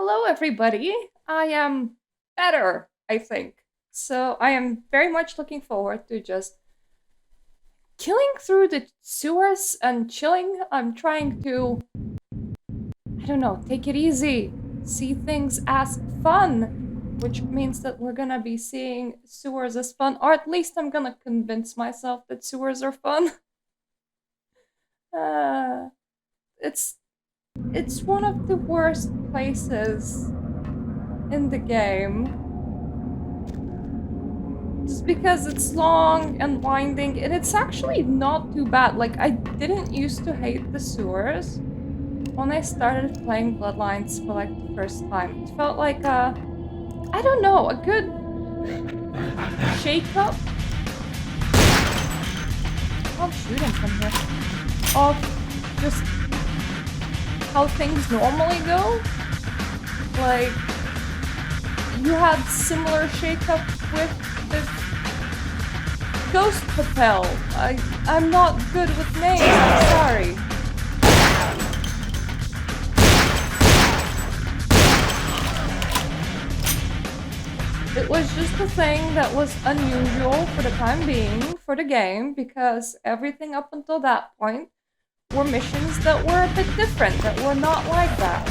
Hello, everybody. I am better, I think. So I am very much looking forward to just killing through the sewers and chilling. I'm trying to, I don't know, take it easy, see things as fun, which means that we're gonna be seeing sewers as fun, or at least I'm gonna convince myself that sewers are fun. uh, it's one of the worst places in the game. Just because it's long and winding, and it's actually not too bad. Like, I didn't used to hate the sewers when I started playing Bloodlines for like the first time. It felt like I don't know, a good shake-up. I'm shooting from here. Of just how things normally go. Like, you had similar shake-up with the Ghost Hotel. I'm not good with names, I'm sorry. It was just a thing that was unusual for the time being for the game, because everything up until that point were missions that were a bit different, that were not like that.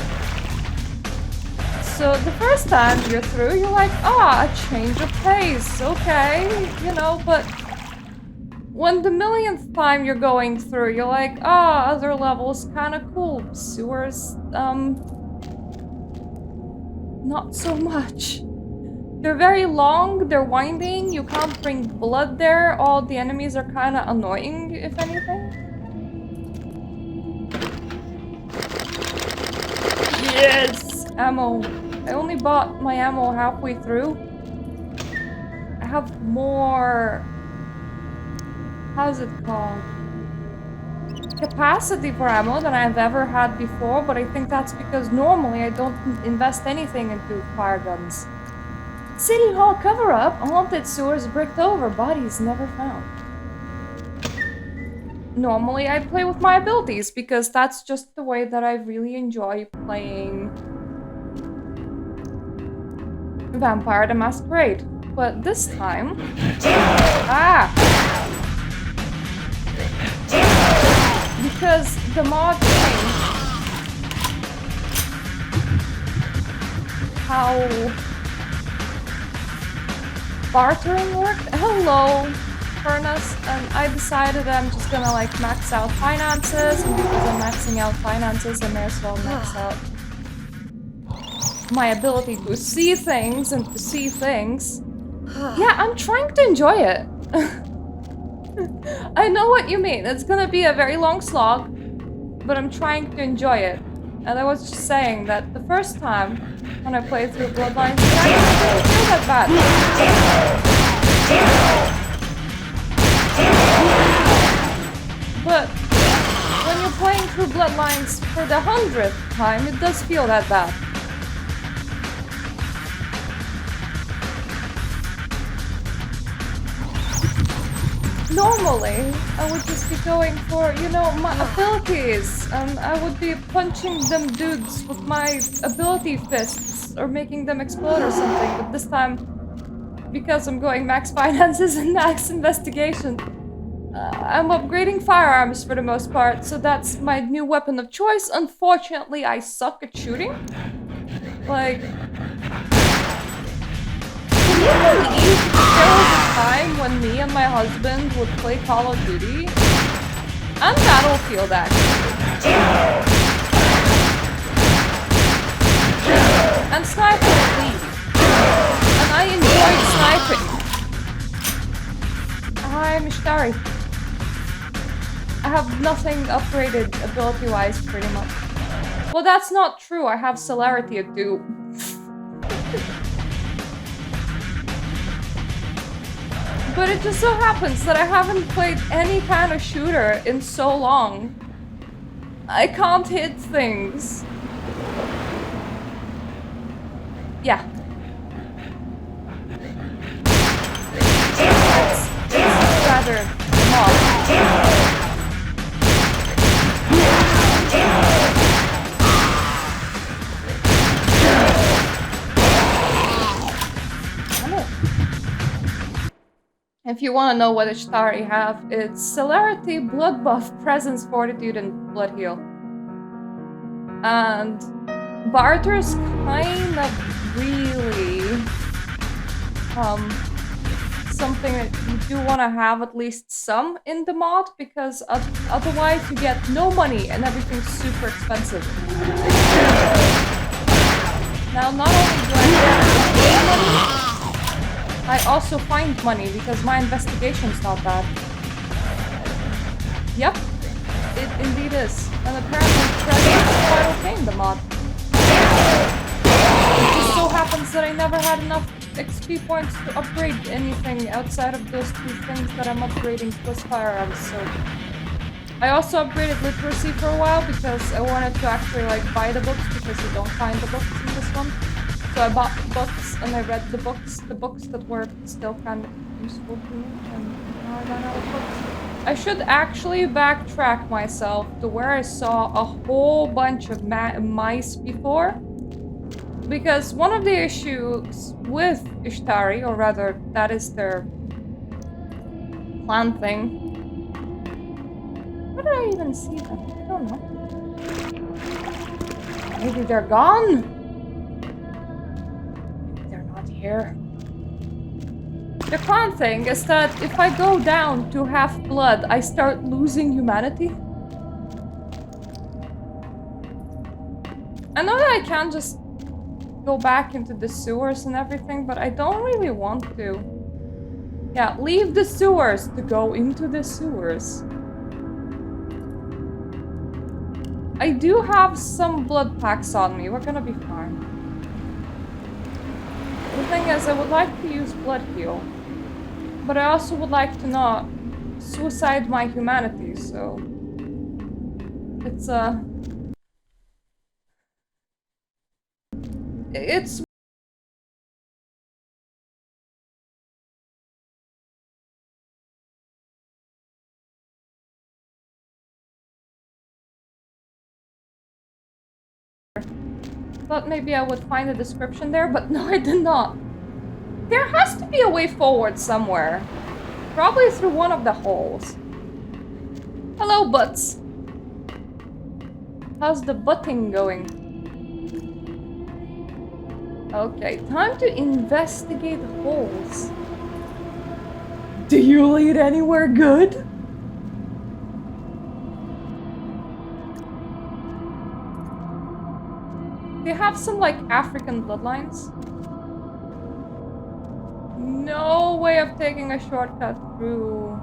So the first time you're through, you're like, a change of pace, okay, you know, but when the millionth time you're going through, you're like, other levels kinda cool, sewers, not so much. They're very long, they're winding, you can't bring blood there, all the enemies are kinda annoying, if anything. Yes! Ammo. I only bought my ammo halfway through. I have more... how's it called? Capacity for ammo than I've ever had before, but I think that's because normally I don't invest anything into fire guns. City Hall cover-up, haunted sewers bricked over, bodies never found. Normally I play with my abilities because that's just the way that I really enjoy playing Vampire the Masquerade. But this time... because the mod changed how bartering worked. Hello, Furnace. And I decided I'm just gonna like max out finances, and because I'm maxing out finances, I may as well max out my ability to see things and to see things. Yeah, I'm trying to enjoy it. I know what you mean. It's gonna be a very long slog, but I'm trying to enjoy it. And I was just saying that the first time when I played through Bloodlines, I didn't feel that bad. But when you're playing through Bloodlines for the 100th time, it does feel that bad. Normally, I would just be going for, you know, my abilities, and I would be punching them dudes with my ability fists, or making them explode or something, but this time, because I'm going max finances and max investigation, I'm upgrading firearms for the most part, so that's my new weapon of choice. Unfortunately, I suck at shooting. Like... can you believe there was a time when me and my husband would play Call of Duty and Battlefield, actually, and Sniper Elite, and I enjoyed sniping. I'm Ishtarri. I have nothing upgraded ability-wise, pretty much. Well, that's not true. I have Celerity at 2. But it just so happens that I haven't played any kind of shooter in so long. I can't hit things. Yeah. It's rather small. If you want to know what Ishtarri have, it's Celerity, Blood Buff, Presence, Fortitude, and Blood Heal. And Barter's kind of really something that you do want to have at least some in the mod, because otherwise you get no money and everything's super expensive. Now, not only do I get money, I also find money because my investigation's not bad. Yep, it indeed is. And apparently Presence is quite okay in the mod. It just so happens that I never had enough XP points to upgrade anything outside of those two things that I'm upgrading plus firearms, so... I also upgraded literacy for a while because I wanted to actually like buy the books, because you don't find the books in this one. So I bought the books and I read the books that were still kind of useful to me, and now I ran out of books. I should actually backtrack myself to where I saw a whole bunch of mice before. Because one of the issues with Ishtarri, or rather, that is their clan thing. Where did I even see them? I don't know. Maybe they're gone? Maybe they're not here. The clan thing is that if I go down to half blood, I start losing humanity. I know that I can't just go back into the sewers and everything, but I don't really want to. Yeah, leave the sewers to go into the sewers. I do have some blood packs on me. We're gonna be fine. The thing is, I would like to use blood heal, but I also would like to not suicide my humanity, so it's it's thought maybe I would find a description there, but no, I did not. There has to be a way forward somewhere. Probably through one of the holes. Hello, butts. How's the butting going? Okay, time to investigate holes. Do you lead anywhere good? They have some, like, African bloodlines. No way of taking a shortcut through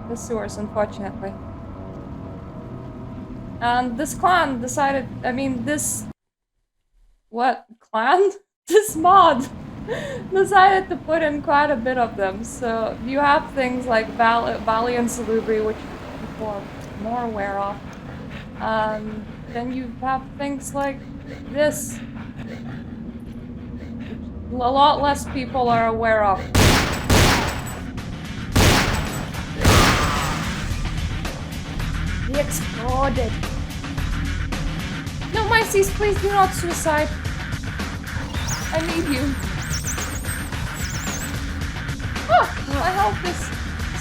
the sewers, unfortunately. And this clan decided, what? Clan? This mod decided to put in quite a bit of them. So you have things like Valley and Salubri, which people are more aware of. Then you have things like this, which a lot less people are aware of. He exploded. No, Myces, please do not suicide. I need you. Oh, my health is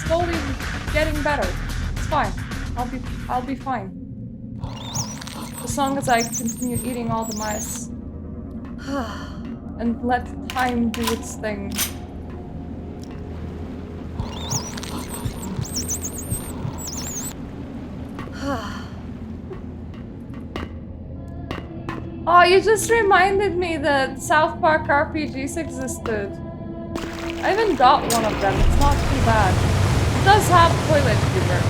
slowly getting better. It's fine. I'll be fine. As long as I continue eating all the mice. And let time do its thing. Oh, you just reminded me that South Park RPGs existed. I even got one of them, it's not too bad. It does have toilet humor.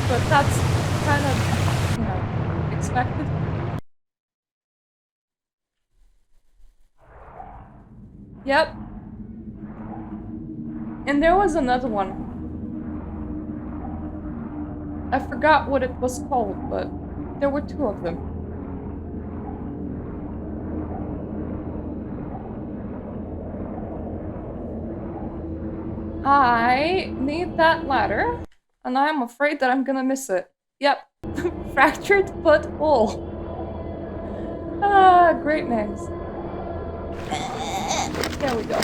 But that's kind of, expected. Yep. And there was another one. I forgot what it was called, but there were two of them. I need that ladder, and I'm afraid that I'm gonna miss it. Yep. Fractured foot hole. Ah, great names. There we go.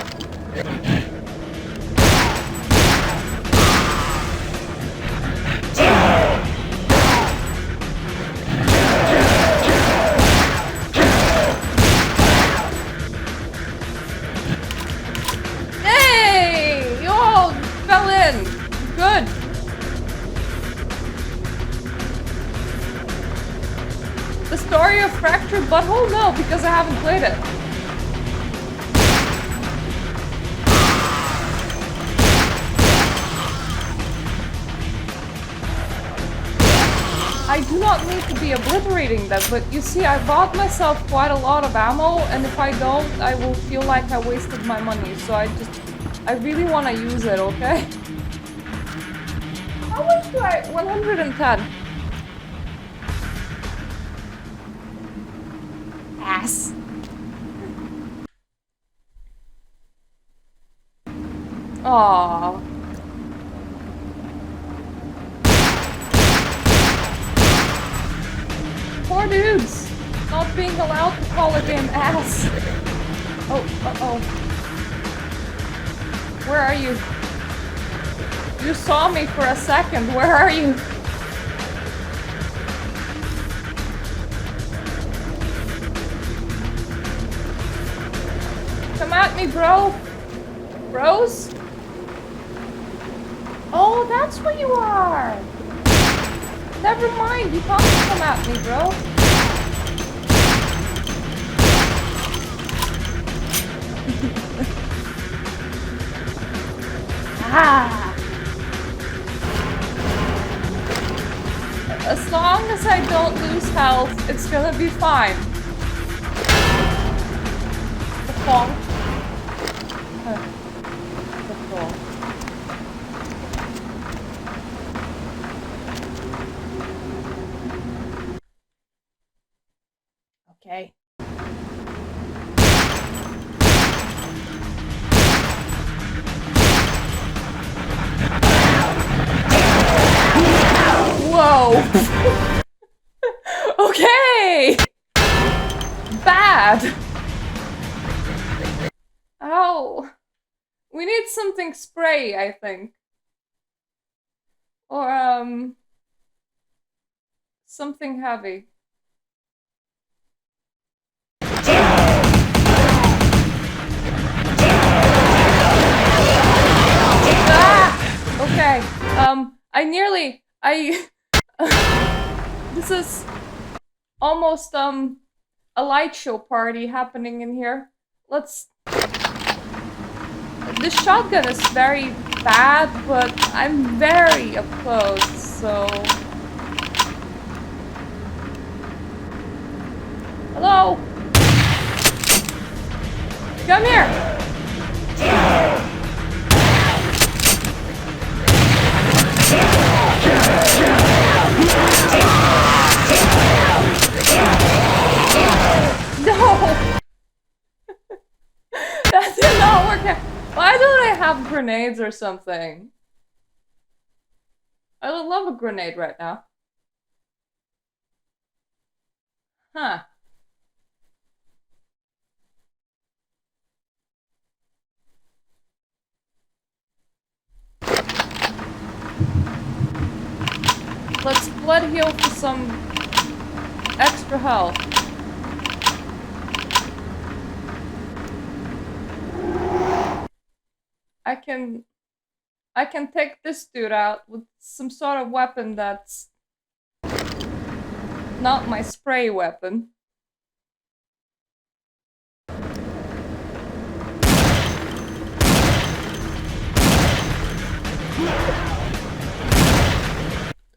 Fractured Butthole? No, because I haven't played it. I do not need to be obliterating them, but you see, I bought myself quite a lot of ammo, and if I don't, I will feel like I wasted my money, so I really want to use it, okay? How much do I... 110. Ass. Aww. Poor dudes. Not being allowed to call a game ass. Oh, uh-oh. Where are you? You saw me for a second. Where are you? Come at me, bro. Bros? Oh, that's what you are. Never mind, you can't come at me, bro. Ah. As long as I don't lose health, it's gonna be fine. The font. The font. Okay. Whoa! Okay! Bad! Ow! We need something spray, I think. Or, something heavy. Ah! Okay, this is almost, a light show party happening in here. This shotgun is very bad, but I'm very up close, so... Hello? Come here! No! That did not work out. Why don't I have grenades or something? I would love a grenade right now. Huh. Let's blood heal for some extra health. I can take this dude out with some sort of weapon that's not my spray weapon.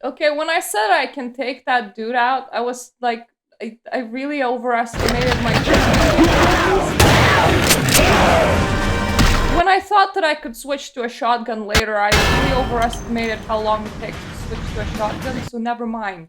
Okay, when I said I can take that dude out, I was like, I really overestimated my chances. When I thought that I could switch to a shotgun later, I really overestimated how long it takes to switch to a shotgun, so never mind.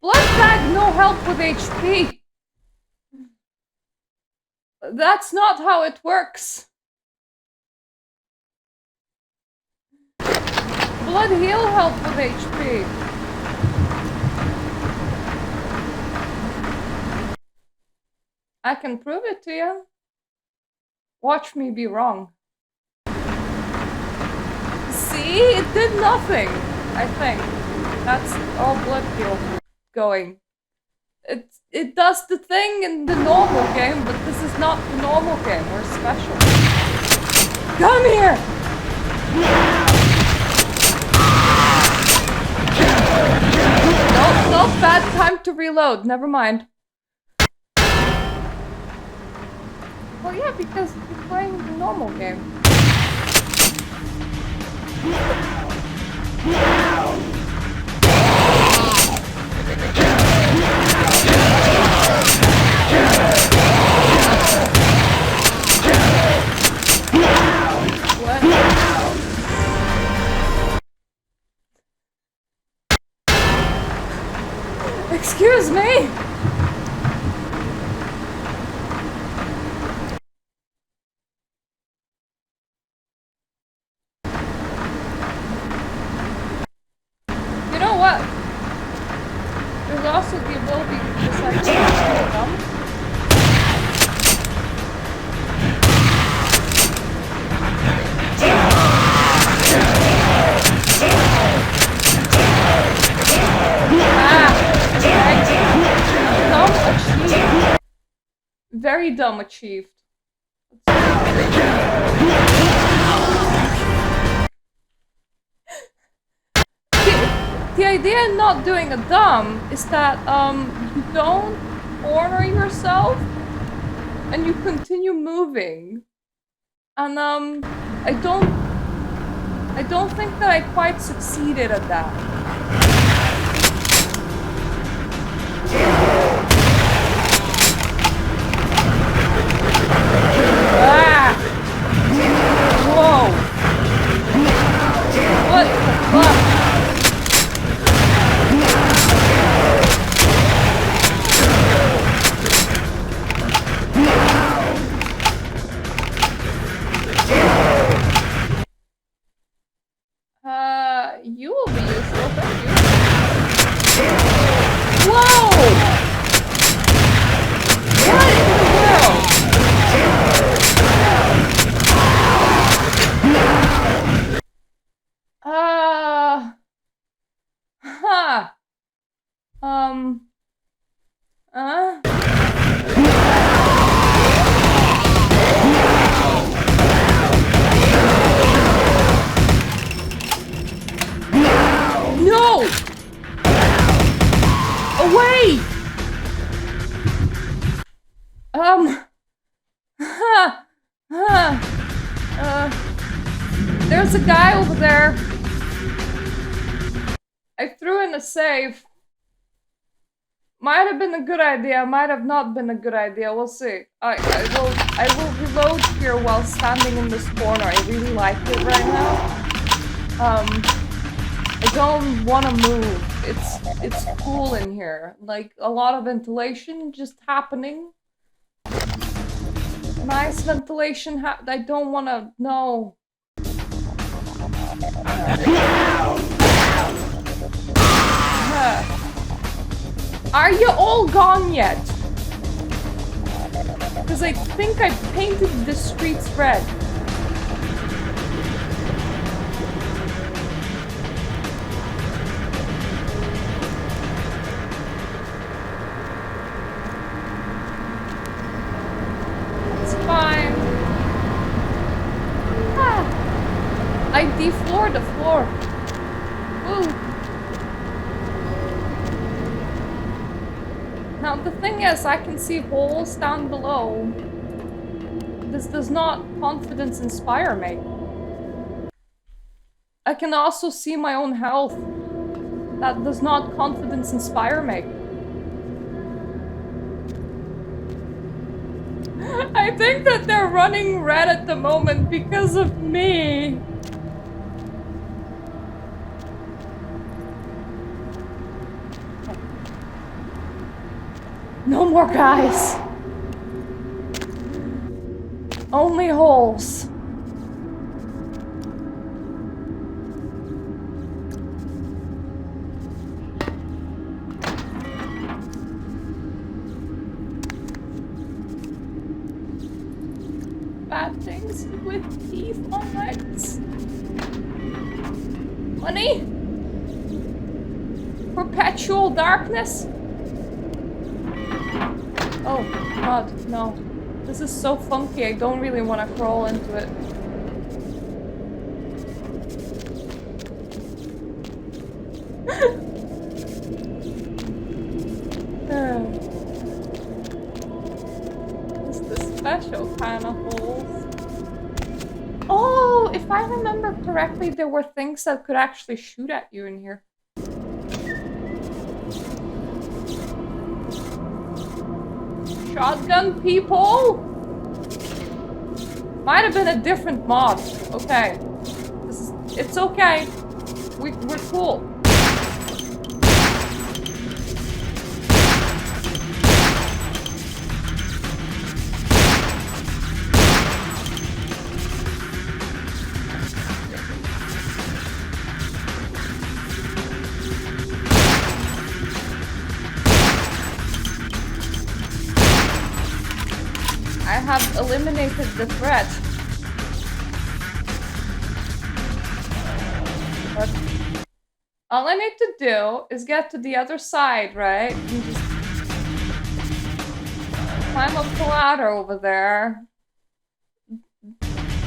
Blood bag, no help with HP. That's not how it works. Blood heal help with HP. I can prove it to you. Watch me be wrong. See? It did nothing, I think. That's all blood heal. going. It does the thing in the normal game, but this is not the normal game. We're special. Come here! No, bad time to reload. Never mind. Well, yeah, because you're playing the normal game. What? Excuse me? You know what? There's also the ability to decide to dumb. Dumb achieved. Very dumb achieved. The idea in not doing a dumb is that you don't corner yourself and you continue moving. And I don't think that I quite succeeded at that. Ah! Whoa! What the fuck? You will be useful, thank you. Whoa! What in the world? Huh. No! Away! There's a guy over there. I threw in a save. Might have been a good idea, might have not been a good idea, we'll see. I will reload here while standing in this corner. I really like it right now. I don't want to move. It's cool in here. Like, a lot of ventilation just happening. Nice ventilation I don't want to... No. Are you all gone yet? Because I think I painted the streets red. It's fine. I defloored the floor. Woo. Now the thing is, I can see holes down below. This does not confidence inspire me. I can also see my own health. That does not confidence inspire me. I think that they're running red at the moment because of me. No more guys. Only holes. Bad things with teeth on legs. Money? perpetual darkness? Oh god, no. This is so funky, I don't really want to crawl into it. It's the special kind of holes. Oh, if I remember correctly, there were things that could actually shoot at you in here. Shotgun people? Might have been a different mod. Okay. It's okay. We're cool. I have eliminated the threat. But all I need to do is get to the other side, right? And just climb up the ladder over there.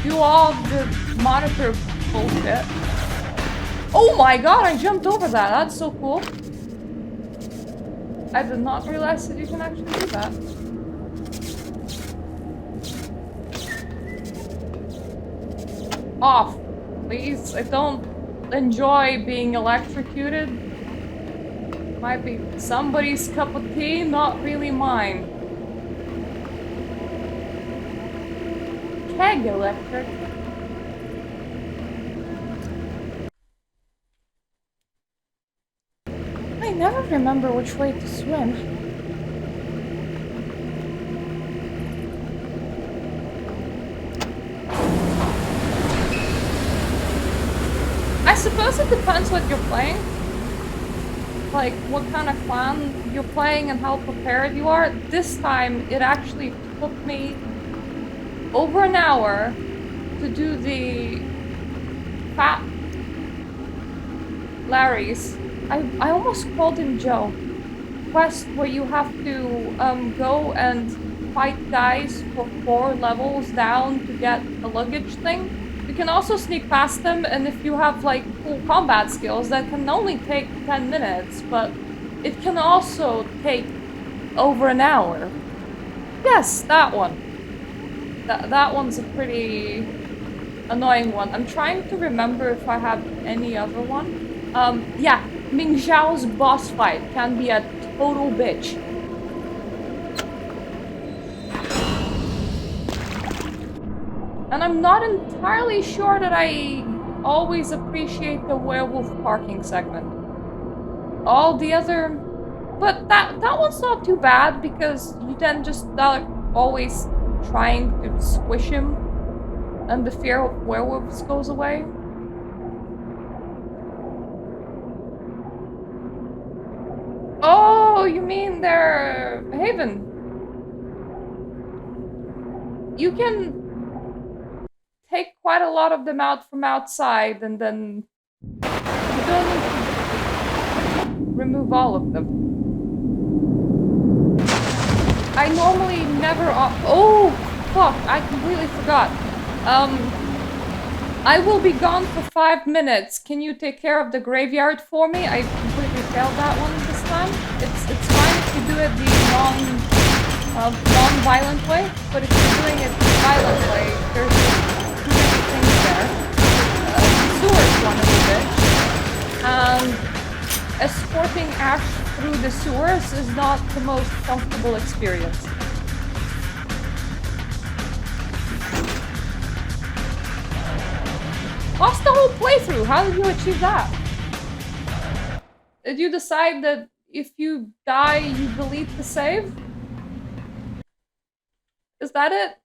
Do all the monitor bullshit. Oh my god, I jumped over that. That's so cool. I did not realize that you can actually do that. Off, please. I don't enjoy being electrocuted. Might be somebody's cup of tea, not really mine. Keg electric. I never remember which way to swim. I suppose it depends what you're playing. Like, what kind of clan you're playing and how prepared you are. This time, it actually took me over an hour to do the Fat Larry's. I almost called him Joe. Quest where you have to go and fight guys for 4 levels down to get a luggage thing. You can also sneak past them, and if you have like cool combat skills, that can only take 10 minutes, but it can also take over an hour. Yes, that one. That one's a pretty annoying one. I'm trying to remember if I have any other one. Yeah, Ming Zhao's boss fight can be a total bitch. And I'm not entirely sure that I always appreciate the werewolf parking segment. All the other... But that one's not too bad, because you then just always trying to squish him, and the fear of werewolves goes away. Oh, you mean their haven? You can take quite a lot of them out from outside, and then you don't need to remove all of them. I normally never... Oh, fuck, I completely forgot. I will be gone for 5 minutes. Can you take care of the graveyard for me? I completely failed that one this time. It's fine if you do it the non-violent way, but if you're doing it the violent way, there's too many things there. The sewer's one of the bitch. And escorting Ash through the sewers is not the most comfortable experience. Lost the whole playthrough! How did you achieve that? Did you decide that if you die, you delete the save? Is that it?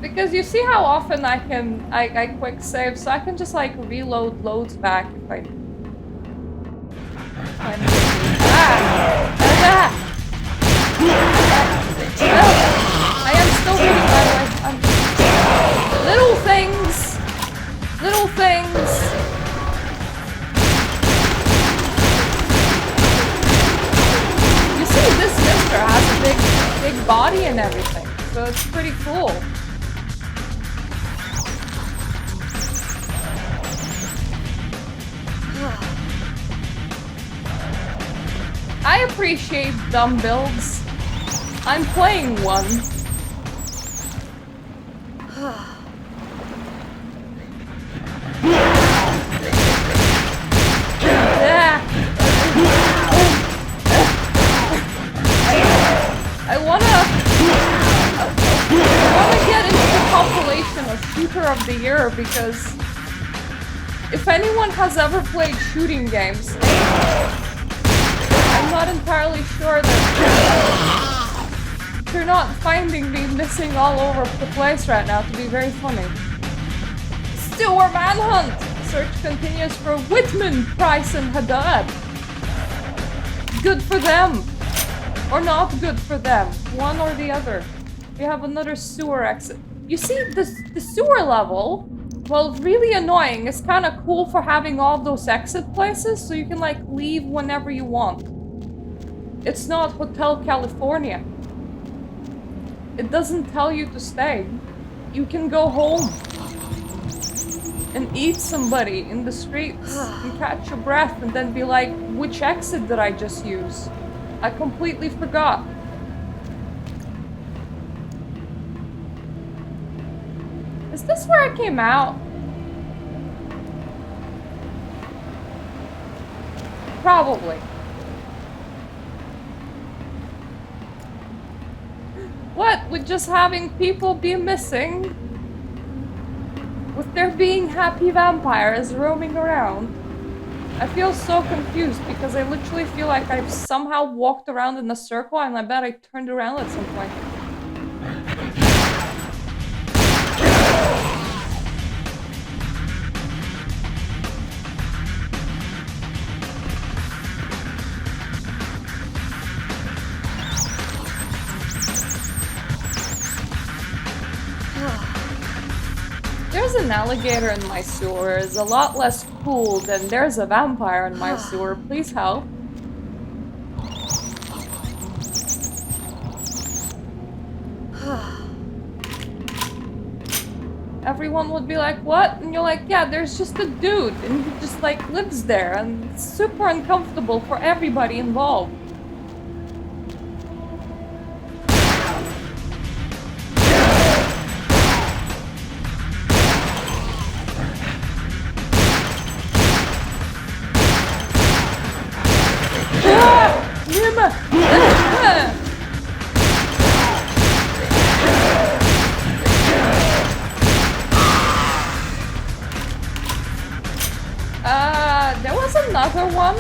Because you see how often I quick save, so I can just like reload loads back if I need I am still reading, by the way. Little things body and everything. So it's pretty cool. I appreciate dumb builds. I'm playing one. I wanna get into the compilation of Shooter of the Year because if anyone has ever played shooting games, I'm not entirely sure that you're not finding me missing all over the place right now to be very funny. Sewer manhunt! Search continues for Whitman, Price, and Haddad. Good for them. Or not good for them. One or the other. We have another sewer exit. You see, the sewer level, well, really annoying. It's kind of cool for having all those exit places, so you can, like, leave whenever you want. It's not Hotel California. It doesn't tell you to stay. You can go home and eat somebody in the streets and catch your breath and then be like, which exit did I just use? I completely forgot. Is this where I came out? Probably. What with just having people be missing? With there being happy vampires roaming around? I feel so confused because I literally feel like I've somehow walked around in a circle and I bet I turned around at some point. There's an alligator in my sewer. It's a lot less cool than there's a vampire in my sewer. Please help. Everyone would be like, what? And you're like, yeah, there's just a dude and he just like lives there and it's super uncomfortable for everybody involved. There was another one.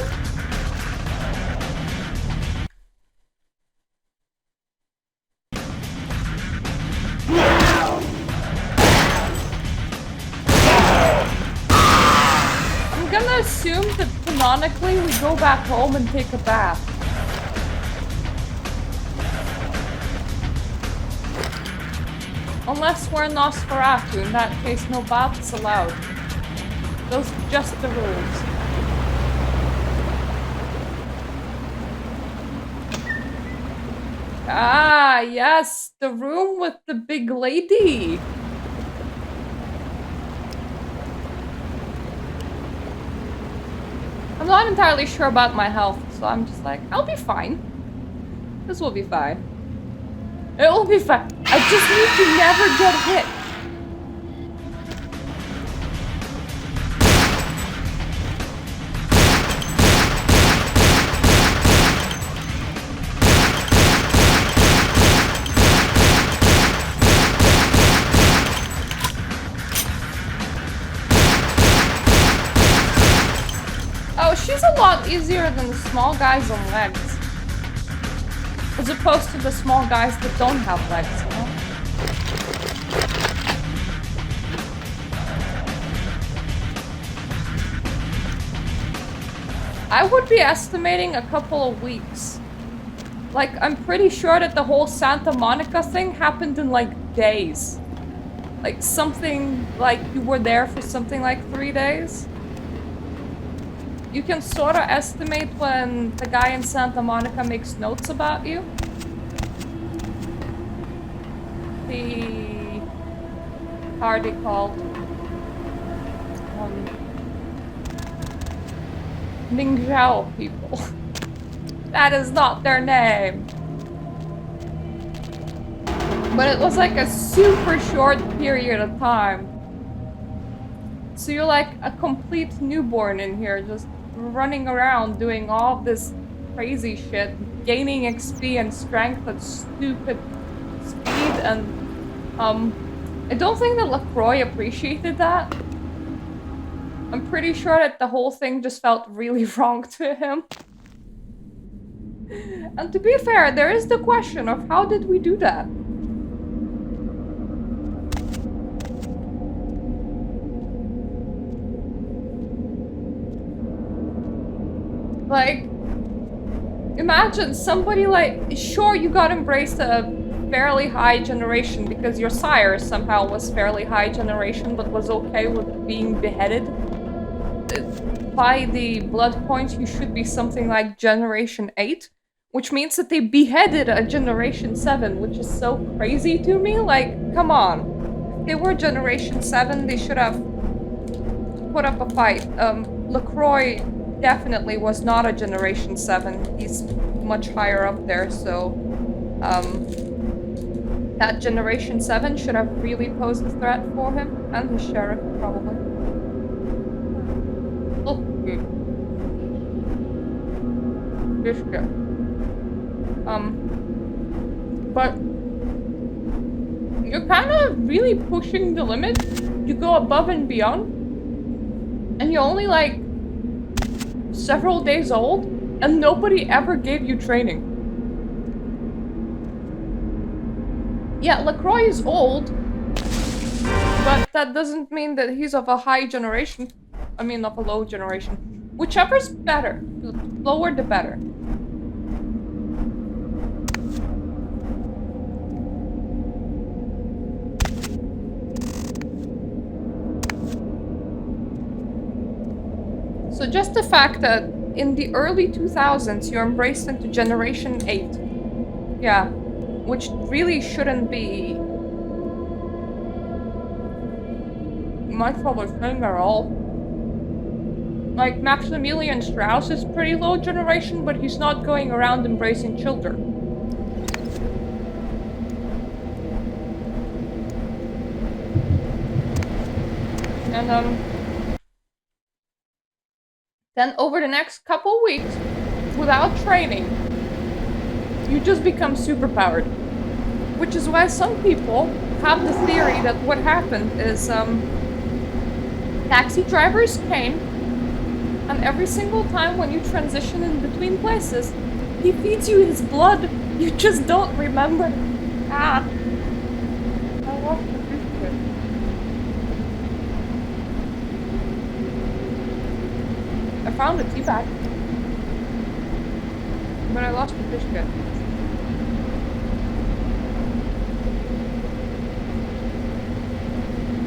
I'm gonna assume that canonically we go back home and take a bath. Unless we're Nosferatu, in that case no baths allowed. Those are just the rules. Ah, yes, the room with the big lady. I'm not entirely sure about my health, so I'm just like, I'll be fine. This will be fine. It will be fine. I just need to never get hit. Oh, she's a lot easier than the small guys on legs. As opposed to the small guys that don't have legs, you know? I would be estimating a couple of weeks. Like, I'm pretty sure that the whole Santa Monica thing happened in, like, days. Like, something like you were there for something like 3 days. You can sort of estimate when the guy in Santa Monica makes notes about you. the... how are they called? Ningzhao people. That is not their name. But it was like a super short period of time. So you're like a complete newborn in here, just running around doing all this crazy shit, gaining XP and strength at stupid speed, and I don't think that LaCroix appreciated that. I'm pretty sure that the whole thing just felt really wrong to him. And to be fair, there is the question of how did we do that? Like, imagine somebody like, sure, you got embraced a fairly high generation because your sire somehow was fairly high generation but was okay with being beheaded. By the blood points, you should be something like generation 8, which means that they beheaded a generation 7, which is so crazy to me. Like, come on. If they were generation 7, they should have put up a fight. LaCroix definitely was not a generation 7. He's much higher up there, so that generation 7 should have really posed a threat for him, and the sheriff probably. Oh, this guy. But you're kind of really pushing the limit. You go above and beyond, and you're only like several days old, and nobody ever gave you training. Yeah, LaCroix is old, but that doesn't mean that he's of a high generation. I mean, of a low generation. Whichever's better. The lower, the better. So just the fact that in the early 2000s you're embraced into Generation 8. Yeah. Which really shouldn't be much of a thing at all. Like, Maximilian Strauss is pretty low generation, but he's not going around embracing children. And, then over the next couple weeks, without training, you just become superpowered. Which is why some people have the theory that what happened is, taxi drivers came, and every single time when you transition in between places, he feeds you his blood. You just don't remember. Ah. I lost the biscuit. I found a tea bag. But I lost the biscuit.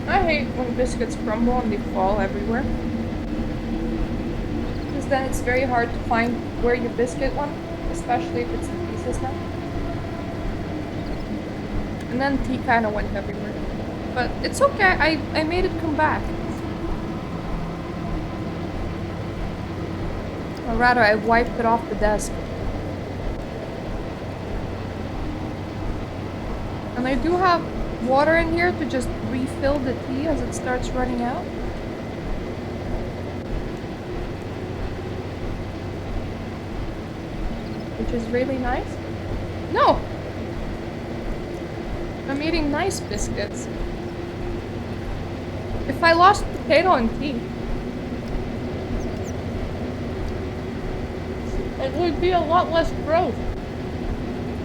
I hate when biscuits crumble and they fall everywhere. Because then it's very hard to find where your biscuit went, especially if it's in pieces now. And then tea kind of went everywhere. But it's okay, I made it come back. Or rather, I wiped it off the desk. And I do have water in here to just refill the tea as it starts running out. Which is really nice. No! I'm eating nice biscuits. If I lost potato and tea, it would be a lot less gross.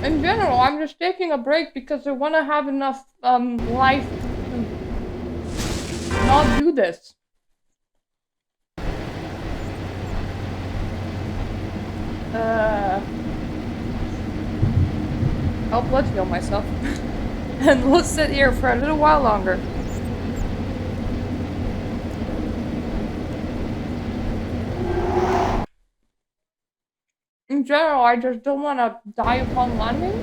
In general, I'm just taking a break because I want to have enough life to not do this. I'll blood heal myself. And we'll sit here for a little while longer. In general, I just don't want to die upon landing.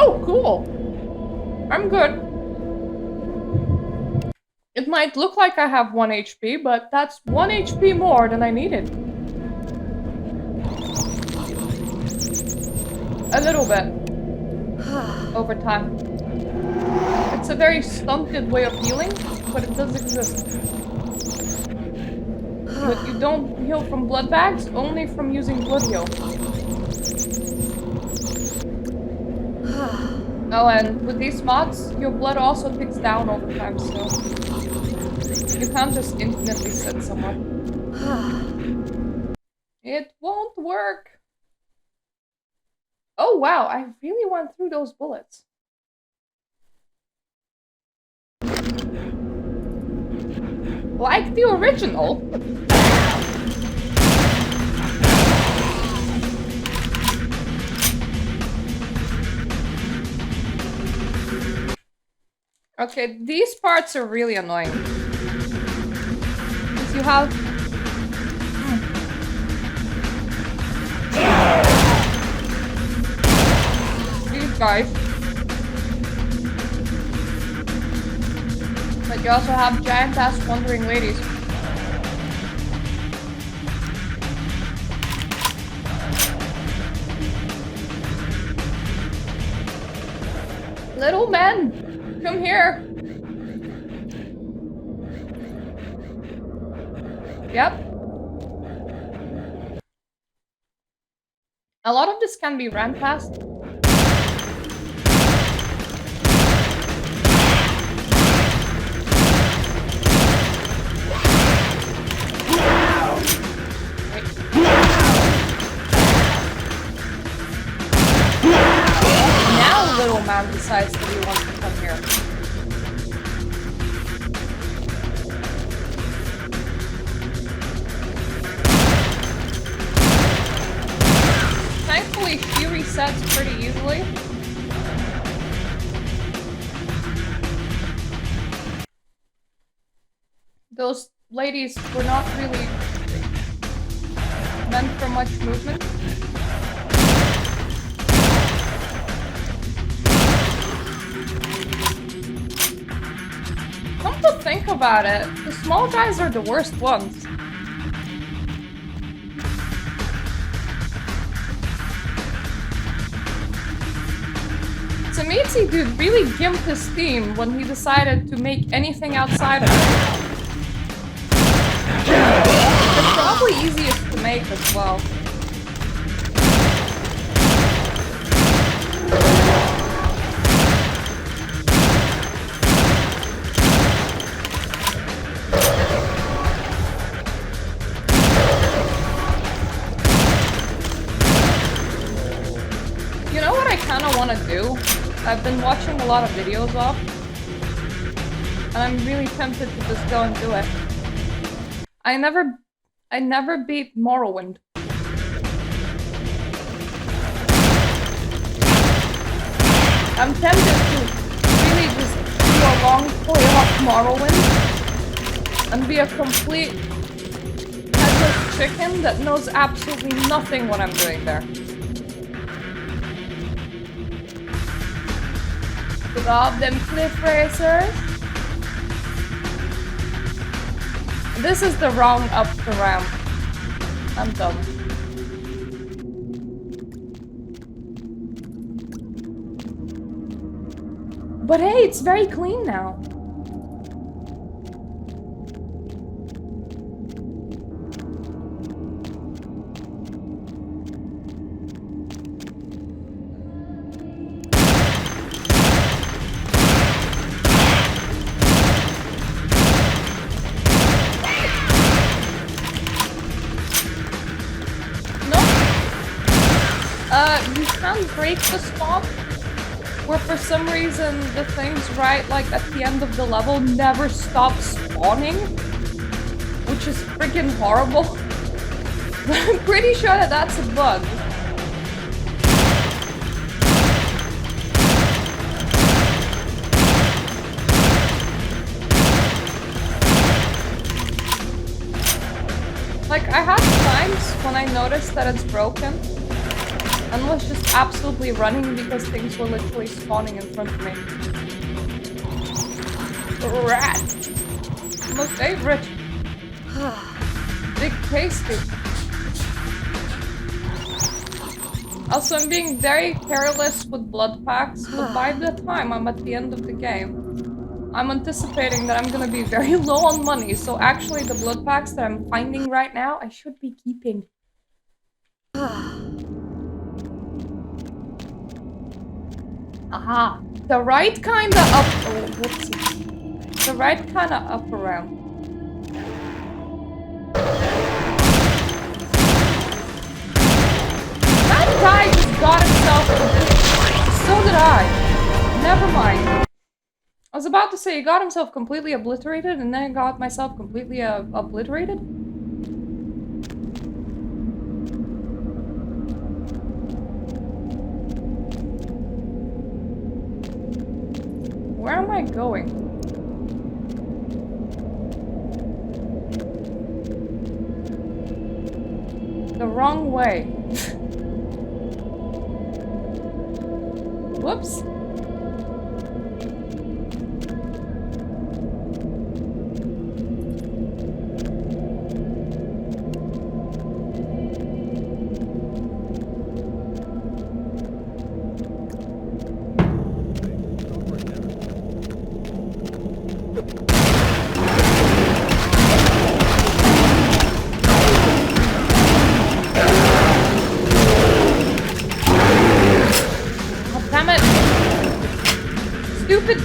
Oh, cool. I'm good. It might look like I have 1 HP, but that's 1 HP more than I needed. A little bit. Over time. It's a very stunted way of healing, but it does exist. But you don't heal from blood bags, only from using blood heal. Oh, and with these mods, your blood also ticks down over time, so you can't just infinitely sit somewhere. It won't work. Oh wow, I really went through those bullets. Like the original. Okay, these parts are really annoying. Because you have... These guys. But you also have giant-ass wandering ladies. Little men! Come here. Yep. A lot of this can be ran past. Now little man decides that he wants to come here. Thankfully, she resets pretty easily. Those ladies were not really meant for much movement. Come to think about it, the small guys are the worst ones. Tamitsi dude really gimped his team when he decided to make anything outside of it. They're probably easiest to make as well. You know what I kind of want to do? I've been watching a lot of videos of, and I'm really tempted to just go and do it. I never beat Morrowind. I'm tempted to really just do a long play of Morrowind and be a complete headless chicken that knows absolutely nothing what I'm doing there. With all them cliff racers. This is the wrong up the ramp. I'm dumb. But hey, it's very clean now. You can't break the spawn, where for some reason the things right like at the end of the level never stop spawning, which is freaking horrible. I'm pretty sure that that's a bug. Like, I have times when I notice that it's broken, and was just absolutely running because things were literally spawning in front of me. Rat! My favorite! Big tasty. Also, I'm being very careless with blood packs, but by the time I'm at the end of the game, I'm anticipating that I'm gonna be very low on money, so actually the blood packs that I'm finding right now, I should be keeping. Aha! The right kinda up- oh, whoopsie. The right kinda up around. That guy just got himself- so did I. Never mind. I was about to say he got himself completely obliterated and then I got myself completely obliterated. Where am I going? The wrong way. Whoops.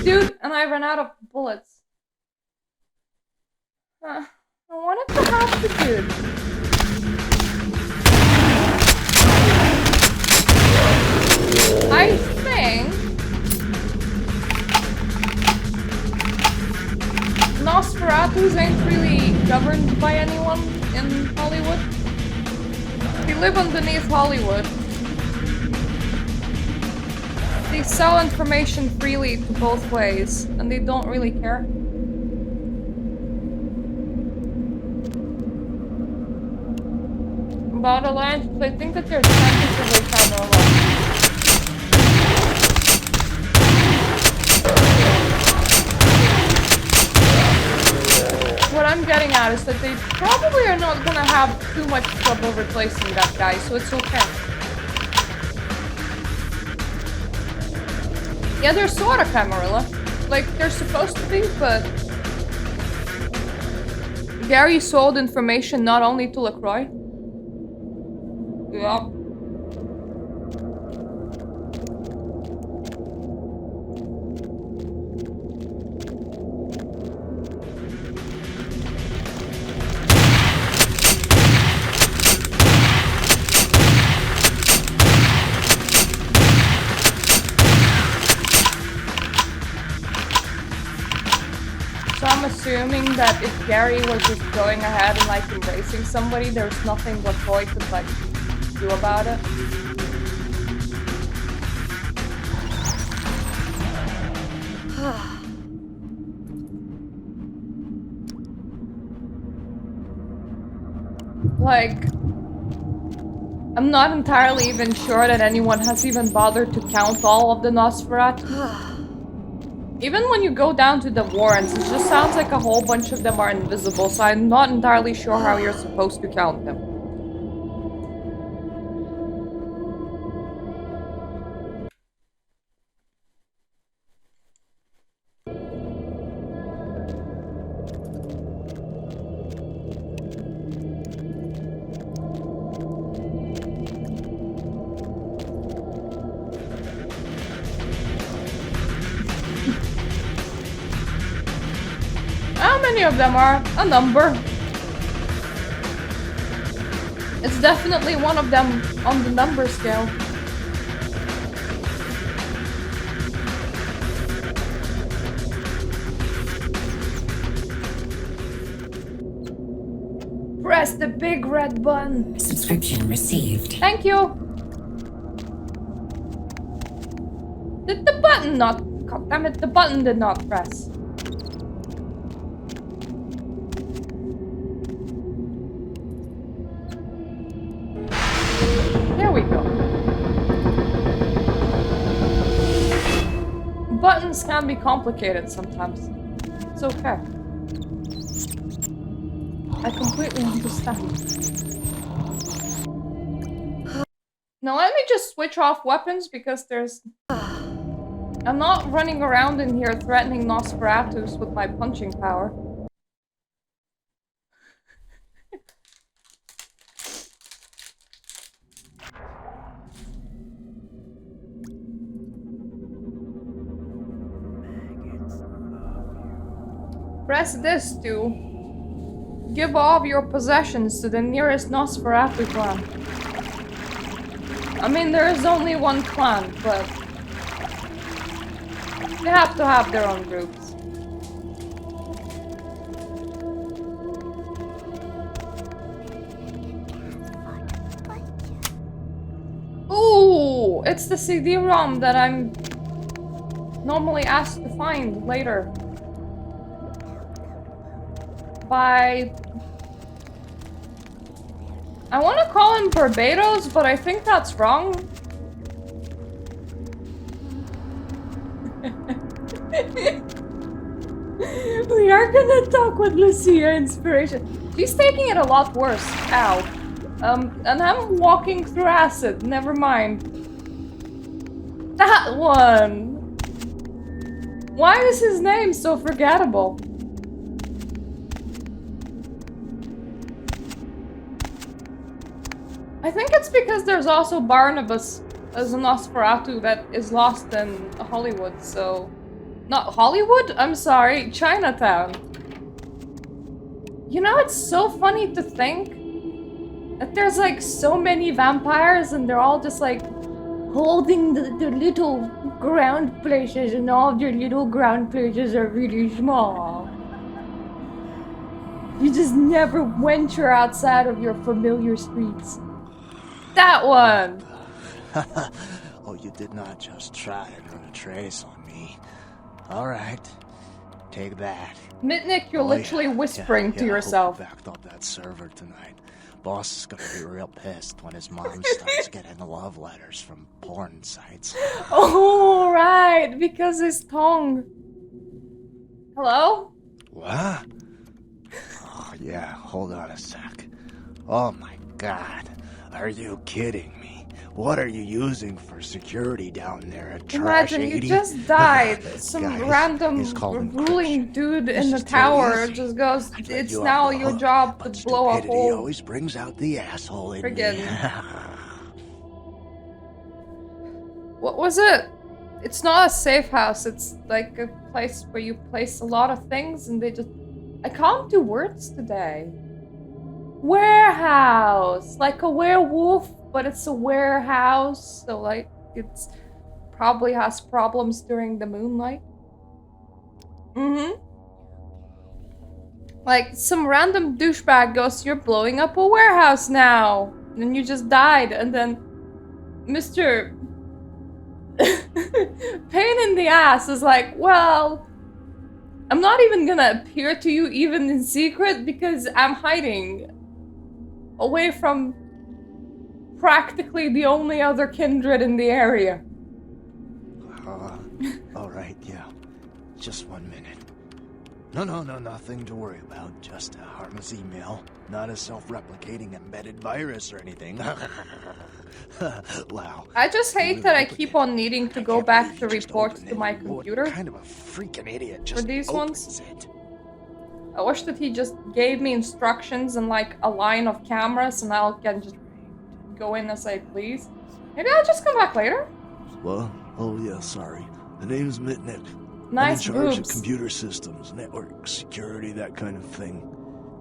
Dude, and I ran out of bullets. I wanted to have the dude. I think Nosferatus ain't really governed by anyone in Hollywood. They live underneath Hollywood. They sell information freely to both ways, and they don't really care. About Alliance, I think that they're tentatively paranormal. What I'm getting at is that they probably are not gonna have too much trouble replacing that guy, so it's okay. Yeah, they're sorta Camarilla. Like, they're supposed to be, but... Gary sold information not only to LaCroix. Yup. Assuming that if Gary was just going ahead and like embracing somebody, there's nothing LaCroix could like do about it. Like, I'm not entirely even sure that anyone has even bothered to count all of the Nosferatu. Even when you go down to the warrants, it just sounds like a whole bunch of them are invisible, so I'm not entirely sure how you're supposed to count them. How many of them are? A number. It's definitely one of them on the number scale. Press the big red button. Subscription received. Thank you. Did the button not... God damn it, the button did not press. There we go. Puzzles can be complicated sometimes. It's okay. I completely understand. Now let me just switch off weapons because there's... I'm not running around in here threatening Nosferatus with my punching power. Press this to give all of your possessions to the nearest Nosferatu clan. I mean, there is only one clan, but they have to have their own groups. Ooh, it's the CD-ROM that I'm normally asked to find later. By... I want to call him Barbados, but I think that's wrong. We are gonna talk with Lucia Inspiration. She's taking it a lot worse. Ow. And I'm walking through acid. Never mind. That one! Why is his name so forgettable? I think it's because there's also Barnabas as a Nosferatu that is lost in Hollywood, so... Not Hollywood? I'm sorry, Chinatown. You know, it's so funny to think that there's like so many vampires and they're all just like holding the little ground places, and all their little ground places are really small. You just never venture outside of your familiar streets. That one! Oh, you did not just try to run a trace on me. Alright, take that. Mitnick, you're literally whispering to yourself. I hope you backed up that server tonight. Boss is gonna be real pissed when his mom starts getting love letters from porn sites. Oh, right, because his tongue. Hello? What? Oh, yeah, hold on a sec. Oh my god. Are you kidding me? What are you using for security down there at Trash 80? Imagine, you just died. Some Guys, random it's called ruling encryption. dude This in the is too tower easy. just goes, I'd let it's you now off the your hook, job but to blow a stupidity hole. always brings out the asshole in Friggin'. me. What was it? It's not a safe house, it's like a place where you place a lot of things and they just... I can't do words today. Warehouse! Like a werewolf, but it's a warehouse, so like, it's probably has problems during the moonlight. Like, some random douchebag goes, you're blowing up a warehouse now! And you just died, and then Mr. Pain in the ass is like, well, I'm not even gonna appear to you even in secret because I'm hiding away from practically the only other kindred in the area. Alright, yeah. Just 1 minute. No, nothing to worry about. Just a harmless email. Not a self-replicating embedded virus or anything. Wow. I just hate that I keep on needing to go back to report to my computer. What kind of a freaking idiot just For these opens ones. it? I wish that he just gave me instructions and like a line of cameras and I can just go in as I please. Maybe I'll just come back later? What? Oh yeah, sorry. The name's Mitnick. Nice I'm in charge boobs. of computer systems, network security, that kind of thing.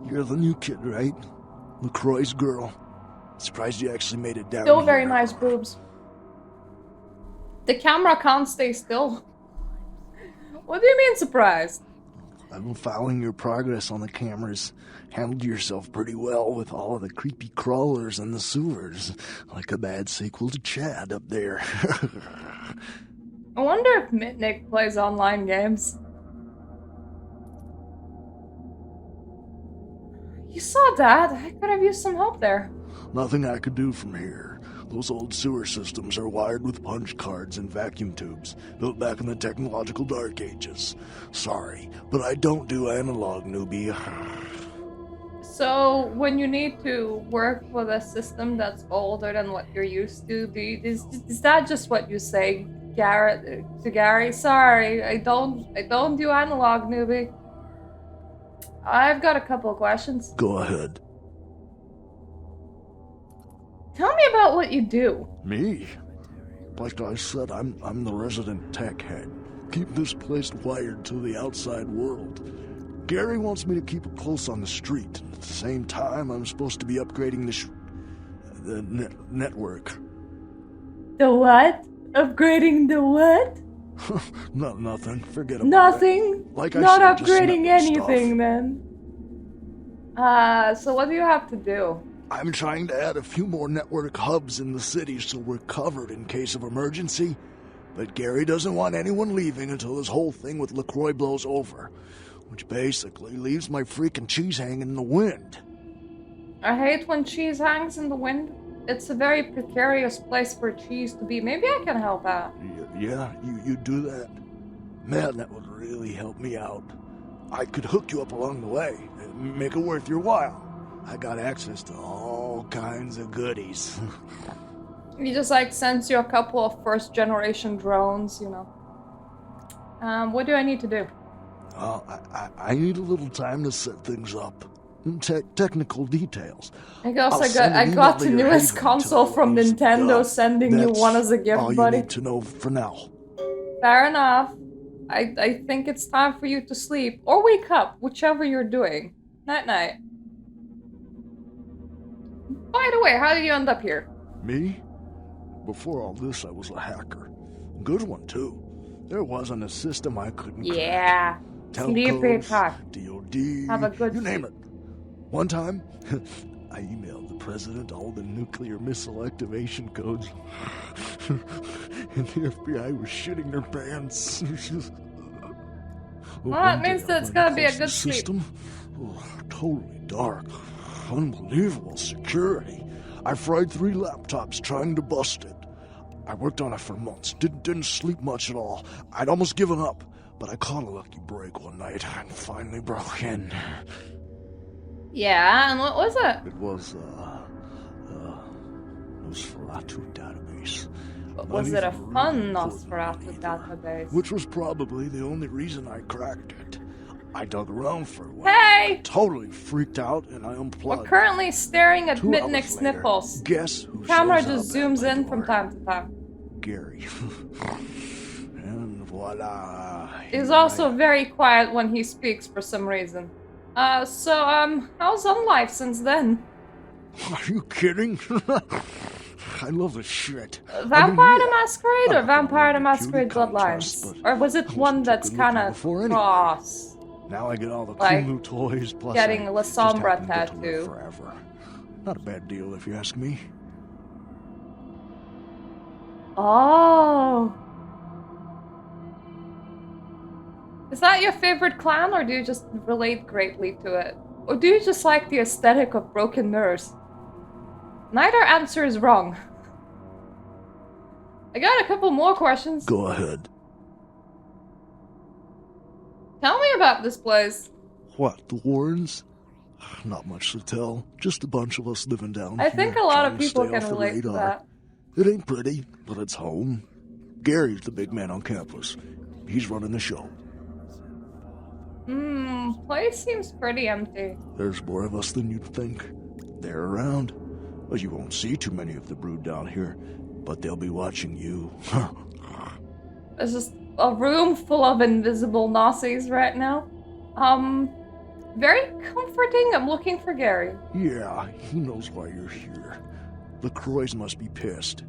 You're the new kid, right? LaCroix's girl. Surprised you actually made it down Still here. very nice boobs. The camera can't stay still. What do you mean surprised? I've been following your progress on the cameras. Handled yourself pretty well with all of the creepy crawlers and the sewers. Like a bad sequel to Chad up there. I wonder if Mitnick plays online games. You saw that. I could have used some help there. Nothing I could do from here. Those old sewer systems are wired with punch cards and vacuum tubes, built back in the technological dark ages. Sorry, but I don't do analog, newbie. So, when you need to work with a system that's older than what you're used to, is that just what you say, Garrett, to Gary? Sorry, I don't do analog, newbie. I've got a couple of questions. Go ahead. Tell me about what you do. Me? Like I said, I'm the resident tech head. Keep this place wired to the outside world. Gary wants me to keep it close on the street, and at the same time, I'm supposed to be upgrading the network. The what? Upgrading the what? Nothing. Forget about Nothing? it. Like I Not said, just upgrading network anything, stuff. then. So what do you have to do? I'm trying to add a few more network hubs in the city so we're covered in case of emergency. But Gary doesn't want anyone leaving until this whole thing with LaCroix blows over. Which basically leaves my freaking cheese hanging in the wind. I hate when cheese hangs in the wind. It's a very precarious place for cheese to be. Maybe I can help out. Yeah, you do that? Man, that would really help me out. I could hook you up along the way, make it worth your while. I got access to all kinds of goodies. You just sends you a couple of first generation drones, you know. What do I need to do? I need a little time to set things up. Technical details. I got the newest console from Nintendo sending you one as a gift, all buddy. you need to know for now. Fair enough. I think it's time for you to sleep. Or wake up, whichever you're doing. Night-night. By the way, how did you end up here? Me? Before all this, I was a hacker. Good one, too. There wasn't a system I couldn't crack. Yeah. Sleepy talk. DOD, Have a good you name sleep. it. One time, I emailed the president all the nuclear missile activation codes. And the FBI was shitting their pants. Well, that means that it's gonna be a good sleep. System, totally dark. Unbelievable security. I fried 3 laptops trying to bust it. I worked on it for months. Didn't sleep much at all. I'd almost given up, but I caught a lucky break one night and finally broke in. Yeah, and what was it? It was, Nosferatu database. Was it a fun Nosferatu database? Which was probably the only reason I cracked it. I dug around for a while. Hey! Totally freaked out, and I unplugged. We're currently staring at 2 hours Mitnick's later, nipples. Guess who Camera shows just up at zooms my in from door? time to time. Gary. And voila. He's here also I am. very quiet when he speaks for some reason. How's unlife since then? Are you kidding? I love this shit. Vampire the yeah. Masquerade or I Vampire the can Masquerade cutie contest, Bloodlines? but Or was it I one wasn't that's took a look kinda before anyway. cross? Now I get all the cool Like, new toys, plus getting I La just Sombra happen to get to live tattoo. forever. Not a bad deal if you ask me. Oh. Is that your favorite clan, or do you just relate greatly to it? Or do you just like the aesthetic of broken mirrors? Neither answer is wrong. I got a couple more questions. Go ahead. Tell me about this place. What, the Warrens? Not much to tell. Just a bunch of us living down I here. think a lot of trying to people stay can off the relate to radar. that. It ain't pretty, but it's home. Gary's the big man on campus. He's running the show. Place seems pretty empty. There's more of us than you'd think. They're around. Well, you won't see too many of the brood down here, but they'll be watching you. There's just a room full of invisible Nazis right now. Very comforting. I'm looking for Gary. Yeah, he knows why you're here. LaCroix must be pissed.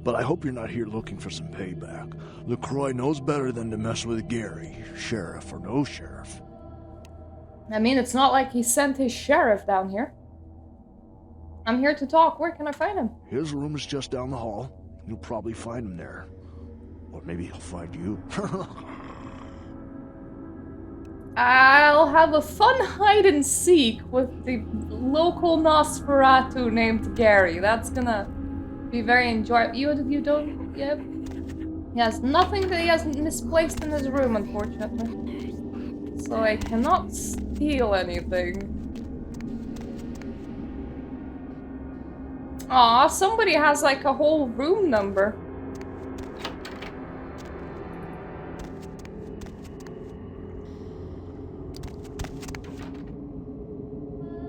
But I hope you're not here looking for some payback. LaCroix knows better than to mess with Gary, sheriff or no sheriff. I mean, it's not like he sent his sheriff down here. I'm here to talk. Where can I find him? His room is just down the hall. You'll probably find him there. Or maybe he'll find you. I'll have a fun hide and seek with the local Nosferatu named Gary. That's gonna be very enjoyable. You don't. Yep. He has nothing that he has misplaced in his room, unfortunately. So I cannot steal anything. Aw, somebody has like a whole room number.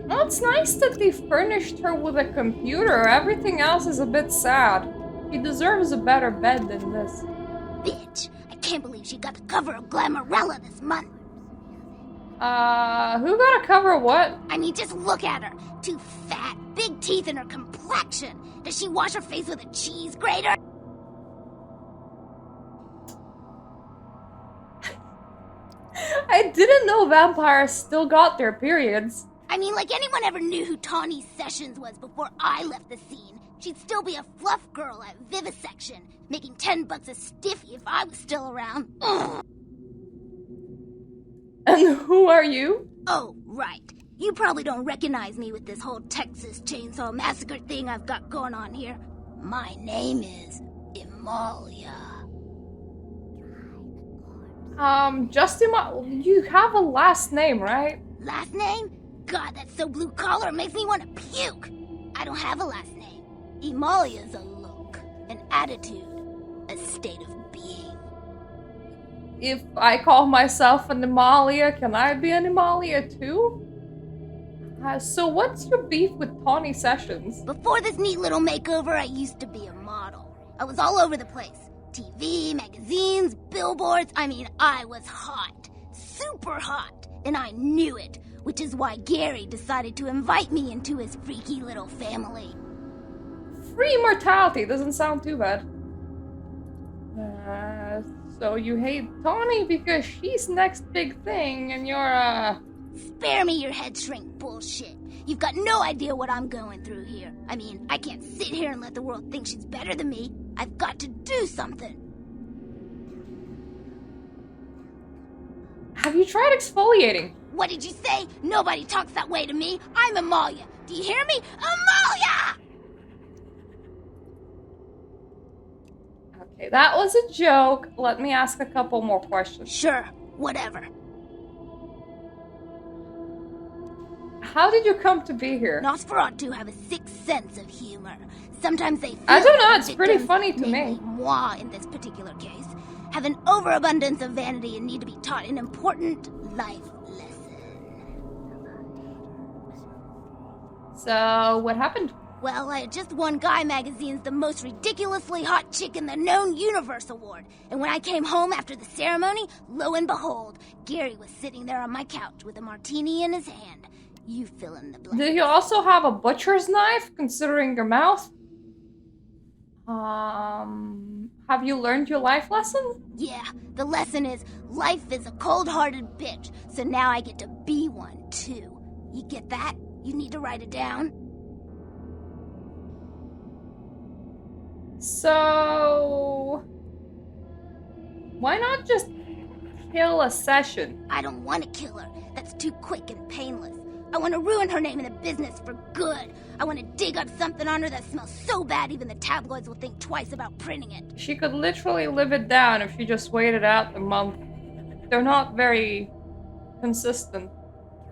Well, it's nice that they furnished her with a computer. Everything else is a bit sad. She deserves a better bed than this. Bitch, I can't believe she got the cover of Glamourella this month. Who got a cover what? I mean, just look at her. Too fat, big teeth, and her complexion. Does she wash her face with a cheese grater? I didn't know vampires still got their periods. I mean, like anyone ever knew who Tawny Sessions was before I left the scene. She'd still be a fluff girl at Vivisection, making $10 a stiffy if I was still around. Ugh. And who are you? Oh, right. You probably don't recognize me with this whole Texas Chainsaw Massacre thing I've got going on here. My name is Imalia. You have a last name, right? Last name? God, that's so blue collar, it makes me want to puke. I don't have a last name. Imalia's a look, an attitude, a state of being. If I call myself an Imalia, can I be an Imalia too? So what's your beef with Tawny Sessions? Before this neat little makeover, I used to be a model. I was all over the place. TV, magazines, billboards. I mean, I was hot. Super hot. And I knew it, which is why Gary decided to invite me into his freaky little family. Free mortality doesn't sound too bad. So you hate Tawny because she's next big thing and you're, Spare me your head shrink bullshit. You've got no idea what I'm going through here. I mean, I can't sit here and let the world think she's better than me. I've got to do something. Have you tried exfoliating? What did you say? Nobody talks that way to me. I'm Imalia. Do you hear me? Imalia! Okay, that was a joke. Let me ask a couple more questions. Sure, whatever. How did you come to be here? Nosferatu have a sixth sense of humor. Sometimes they feel I don't know, that it's pretty victims, funny to namely me. moi in this particular case, have an overabundance of vanity and need to be taught an important life lesson. So, what happened? Well, I had just won Guy Magazine's The Most Ridiculously Hot Chick in the Known Universe Award. And when I came home after the ceremony, lo and behold, Gary was sitting there on my couch with a martini in his hand. You fill in the blank. Do you also have a butcher's knife, considering your mouth? Have you learned your life lesson? Yeah, the lesson is life is a cold-hearted bitch, so now I get to be one, too. You get that? You need to write it down. So... why not just kill a session? I don't want to kill her. That's too quick and painless. I want to ruin her name in the business for good. I want to dig up something on her that smells so bad even the tabloids will think twice about printing it. She could literally live it down if she just waited out the month. They're not very consistent.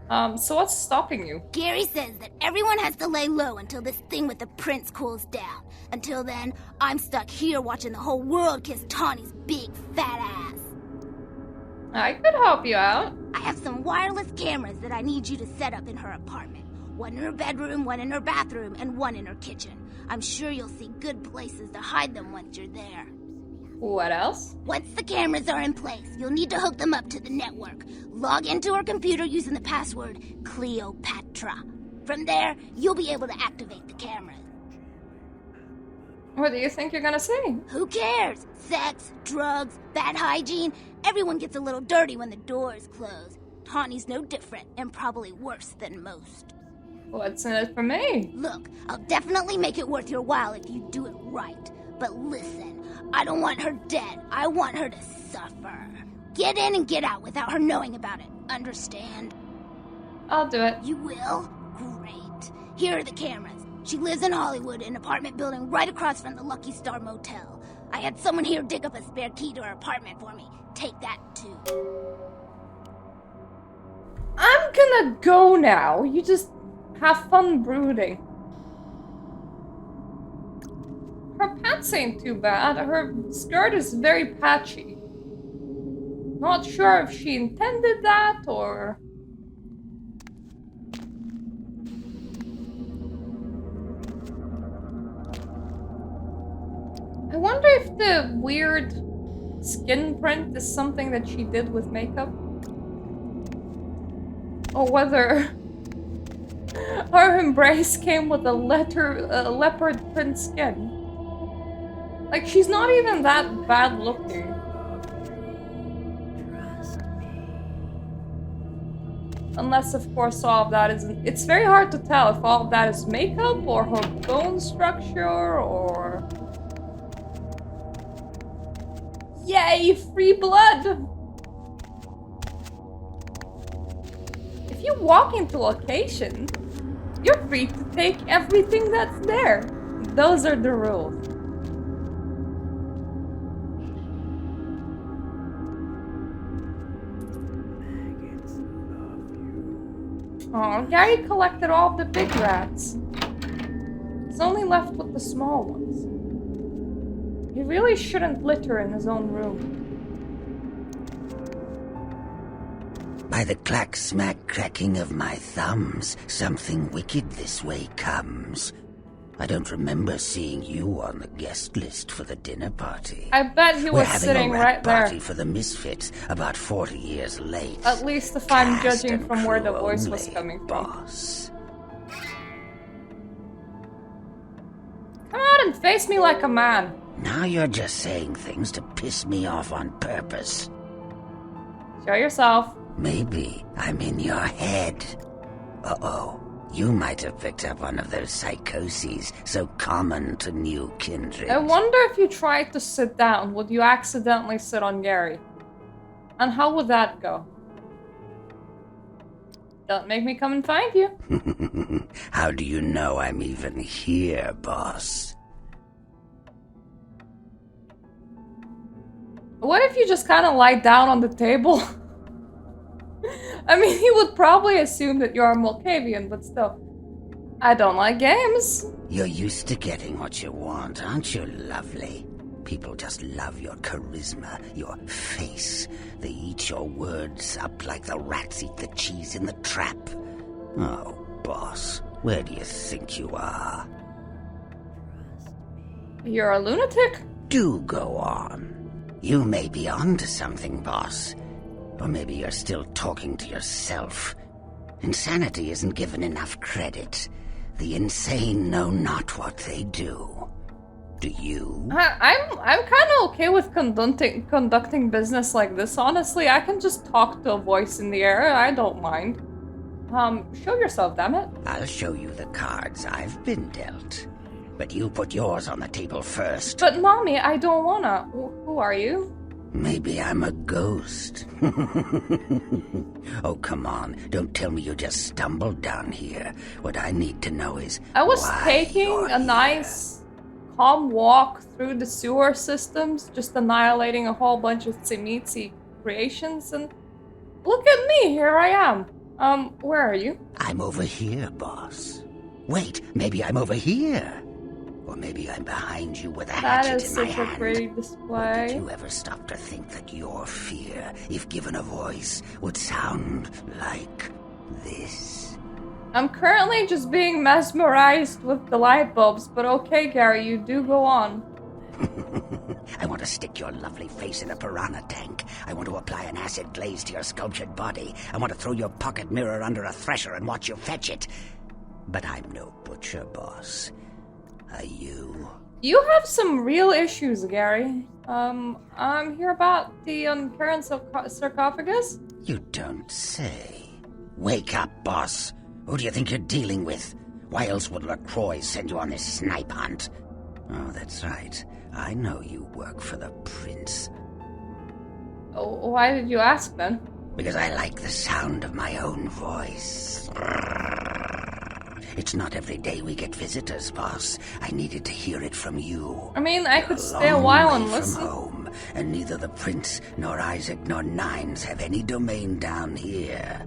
So what's stopping you? Gary says that everyone has to lay low until this thing with the prince cools down. Until then, I'm stuck here watching the whole world kiss Tawny's big fat ass. I could help you out. I have some wireless cameras that I need you to set up in her apartment. One in her bedroom, one in her bathroom, and one in her kitchen. I'm sure you'll see good places to hide them once you're there. What else? Once the cameras are in place, you'll need to hook them up to the network. Log into her computer using the password Cleopatra. From there, you'll be able to activate the cameras. What do you think you're gonna see? Who cares? Sex, drugs, bad hygiene. Everyone gets a little dirty when the doors close. Tawny's no different, and probably worse than most. What's in it for me? Look, I'll definitely make it worth your while if you do it right. But listen, I don't want her dead. I want her to suffer. Get in and get out without her knowing about it. Understand? I'll do it. You will? Great. Here are the cameras. She lives in Hollywood, an apartment building right across from the Lucky Star Motel. I had someone here dig up a spare key to her apartment for me. Take that, too. I'm gonna go now. You just have fun brooding. Her pants ain't too bad. Her skirt is very patchy. Not sure if she intended that or... I wonder if the weird skin print is something that she did with makeup. Or whether her embrace came with a leopard print skin. Like, she's not even that bad looking. Unless, of course, all of that isn't... It's very hard to tell if all of that is makeup or her bone structure or... Yay, free blood! If you walk into a location, you're free to take everything that's there. Those are the rules. Oh, Gary collected all the big rats. He's only left with the small ones. He really shouldn't litter in his own room. By the clack-smack cracking of my thumbs, something wicked this way comes. I don't remember seeing you on the guest list for the dinner party. I bet he was sitting right there. We're having a rat party for the misfits, about 40 years late. At least if I'm judging from where the voice was coming from. Boss. Come out and face me like a man. Now you're just saying things to piss me off on purpose. Show yourself. Maybe I'm in your head. Uh-oh. You might have picked up one of those psychoses so common to new kindred. I wonder if you tried to sit down, would you accidentally sit on Gary? And how would that go? Don't make me come and find you. How do you know I'm even here, boss? What if you just kind of lie down on the table? I mean, he would probably assume that you're a Malkavian, but still. I don't like games. You're used to getting what you want, aren't you, lovely? People just love your charisma, your face. They eat your words up like the rats eat the cheese in the trap. Oh, boss, where do you think you are? You're a lunatic? Do go on. You may be onto something, boss. Or maybe you're still talking to yourself. Insanity isn't given enough credit. The insane know not what they do. Do you? I'm kind of okay with conducting business like this, honestly. I can just talk to a voice in the air. I don't mind. Show yourself, damn it. I'll show you the cards I've been dealt. But you put yours on the table first. But mommy, I don't wanna. Who are you? Maybe I'm a ghost. Oh, come on. Don't tell me you just stumbled down here. What I need to know is I was why taking you're a here. nice, calm walk through the sewer systems, just annihilating a whole bunch of Tzimitzi creations, and look at me, here I am. Where are you? I'm over here, boss. Wait, maybe I'm over here. Or maybe I'm behind you with a That hatchet is in my such a hand. pretty Or display. did you ever stop to think that your fear, if given a voice, would sound like this? I'm currently just being mesmerized with the light bulbs, but okay, Gary, you do go on. I want to stick your lovely face in a piranha tank. I want to apply an acid glaze to your sculptured body. I want to throw your pocket mirror under a thresher and watch you fetch it. But I'm no butcher, boss. Are you? You have some real issues, Gary. I'm here about the uncurrent sarcophagus. You don't say. Wake up, boss. Who do you think you're dealing with? Why else would LaCroix send you on this snipe hunt? Oh, that's right. I know you work for the prince. Oh, why did you ask then? Because I like the sound of my own voice. It's not every day we get visitors, boss. I needed to hear it from you. I mean, I You're could a stay a long while way and from listen. home, and neither the prince nor Isaac nor Nines have any domain down here.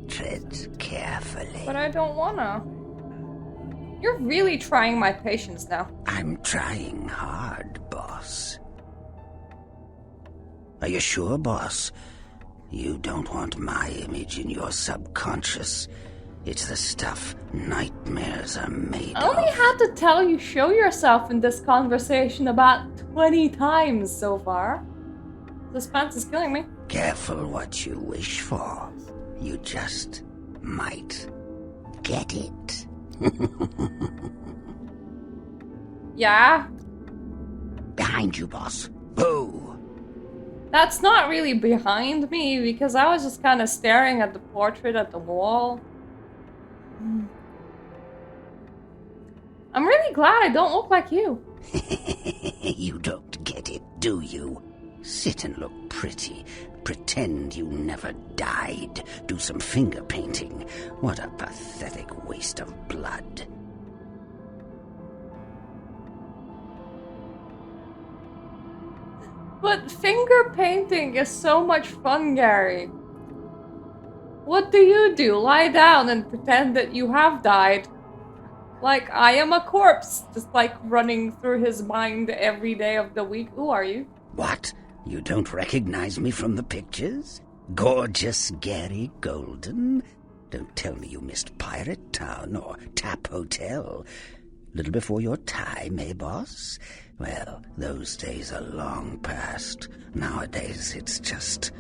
Tread carefully. But I don't wanna. You're really trying my patience now. I'm trying hard, boss. Are you sure, boss? You don't want my image in your subconscious. It's the stuff nightmares are made I only of. had to tell you show yourself in this conversation about 20 times so far. Suspense is killing me. Careful what you wish for. You just might get it. Yeah, Behind you, boss. Boo! that's not really behind me because I was just kind of staring at the portrait at the wall. I'm really glad I don't look like you. You don't get it, do you? Sit and look pretty. Pretend you never died. Do some finger painting. What a pathetic waste of blood. But finger painting is so much fun, Gary. What do? Lie down and pretend that you have died. Like I am a corpse, just like running through his mind every day of the week. Who are you? What? You don't recognize me from the pictures? Gorgeous Gary Golden? Don't tell me you missed Pirate Town or Tap Hotel. Little before your time, eh, boss? Well, those days are long past. Nowadays, it's just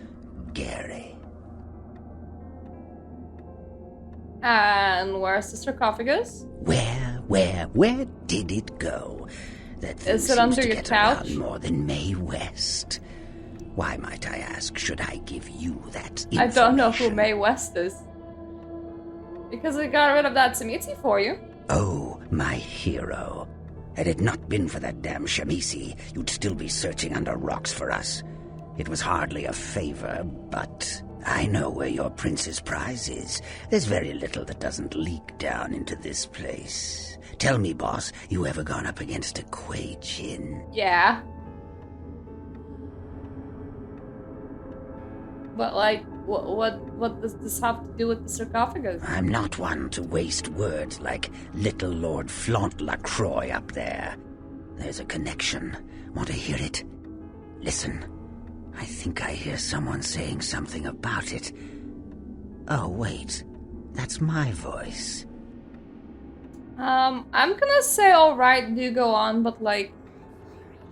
Gary. And where's the sarcophagus? Where did it go? That thing Is it seems under to your get couch? around more than Mae West. Why, might I ask, should I give you that information? I don't know who Mae West is. Because I got rid of that Samiti for you. Oh, my hero. Had it not been for that damn Shamisi, you'd still be searching under rocks for us. It was hardly a favor, but I know where your prince's prize is. There's very little that doesn't leak down into this place. Tell me, boss, you ever gone up against a Kuei Jin? Yeah. But like, what does this have to do with the sarcophagus? I'm not one to waste words like little Lord Flaunt LaCroix up there. There's a connection. Want to hear it? Listen. I think I hear someone saying something about it. Oh, wait. That's my voice. I'm gonna say alright, do go on, but like...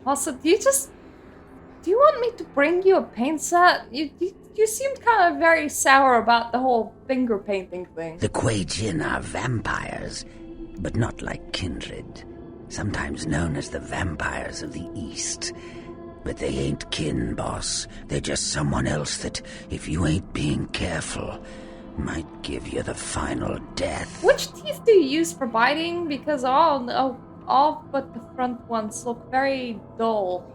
Also, do you want me to bring you a paint set? You seemed kind of very sour about the whole finger painting thing. The Kuei Jin are vampires, but not like kindred. Sometimes known as the vampires of the East. But they ain't kin, boss. They're just someone else that, if you ain't being careful, might give you the final death. Which teeth do you use for biting? Because all but the front ones look very dull.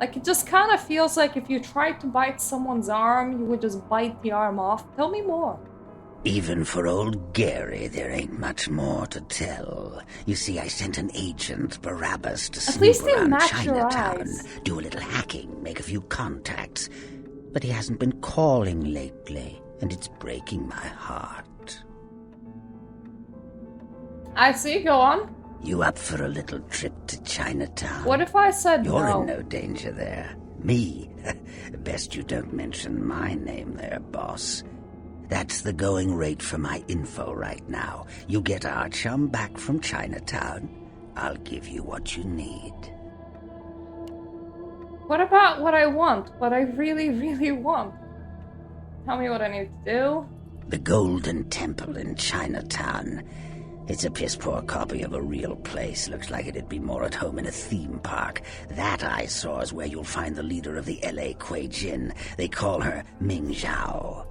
Like, it just kind of feels like if you tried to bite someone's arm, you would just bite the arm off. Tell me more. Even for old Gary, there ain't much more to tell. You see, I sent an agent, Barabbas, to At least snoop they around match your Chinatown, eyes. do a little hacking, make a few contacts. But he hasn't been calling lately, and it's breaking my heart. I see, go on. You up for a little trip to Chinatown? What if I said You're no? in no danger there. Me? Best you don't mention my name there, boss. That's the going rate for my info right now. You get our chum back from Chinatown, I'll give you what you need. What about what I want? What I really, really want? Tell me what I need to do. The Golden Temple in Chinatown. It's a piss-poor copy of a real place. Looks like it'd be more at home in a theme park. That I saw is where you'll find the leader of the L.A. Kuei Jin. They call her Ming Zhao.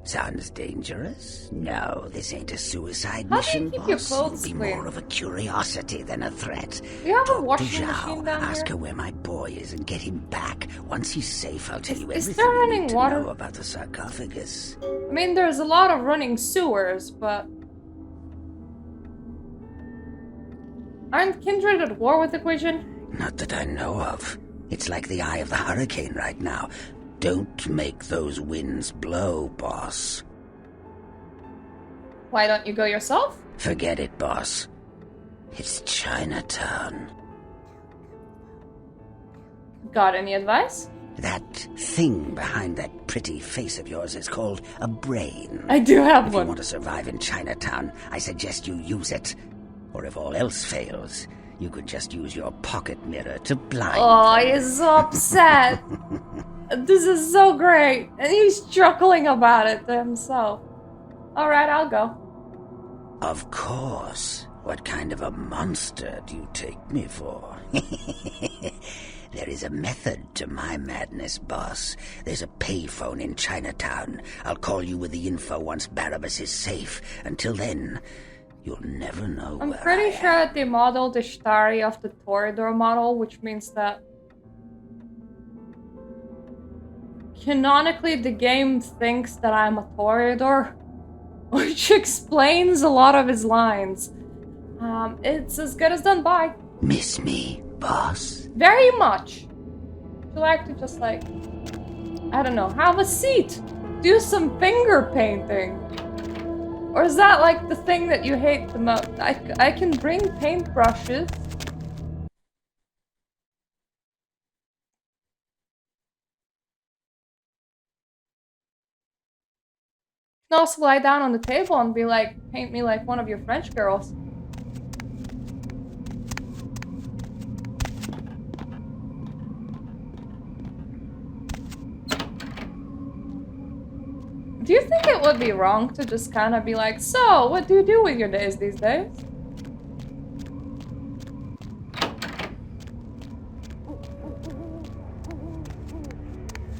Sounds dangerous? No, this ain't a suicide How do you mission, keep your boss. clothes It'll be clean? more of a curiosity than a threat. Do you have a Talk to washing Zhao. machine down Ask here? her where my boy is and get him back. Once he's safe, I'll tell you Is everything there you running need to water? know about the sarcophagus. I mean, there's a lot of running sewers, but... Aren't Kindred at war with the Equation? Not that I know of. It's like the eye of the hurricane right now. Don't make those winds blow, boss. Why don't you go yourself? Forget it, boss. It's Chinatown. Got any advice? That thing behind that pretty face of yours is called a brain. I do have If you one. want to survive in Chinatown, I suggest you use it. Or if all else fails, you could just use your pocket mirror to blind Oh, them. he's so upset. This is so great. And he's chuckling about it to himself. Alright, I'll go. Of course. What kind of a monster do you take me for? There is a method to my madness, boss. There's a payphone in Chinatown. I'll call you with the info once Barabbas is safe. Until then, you'll never know I'm where pretty I sure that they modeled Ishtarri off the Toreador model, which means that canonically the game thinks that I'm a Toreador, which explains a lot of his lines. It's as good as done by. Miss me, boss? Very much. Would you like to just like, I don't know, have a seat? Do some finger painting? Or is that like the thing that you hate the most? I can bring paintbrushes. You can also lie down on the table and be like, paint me like one of your French girls. Do you think it would be wrong to just kind of be like, so, what do you do with your days these days?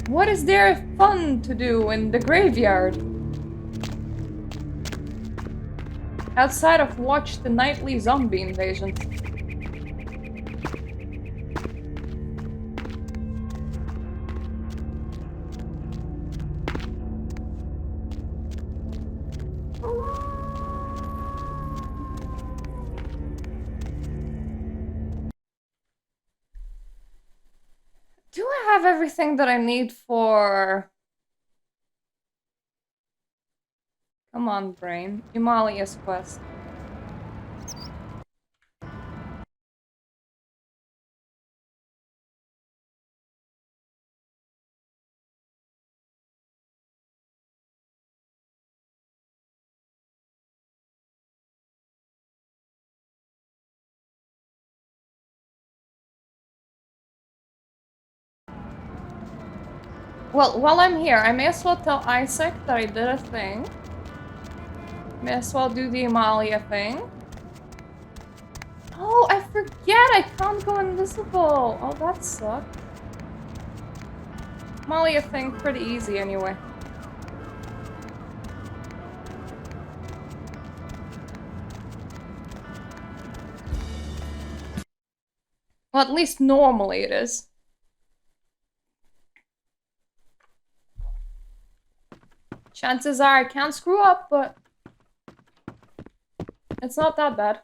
What is there fun to do in the graveyard? Outside of watch the nightly zombie invasion. Do I have everything that I need for... Come on, brain. Imalia's quest. Well, while I'm here, I may as well tell Isaac that I did a thing. May as well do the Imalia thing. Oh, I forget! I can't go invisible! Oh, that sucks. Imalia thing, pretty easy anyway. Well, at least normally it is. Chances are I can't screw up, but it's not that bad.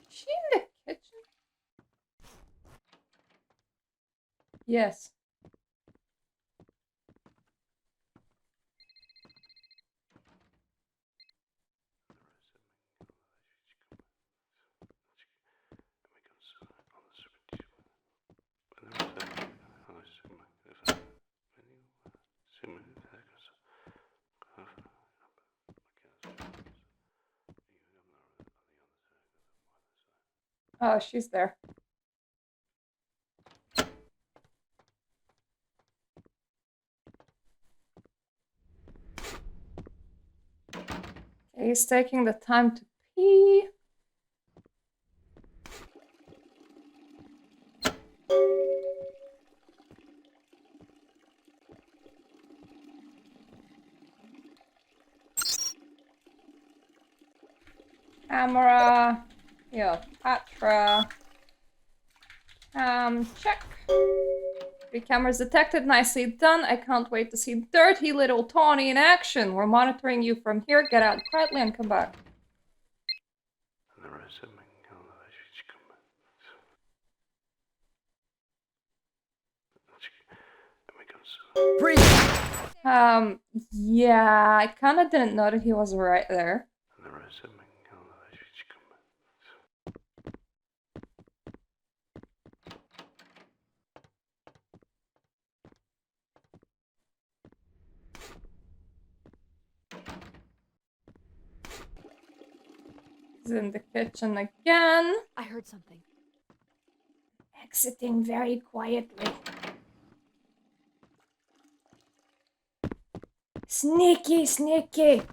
Is she in the kitchen? Yes. Oh, she's there. Okay, he's taking the time to pee. Camera. Cleopatra. Check. 3 cameras detected, nicely done. I can't wait to see dirty little Tawny in action. We're monitoring you from here. Get out quietly and come back. Freeze! Yeah, I kinda didn't know that he was right there. He's in the kitchen again. I heard something. Exiting very quietly. Sneaky, sneaky.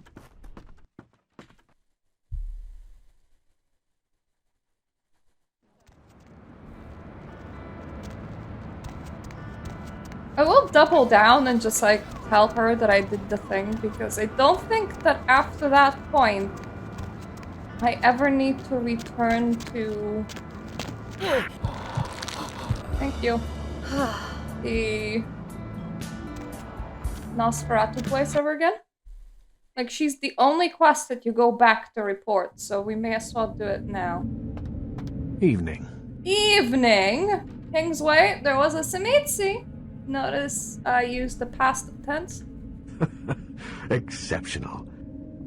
I will double down and just like tell her that I did the thing, because I don't think that after that point I ever need to return to... Thank you. The Nosferatu place ever again. Like, she's the only quest that you go back to report, so we may as well do it now. Evening. Evening! Kingsway, there was a Simitsi. Notice I used the past tense. Exceptional.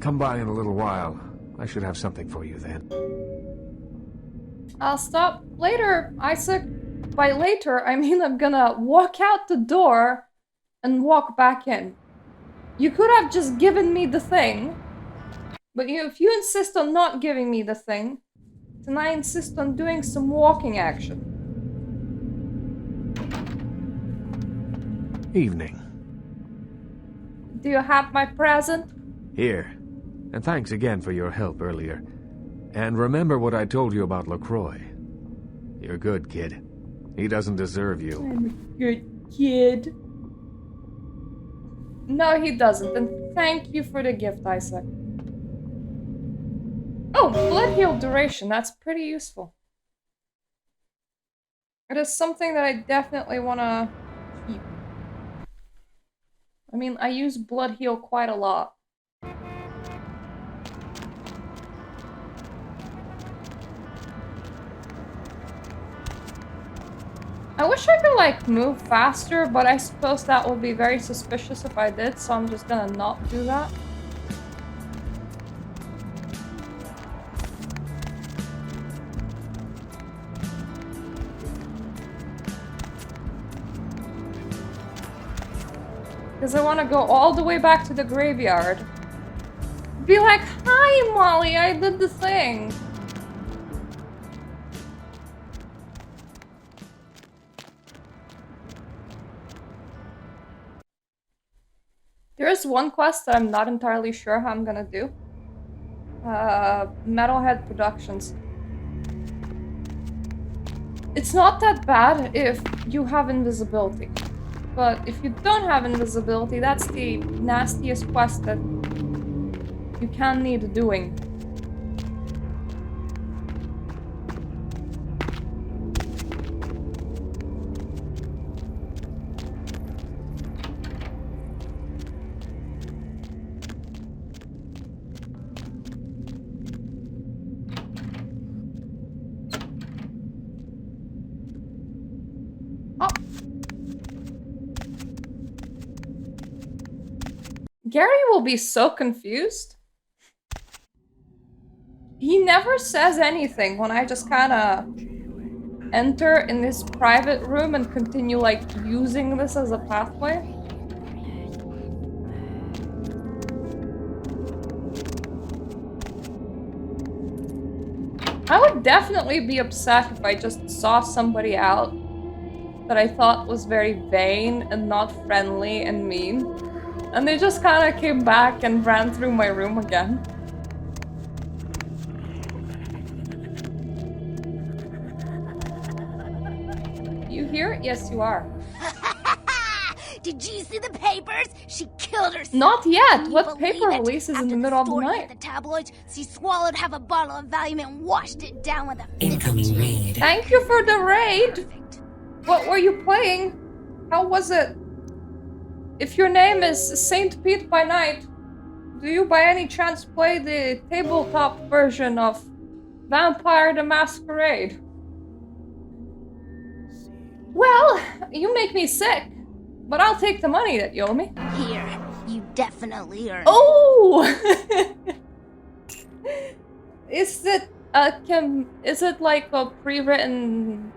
Come by in a little while. I should have something for you then. I'll stop later, Isaac. By later, I mean I'm gonna walk out the door and walk back in. You could have just given me the thing, but if you insist on not giving me the thing, then I insist on doing some walking action. Evening. Do you have my present? Here. And thanks again for your help earlier. And remember what I told you about LaCroix. You're good, kid. He doesn't deserve you. I'm a good kid. No, he doesn't. And thank you for the gift, Isaac. Oh, blood heal duration. That's pretty useful. It is something that I definitely want to keep. I mean, I use blood heal quite a lot. I wish I could, like, move faster, but I suppose that would be very suspicious if I did, so I'm just gonna not do that. Because I want to go all the way back to the graveyard. Be like, hi, Molly, I did the thing. There is one quest that I'm not entirely sure how I'm gonna do. Metalhead Productions. It's not that bad if you have invisibility. But if you don't have invisibility, that's the nastiest quest that you can need doing. Gary will be so confused. He never says anything when I just kind of enter in this private room and continue, like, using this as a pathway. I would definitely be upset if I just saw somebody out that I thought was very vain and not friendly and mean. And they just kind of came back and ran through my room again. You here? Yes, you are. Did you see the papers? She killed herself. Not yet. Can you What believe paper it? releases in After the middle of the story night? hit the tabloids, she swallowed half a bottle of Valium and washed it down with a Incoming raid. Thank you for the raid. Perfect. What were you playing? How was it? If your name is Saint Pete by Night, do you by any chance play the tabletop version of Vampire the Masquerade? Well, you make me sick, but I'll take the money that you owe me. Here, you definitely earned Oh! Is it like a pre-written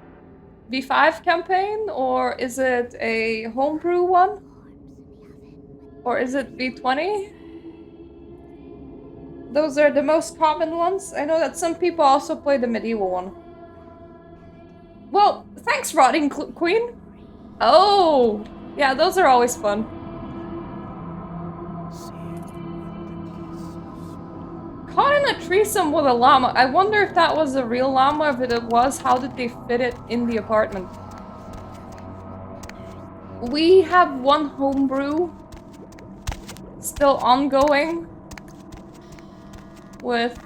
V5 campaign, or is it a homebrew one? Or is it V20? Those are the most common ones. I know that some people also play the medieval one. Well, thanks, Rotting Queen. Oh, yeah, those are always fun. Caught in a threesome with a llama. I wonder if that was a real llama. If it was, how did they fit it in the apartment? We have one homebrew still ongoing with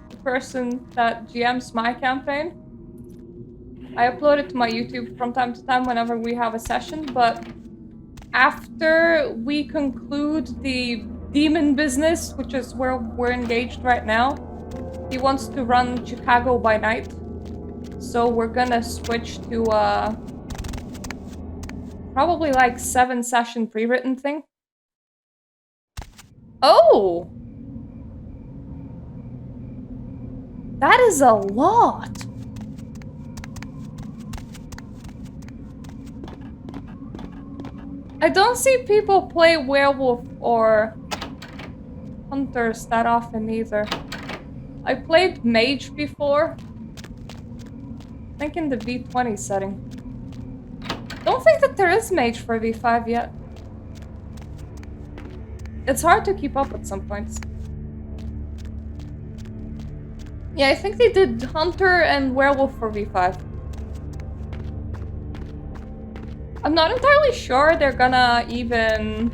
the person that GMs my campaign. I upload it to my YouTube from time to time whenever we have a session, but after we conclude the demon business, which is where we're engaged right now, he wants to run Chicago by night. So we're gonna switch to probably like 7-session pre-written thing. Oh! That is a lot! I don't see people play werewolf or hunters that often either. I played mage before. I think in the V20 setting. Don't think that there is mage for V5 yet. It's hard to keep up at some points. Yeah, I think they did hunter and werewolf for V5. I'm not entirely sure they're gonna even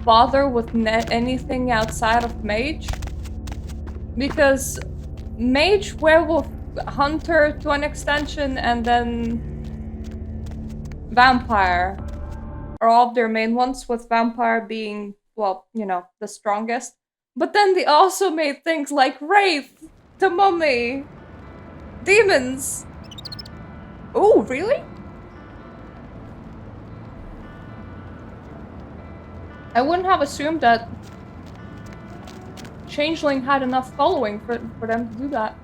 bother with anything outside of mage. Because mage, werewolf, hunter to an extension, and then vampire are all of their main ones, with vampire being, well, you know, the strongest. But then they also made things like wraith, the mummy, demons. Oh, really? I wouldn't have assumed that Changeling had enough following for them to do that.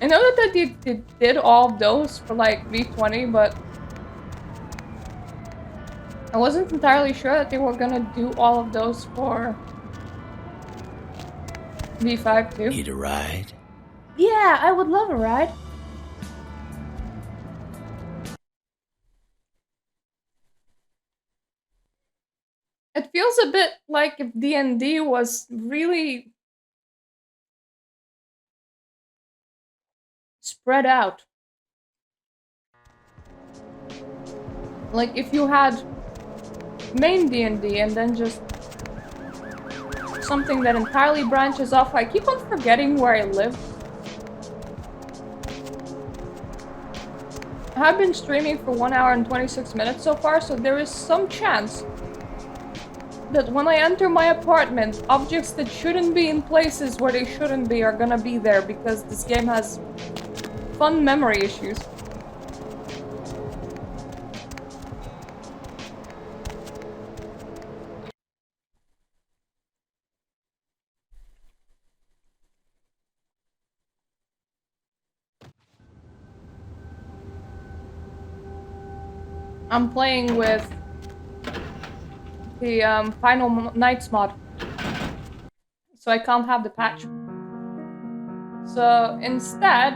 I know that they did all of those for like V20, but I wasn't entirely sure that they were gonna do all of those for V5 too. Need a ride? Yeah, I would love a ride. It feels a bit like if D&D was really spread out. Like if you had main D&D and then just something that entirely branches off. I keep on forgetting where I live. I've been streaming for 1 hour and 26 minutes so far, so there is some chance that when I enter my apartment, objects that shouldn't be in places where they shouldn't be are gonna be there, because this game has fun memory issues. I'm playing with the Final Nights mod, so I can't have the patch. So instead,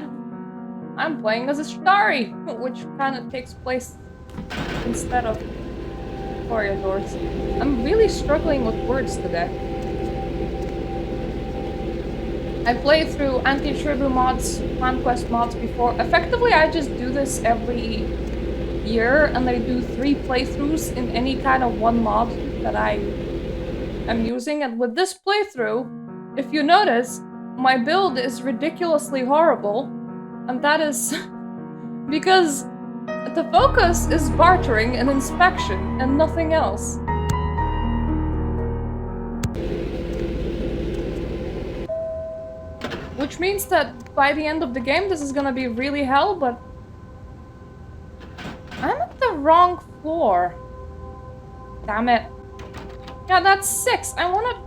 I'm playing as Ishtarri, which kind of takes place instead of Toreadors. I'm really struggling with words today. I played through anti-Shribu mods, conquest mods before. Effectively, I just do this every year and I do 3 playthroughs in any kind of one mod that I am using. And with this playthrough, if you notice, my build is ridiculously horrible. And that is because the focus is bartering and inspection and nothing else. Which means that by the end of the game, this is gonna be really hell, but I'm at the wrong floor. Damn it. Yeah, that's 6. I wanna...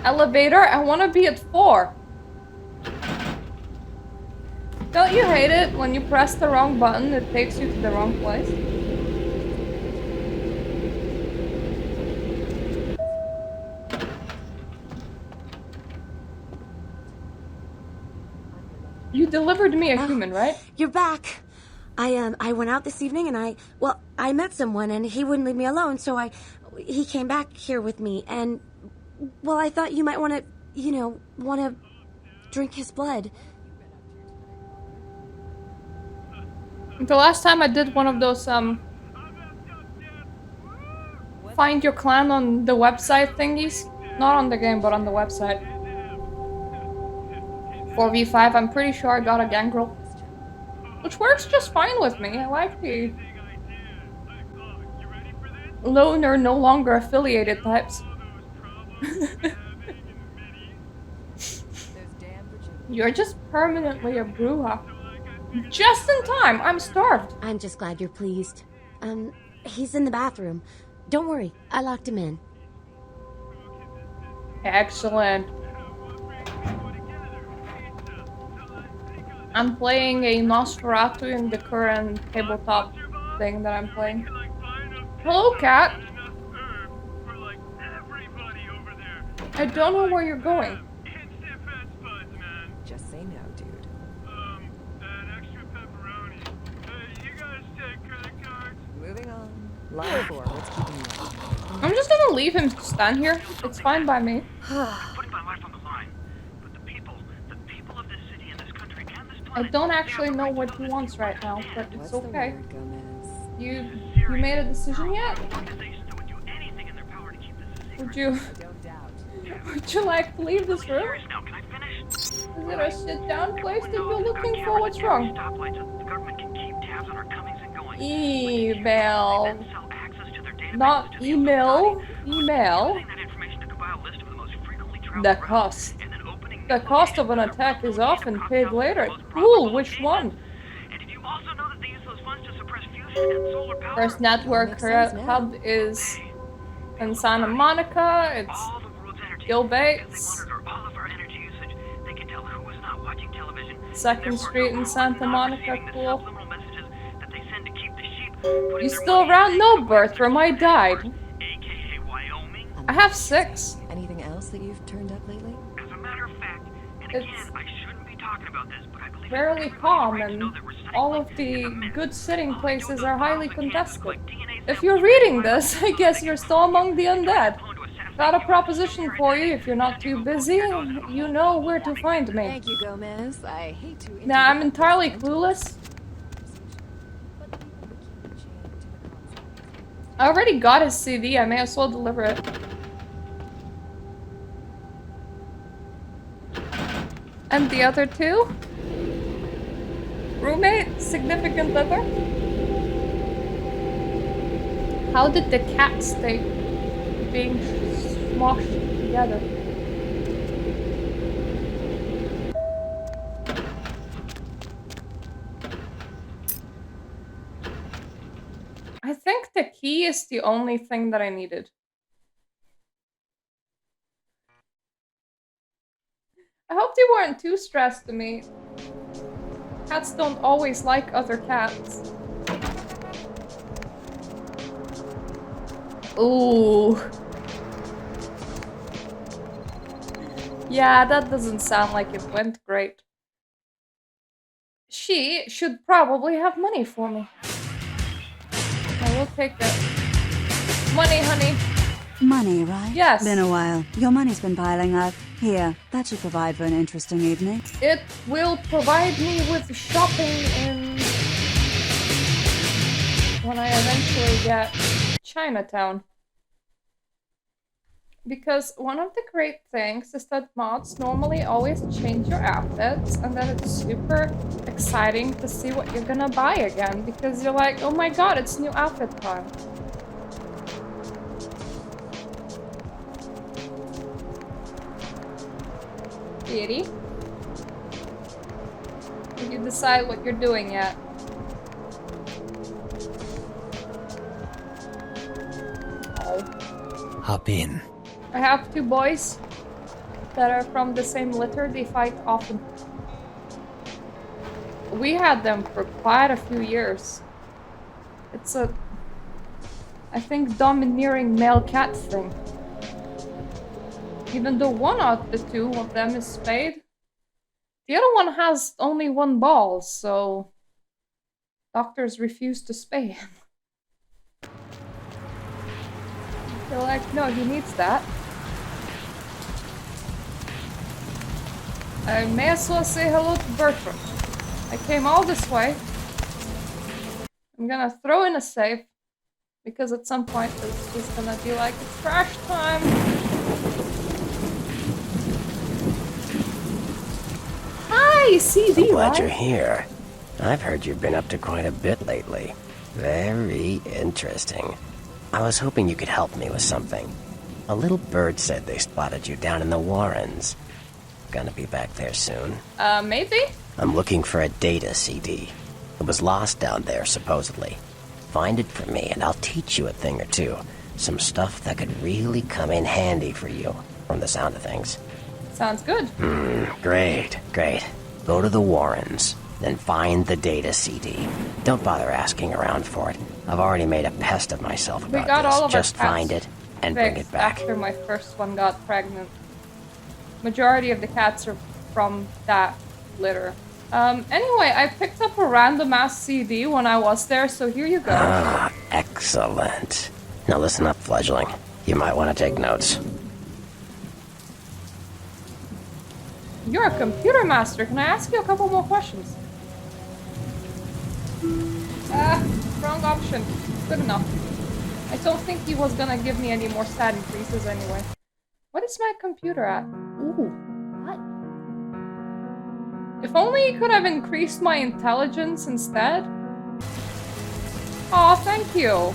Elevator, I wanna be at 4. Don't you hate it when you press the wrong button, it takes you to the wrong place? You delivered me a human, right? You're back. I went out this evening and I met someone and he wouldn't leave me alone, so he came back here with me and, well, I thought you might want to, drink his blood. The last time I did one of those, find your clan on the website thingies. Not on the game, but on the website. 4v5, I'm pretty sure I got a gangrel. Which works just fine with me. I like the loner, no longer affiliated types. You're just permanently a bruja. Just in time, I'm starved. I'm just glad you're pleased. He's in the bathroom. Don't worry, I locked him in. Excellent. I'm playing a Nosferatu in the current tabletop thing that I'm playing. Hello, cat. I don't know where you're going. Just say no, dude. An extra pepperoni. You guys take credit cards? Moving on. Line 4, what's keeping you up? I'm just gonna leave him stand here. It's fine by me. Putting my life on the line. But the people of this city and this country and this I planet, don't actually know what he wants right now, but it's What's the okay. word, Gomez? You made a decision yet? organizations that would do anything in their power to keep this a secret. Would you I don't doubt. would you like to leave this room? Serious now, can I finish? Is it a sit down place that Everyone you're knows looking we've for? got What's cameras wrong? at every stoplight so the government can keep tabs on our comings and goings. Email. Then sell access to their databases Not to the email. Illuminati. Email. Using that information to compile a list of the most frequently traveled The routes, cost. and then opening The new cost of an locations that are attack is probably often across paid thousands of later. the most Cool, profitable which locations. one? And did you also know that they use those funds to suppress fusion and solar power? First network Makes sense now. hub is in Santa Monica. It's All the world's energy. Gil Because Bates. they monitor all of our energy usage. They can tell who is not watching television. and Second therefore Street know in who is Santa not Monica, receiving the cool. subliminal messages that they send to keep the sheep, putting You their still money in around? the No, bank Bertram, I died. AKA Wyoming. I have 6. Anything else that you've turned up lately? As a matter of fact, and It's again, I shouldn't be talking about this, but I believe fairly everybody's calm, right to and know that recycling all of is the a myth. good sitting All they do places with are those highly bottles of cans is contested. collect DNA If samples you're from reading every this, virus I guess they you're can still among the prone undead. to assassinate Got a you. proposition You're for an you idiot. if you're not too busy. You know where to find me. Thank you, Gomez. I hate to Nah, I'm interrupt entirely this clueless. but people would keep the chain to the concept. I already got his CD, I may as well deliver it. And the other 2? Roommate? Significant other? How did the cat stay being smushed together? I think the key is the only thing that I needed. I hope they weren't too stressed to me. Cats don't always like other cats. Ooh. Yeah, that doesn't sound like it went great. She should probably have money for me. I will take it. Money, honey. Money, right? Yes. Been a while. Your money's been piling up. Here, that should provide for an interesting evening. It will provide me with shopping in when I eventually get Chinatown. Because one of the great things is that mods normally always change your outfits, and then it's super exciting to see what you're gonna buy again, because you're like, oh my god, it's new outfit time. Kitty? Did you decide what you're doing yet? Oh. Hop in. I have two boys that are from the same litter. They fight often. We had them for quite a few years. It's a, I think, domineering male cat thing. Even though one out of the two of them is spayed, the other one has only one ball, so doctors refuse to spay him. They're like, no, he needs that. I may as well say hello to Bertram. I came all this way. I'm gonna throw in a save, because at some point it's just gonna be like, it's trash time! Hi, CD, I'm glad right? you're here. I've heard you've been up to quite a bit lately. Very interesting. I was hoping you could help me with something. A little bird said they spotted you down in the Warrens. Gonna be back there soon. Maybe? I'm looking for a data CD. It was lost down there, supposedly. Find it for me and I'll teach you a thing or two. Some stuff that could really come in handy for you, from the sound of things. Sounds good. Great. Go to the Warrens, then find the data CD. Don't bother asking around for it. I've already made a pest of myself about We got this. all of Just our cats find it and bring fixed it back. after my first one got pregnant. Majority of the cats are from that litter. Anyway, I picked up a random ass CD when I was there, so here you go. Ah, excellent. Now listen up, fledgling. You might want to take notes. You're a computer master. Can I ask you a couple more questions? Wrong option. Good enough. I don't think he was gonna give me any more stat increases anyway. What is my computer at? Ooh, what? If only he could have increased my intelligence instead. Aw, thank you.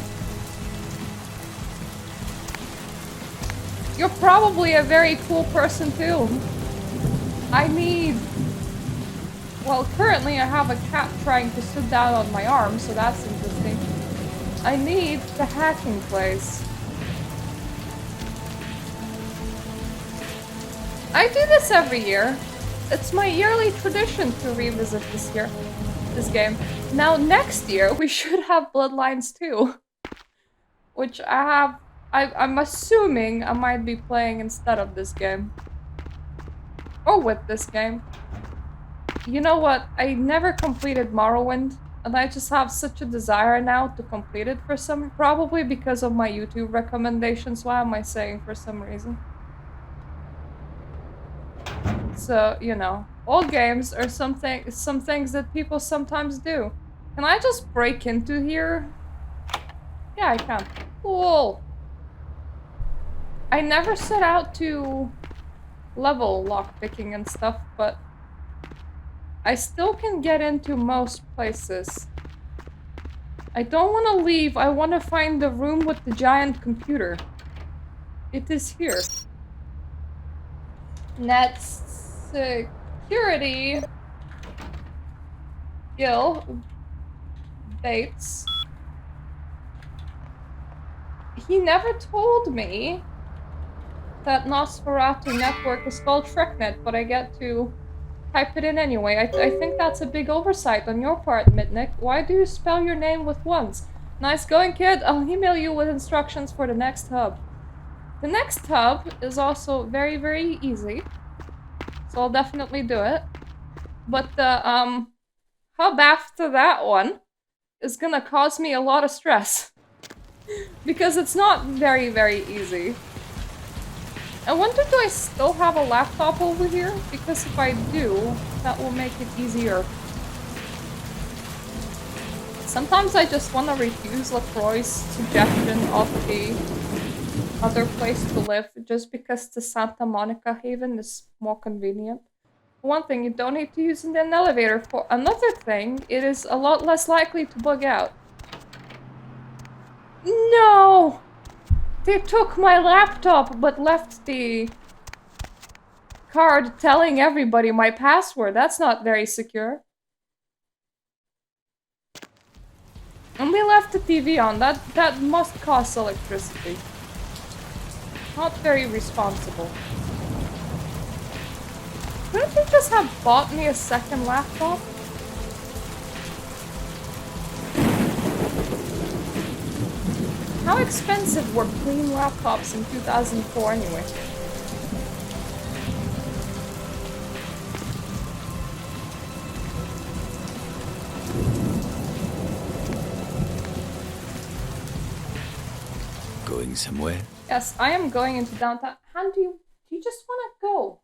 You're probably a very cool person too. I need... Well, currently I have a cat trying to sit down on my arm, so that's interesting. I need the hacking place. I do this every year. It's my yearly tradition to revisit this game. Now, next year, we should have Bloodlines 2. Which I'm assuming I might be playing instead of this game. Or with this game. You know what? I never completed Morrowind, and I just have such a desire now to complete it for some... Probably because of my YouTube recommendations. Why am I saying for some reason? So, you know, old games are some things that people sometimes do. Can I just break into here? Yeah, I can. Cool. I never set out to level lockpicking and stuff, but I still can get into most places. I don't want to leave. I want to find the room with the giant computer. It is here. Net security. Gil Bates. He never told me that Nosferatu network is called TrekNet, but I get to type it in anyway. I think that's a big oversight on your part, Mitnick. Why do you spell your name with ones? Nice going, kid. I'll email you with instructions for the next hub. The next hub is also very, very easy. So I'll definitely do it. But the hub after that one is gonna cause me a lot of stress. Because it's not very, very easy. I wonder, do I still have a laptop over here? Because if I do, that will make it easier. Sometimes I just want to refuse LaCroix's suggestion of the other place to live just because the Santa Monica Haven is more convenient. For one thing, you don't need to use an elevator. For another thing, it is a lot less likely to bug out. No! They took my laptop but left the card telling everybody my password. That's not very secure. And they left the TV on. That must cost electricity. Not very responsible. Couldn't they just have bought me a second laptop? How expensive were clean laptops in 2004 anyway? Going somewhere? Yes, I am going into downtown. Han, do you just want to go?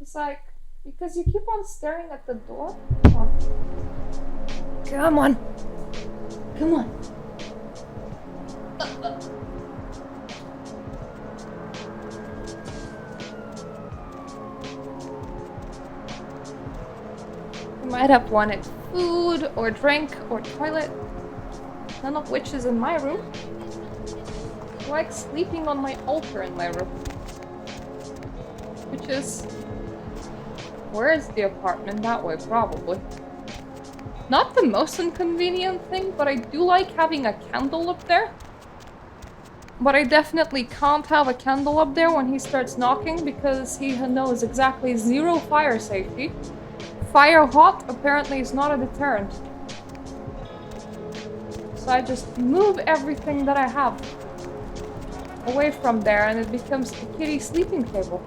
It's like, because you keep on staring at the door? Come on. Come on. Come on. You might have wanted food or drink or toilet. None of which is in my room. I like sleeping on my altar in my room. Which is... Where is the apartment? That way, probably. Not the most inconvenient thing, but I do like having a candle up there. But I definitely can't have a candle up there when he starts knocking because he knows exactly zero fire safety. Fire hot apparently is not a deterrent. So I just move everything that I have away from there and it becomes the kitty sleeping table.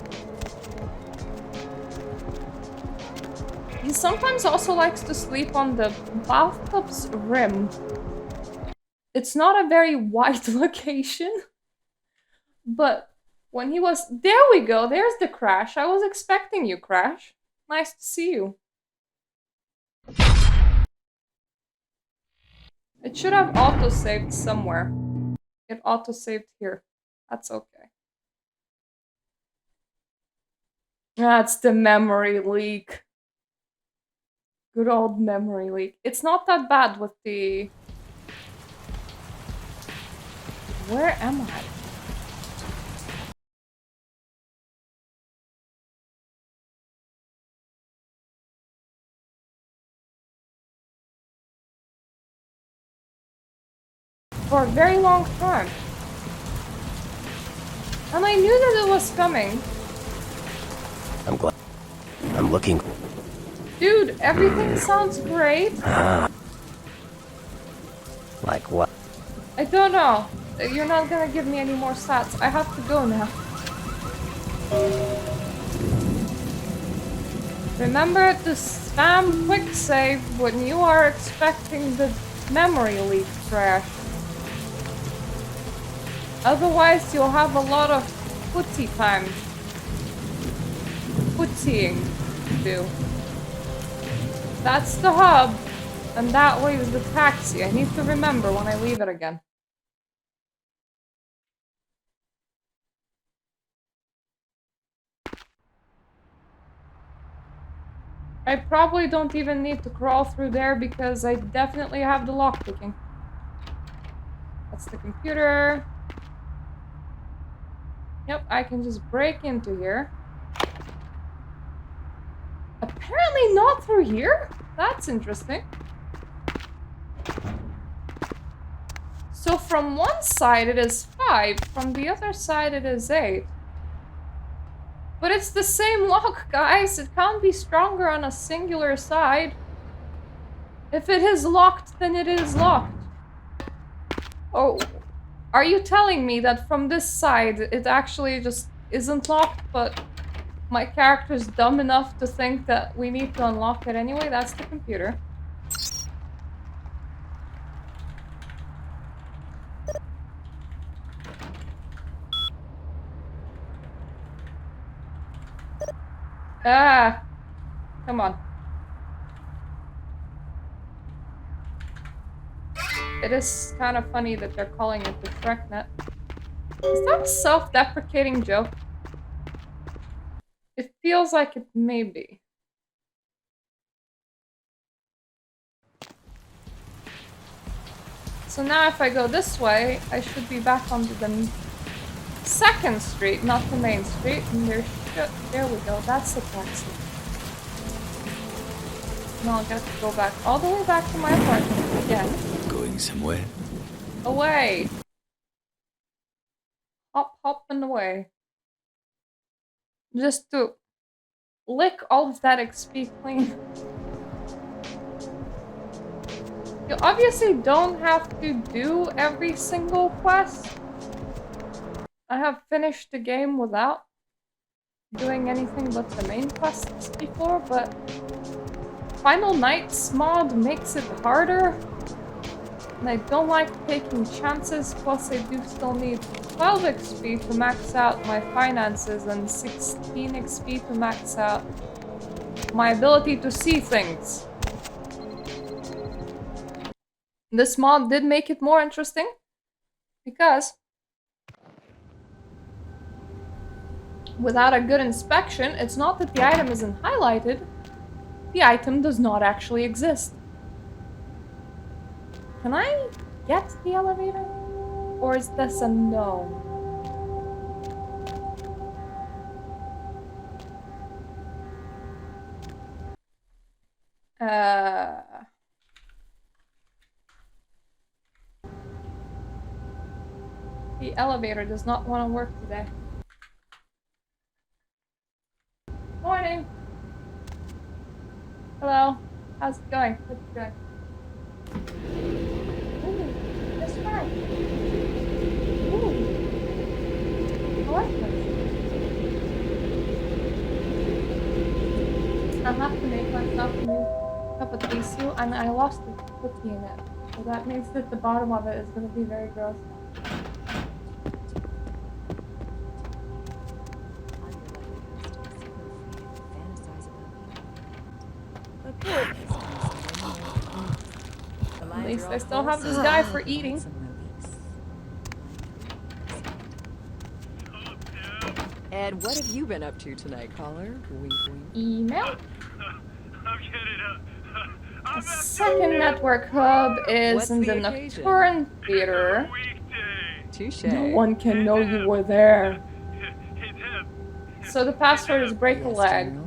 He sometimes also likes to sleep on the bathtub's rim. It's not a very wide location. But when he was... There we go, there's the Crash. I was expecting you, Crash. Nice to see you. It should have auto-saved somewhere. It auto-saved here. That's okay. That's the memory leak. Good old memory leak. It's not that bad with the... Where am I? For a very long time. And I knew that it was coming. I'm glad. I'm looking. Dude, everything sounds great. Like what? I don't know. You're not gonna give me any more stats. I have to go now. Remember to spam quick save when you are expecting the memory leak crash. Otherwise, you'll have a lot of footsie time. Footsying to do. That's the hub, and that way is the taxi. I need to remember when I leave it again. I probably don't even need to crawl through there because I definitely have the lockpicking. That's the computer. Yep, I can just break into here. Apparently not through here? That's interesting. So from one side it is 5, from the other side it is 8. But it's the same lock, guys. It can't be stronger on a singular side. If it is locked, then it is locked. Oh, are you telling me that from this side it actually just isn't locked, but my character's dumb enough to think that we need to unlock it anyway? That's the computer. Ah, come on. it is kind of funny that they're calling it the Shreknet. Is that a self-deprecating joke? It feels like it may be. So now if I go this way, I should be back on the second street, not the main street. And there we go, that's the taxi. Now I'll get to go back all the way back to my apartment again. Going somewhere? Away! Hop, hop, and away. Just to lick all of that XP clean. You obviously don't have to do every single quest. I have finished the game without doing anything but the main quests before, but Final Nights mod makes it harder. And I don't like taking chances, plus I do still need 12 XP to max out my finances and 16 XP to max out my ability to see things. This mod did make it more interesting, because without a good inspection, it's not that the item isn't highlighted, the item does not actually exist. Can I get the elevator? Or is this a no? The elevator does not want to work today. Morning! Hello. How's it going? What's it going? Ooh, that's fine. Ooh. I like this. I'll have to make myself a new cup of tea soon, and I lost the cookie in it. So that means that the bottom of it is going to be very gross. At least I still have this guy for eating. Ed, what have you been up to tonight, caller? Wink, wink. Email? The second network hub is in the Nocturne Theater. Touche. No one can know you were there. So the password is break a leg.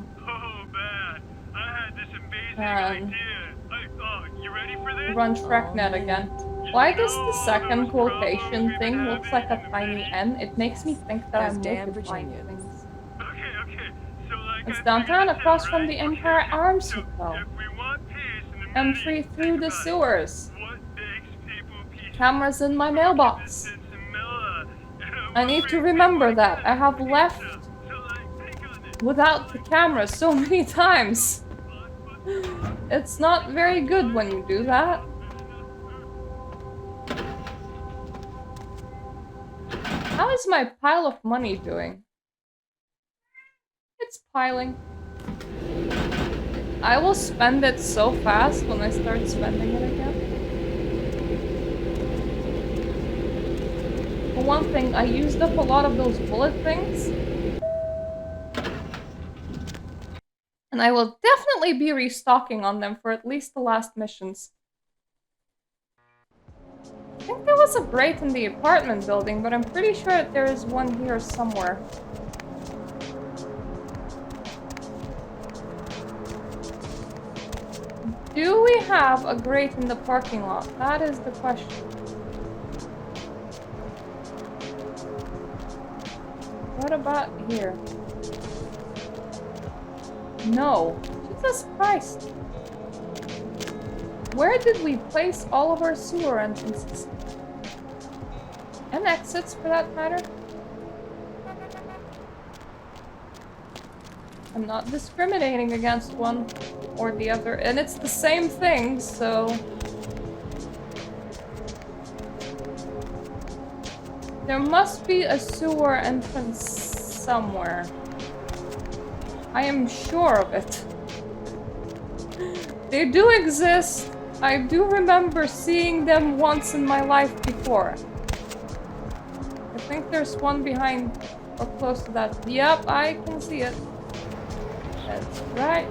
Run Shreknet again. Why does the second quotation thing looks like a tiny N? It makes me think that I'm multiplying things. It's downtown across from the Empire Arms Hotel. Entry through the sewers. Cameras in my mailbox. I need to remember that. I have left without the camera so many times. It's not very good when you do that. How is my pile of money doing? It's piling. I will spend it so fast when I start spending it again. For one thing, I used up a lot of those bullet things. And I will definitely be restocking on them for at least the last missions. I think there was a grate in the apartment building, but I'm pretty sure that there is one here somewhere. Do we have a grate in the parking lot? That is the question. What about here? No. Jesus Christ. Where did we place all of our sewer entrances? And exits, for that matter? I'm not discriminating against one or the other, and it's the same thing, so... There must be a sewer entrance somewhere. I am sure of it. They do exist. I do remember seeing them once in my life before. I think there's one behind or close to that. Yep, I can see it. That's right.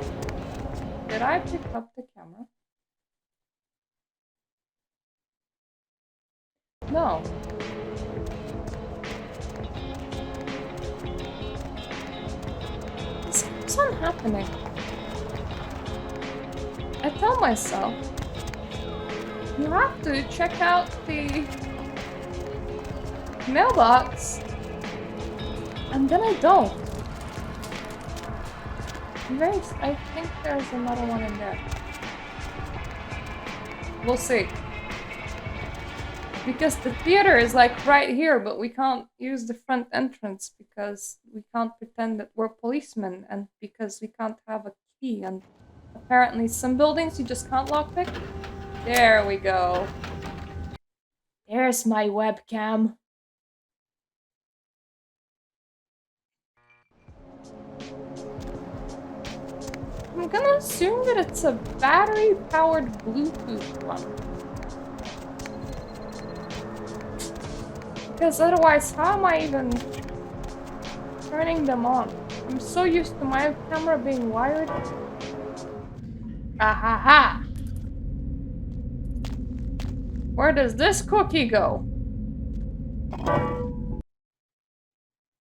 Did I pick up the camera? No. This keeps on happening. I tell myself, you have to check out the mailbox, and then I don't. I think there's another one in there. We'll see. Because the theater is like right here, but we can't use the front entrance because we can't pretend that we're policemen and because we can't have a key, and apparently some buildings you just can't lockpick. There we go. There's my webcam. I'm gonna assume that it's a battery-powered Bluetooth one. Because otherwise, how am I even turning them on? I'm so used to my camera being wired. Ah ha ha! Where does this cookie go?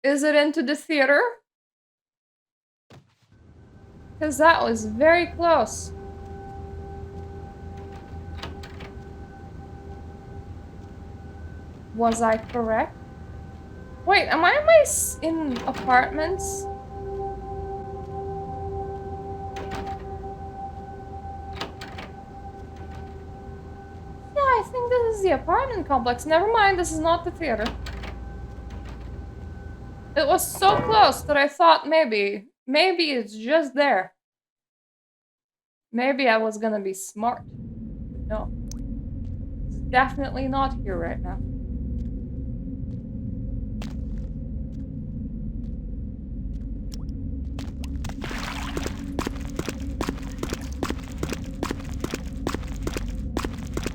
Is it into the theater? Because that was very close. Was I correct? Wait, am I in apartments? Yeah, I think this is the apartment complex. Never mind, this is not the theater. It was so close that I thought maybe it's just there. Maybe I was gonna be smart. No. It's definitely not here right now.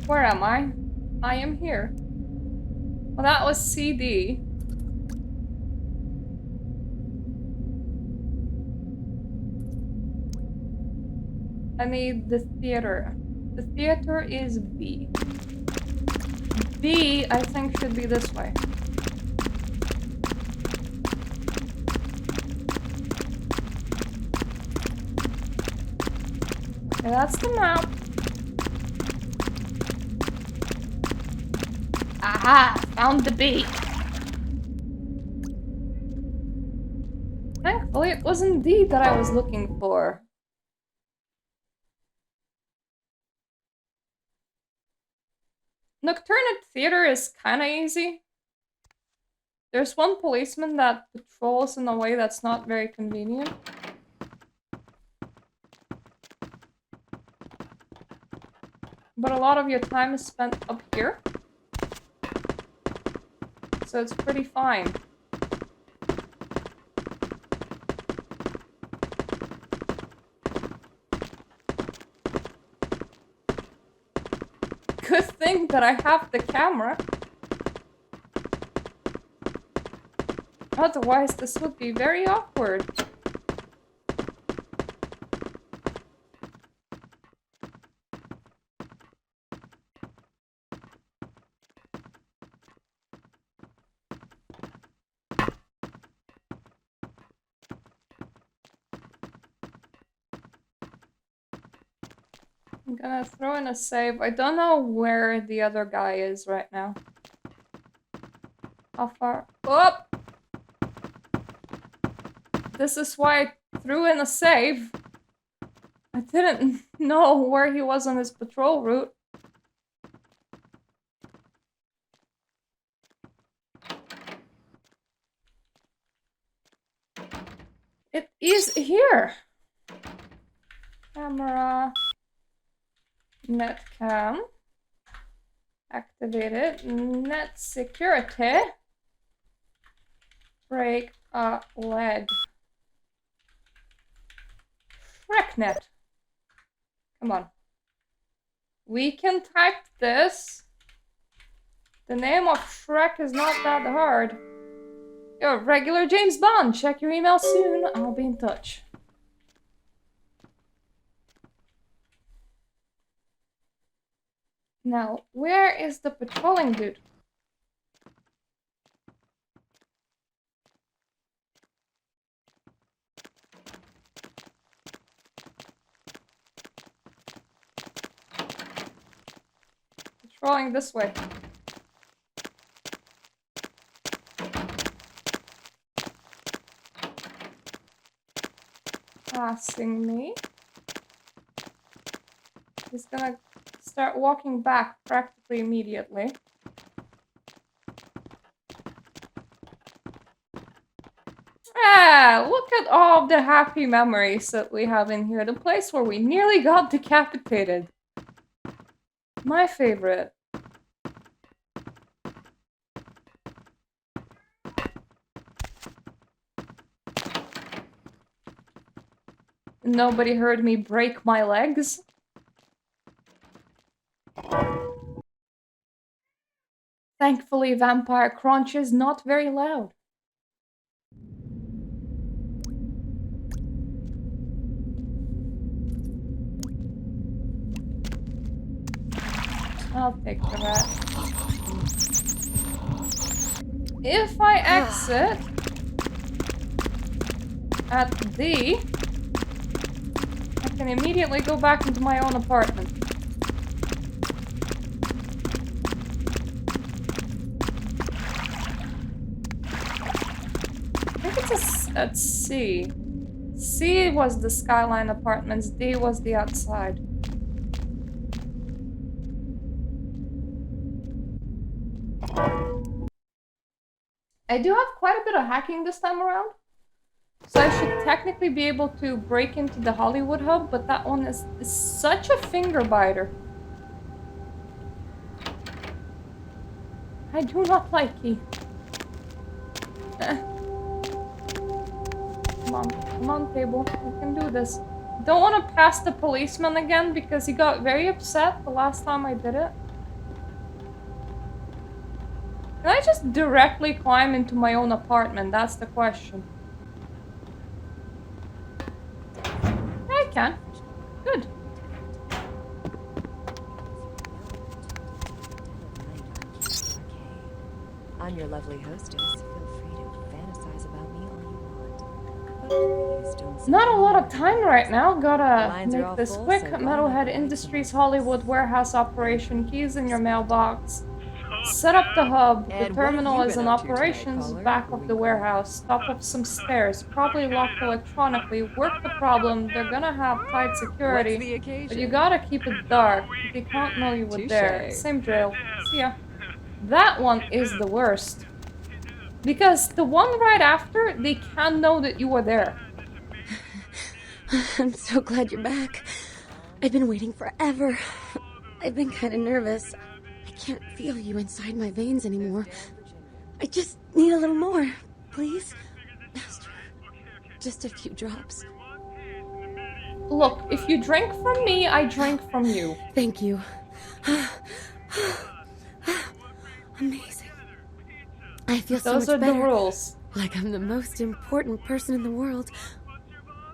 Where am I? I am here. Well, that was CD. I need the theater. The theater is B. B, I think, should be this way. Okay, that's the map. Aha! Found the B. Thankfully, it was indeed that I was looking for. Nocturne at theater is kinda easy. There's one policeman that patrols in a way that's not very convenient. But a lot of your time is spent up here. So it's pretty fine. Good thing that I have the camera. Otherwise, this would be very awkward. I'm gonna throw in a save. I don't know where the other guy is right now. How far? Oh! This is why I threw in a save. I didn't know where he was on his patrol route. It is here. Camera. Netcam. Activated. Net security. Break a leg. Shreknet. Come on. We can type this. The name of Shrek is not that hard. You're a regular James Bond. Check your email soon. I'll be in touch. Now, where is the patrolling dude? Patrolling this way. Passing me. He's gonna start walking back practically immediately. Ah, look at all of the happy memories that we have in here. The place where we nearly got decapitated. My favorite. Nobody heard me break my legs. Thankfully, Vampire Crunch is not very loud. I'll take the rat. If I exit at D, I can immediately go back into my own apartment. I think it's at C. C was the Skyline Apartments, D was the outside. I do have quite a bit of hacking this time around. So I should technically be able to break into the Hollywood hub, but that one is such a finger biter. I do not like it. Come on, table. We can do this. Don't want to pass the policeman again because he got very upset the last time I did it. Can I just directly climb into my own apartment? That's the question. I can. Good. I'm your lovely hostess. Feel free to fantasize about me all you want. But please don't. Not a lot of time right now. Gotta Lines are make all this full, quick. so why Metalhead not? Industries Hollywood warehouse operation. Keys in your mailbox. Set up the hub. And The what have terminal you is been in up to tonight, operations. caller? Back Are of we the cool? warehouse. Top of some stairs. Probably locked electronically. Work the problem. They're gonna have tight What's security. the occasion? But you gotta keep it dark. They can't know you were there. Touche. Same drill. See ya. That one is the worst. Because the one right after, they can know that you were there. I'm so glad you're back. I've been waiting forever. I've been kind of nervous. I can't feel you inside my veins anymore. I just need a little more, please. Master, just a few drops. Look, if you drink from me, I drink from you. Thank you. Amazing. I feel so Those much are better. the rules. Like I'm the most important person in the world.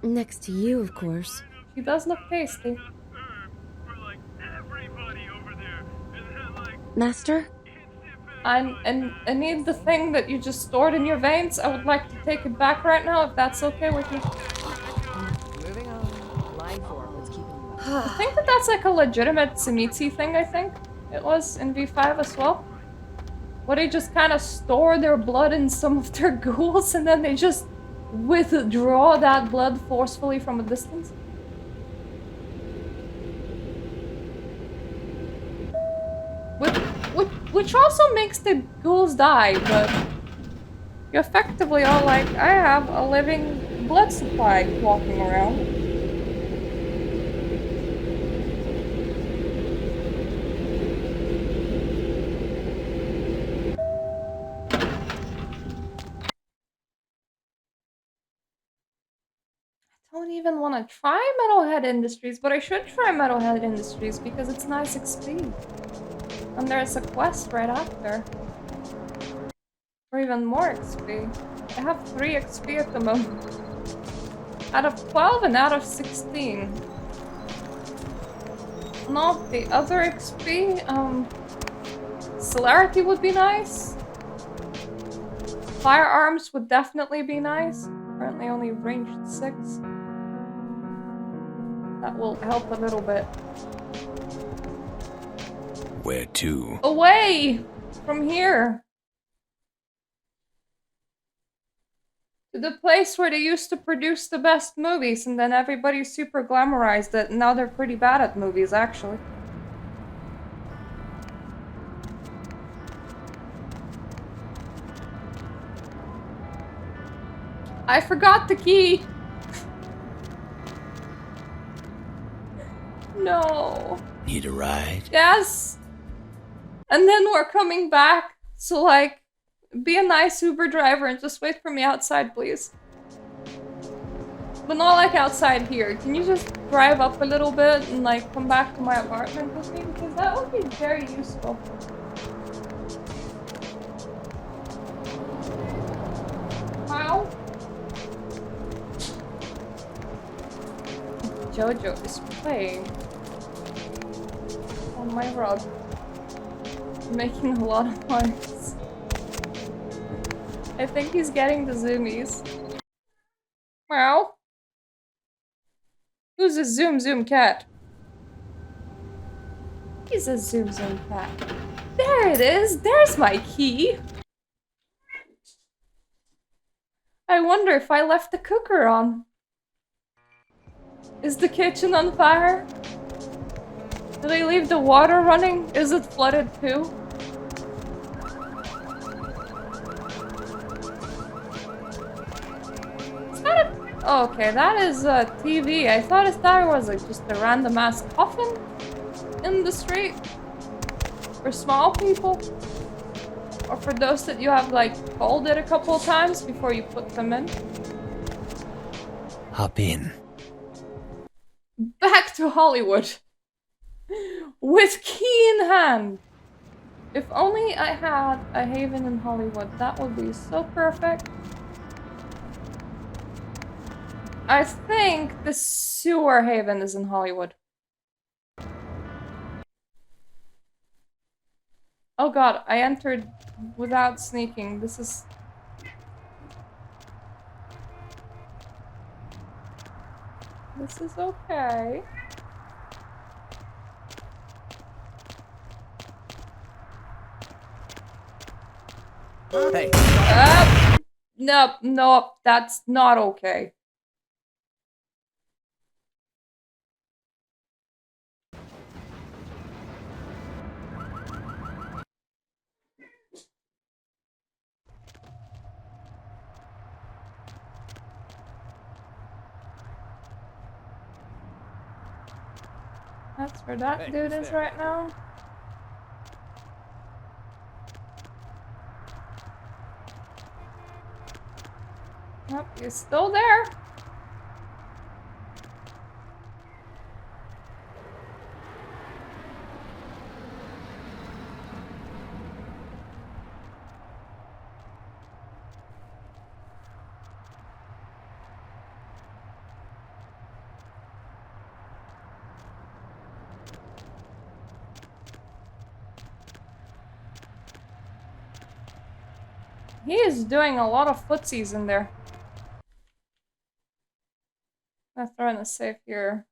Next to you, of course. She does look tasty. Master? And I need the thing that you just stored in your veins. I would like to take it back right now, if that's okay with you. Moving on. Line 4. What's keeping you up? I think that that's like a legitimate Simitsi thing, I think. It was in V5 as well. Where they just kind of store their blood in some of their ghouls and then they just withdraw that blood forcefully from a distance. Which also makes the ghouls die, but you effectively are like, I have a living blood supply walking around. don't even want to try Metalhead Industries, but I should try Metalhead Industries because it's nice XP. And there's a quest right after. For even more XP. I have 3 XP at the moment. Out of 12 and out of 16. Not the other XP, celerity would be nice. Firearms would definitely be nice. Currently only ranged 6. That will help a little bit. Where to? Away from here. To the place where they used to produce the best movies and then everybody super glamorized it and now they're pretty bad at movies actually. I forgot the key! No. Need a ride? Yes! And then we're coming back, so like, be a nice Uber driver and just wait for me outside, please. But not like outside here. Can you just drive up a little bit and like come back to my apartment with me? Because that would be very useful. Wow. Jojo is playing on my rug. Making a lot of noise. I think he's getting the zoomies. Meow. Who's a zoom cat? He's a zoom cat. There it is! There's my key! I wonder if I left the cooker on. Is the kitchen on fire? Did I leave the water running? Is it flooded too? Is that a... Oh, okay, that is a TV. I thought it was like just a random ass coffin in the street. For small people. Or for those that you have like folded a couple of times before you put them in. Hop in. Back to Hollywood. With key in hand. If only I had a haven in Hollywood, that would be so perfect. I think the sewer haven is in Hollywood. Oh god, I entered without sneaking. This is... This is okay. Hey. Nope, that's not okay. That's where that dude is right now. Yep, he's still there. He is doing a lot of footsies in there. I'm gonna throw in a safe here.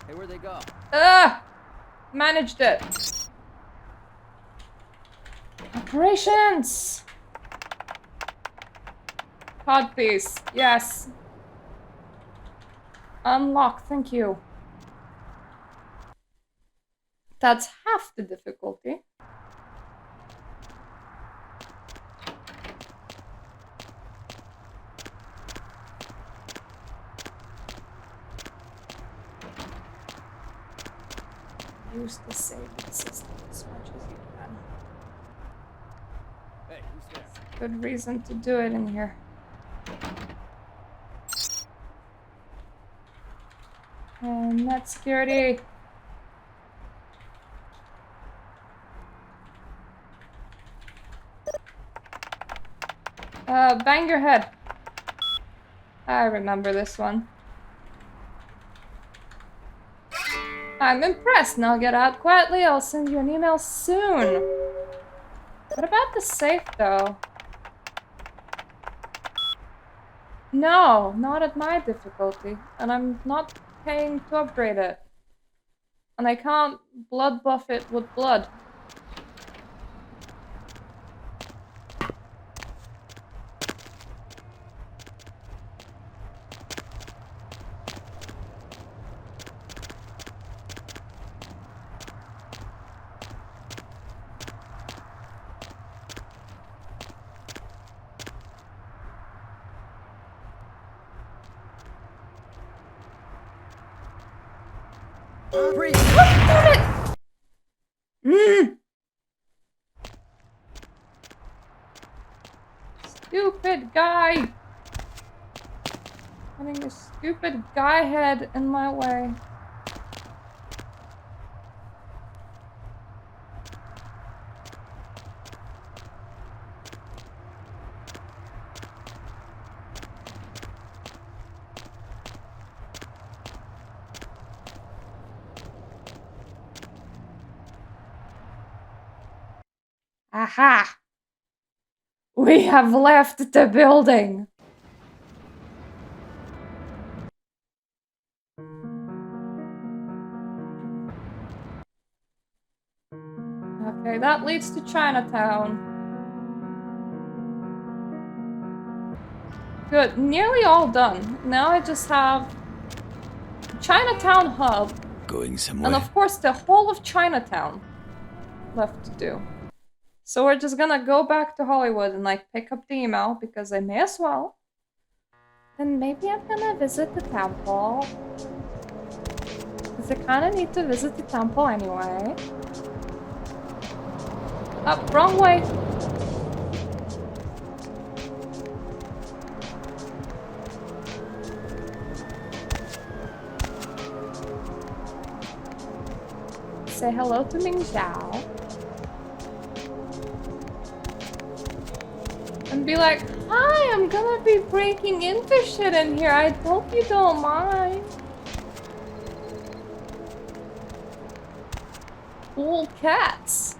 Hey, where'd they go? Ah! Managed it. Operations! Codpiece, yes. Unlock, thank you. That's half the difficulty. use the saving system as much as you can. Hey, who's there? Good reason to do it in here. And net security. Bang your head. I remember this one. I'm impressed. Now get out quietly. I'll send you an email soon. What about the safe, though? No, not at my difficulty. And I'm not paying to upgrade it. And I can't blood buff it with blood. Freeze! Damn it! Stupid guy! Putting a stupid guy head in my way. Aha! We have left the building! Okay, that leads to Chinatown. Good, nearly all done. Now I just have Chinatown Hub. Going somewhere. And of course the whole of Chinatown left to do. So we're just gonna go back to Hollywood and like pick up the email because I may as well. Then maybe I'm gonna visit the temple. Because I kinda need to visit the temple anyway. Oh, wrong way! Say hello to Ming Zhao. And be like, hi, I'm gonna be breaking into shit in here. I hope you don't mind. Cool cats.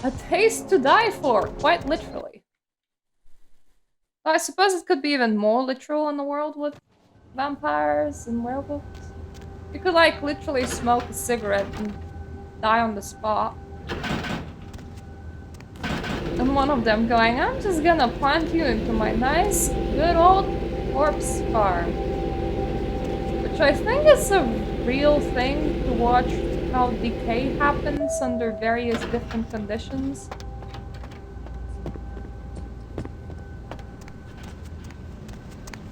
A taste to die for, quite literally. I suppose it could be even more literal in the world with vampires and werewolves. You could like literally smoke a cigarette and die on the spot. And one of them going, I'm just gonna plant you into my nice, good old corpse farm. Which I think is a real thing to watch how decay happens under various different conditions.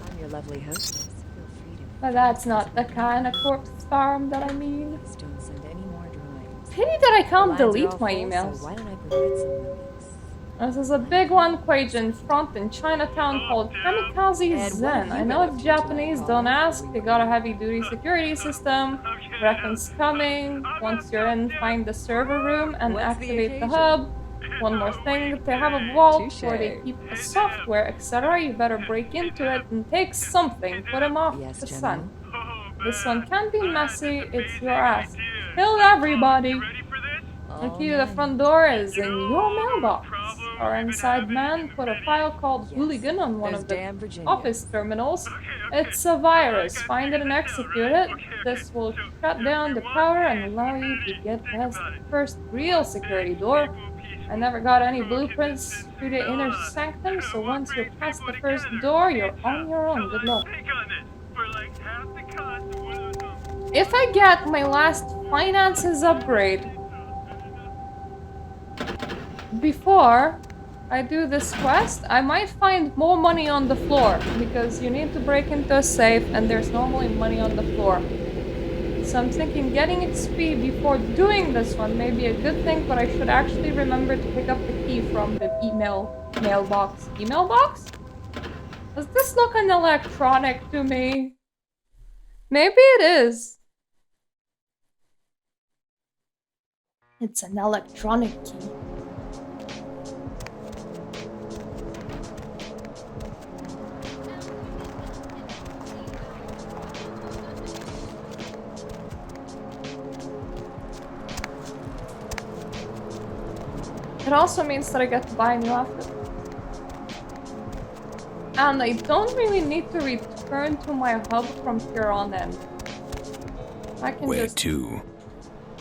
I'm your lovely hostess. Feel free to. But that's not the kind of corpse farm that I mean. Please don't send any more drawings. Pity that I can't Lines are all delete my full, emails. So why don't I provide some movies? This is a big one Quajan front in Chinatown called Kamikaze Zen. I know it's Japanese, don't ask. They got a heavy-duty security system. Reckons coming. Once you're in, find the server room and activate the hub. One more thing, they have a vault where they keep the software, etc. You better break into it and take something. Put him off Yes, the General. sun. This one can be messy, it's your ass. Kill everybody! The key to the front door is in your mailbox. Our inside man put a file called Hooligan on one There's of the damn Virginia. office terminals. It's a virus. Find it and execute it. This will shut down the power and allow you to get past the first real security door. I never got any blueprints through the inner sanctum, so once you're past the first door, you're on your own. Good luck. If I get my last finances upgrade before I do this quest, I might find more money on the floor, because you need to break into a safe and there's normally money on the floor. So I'm thinking getting XP before doing this one may be a good thing, but I should actually remember to pick up the key from the mailbox. Email box? Does this look an electronic to me? Maybe it is. It's an electronic key. It also means that I get to buy a new outfit. And I don't really need to return to my hub from here on in. I can Where just to?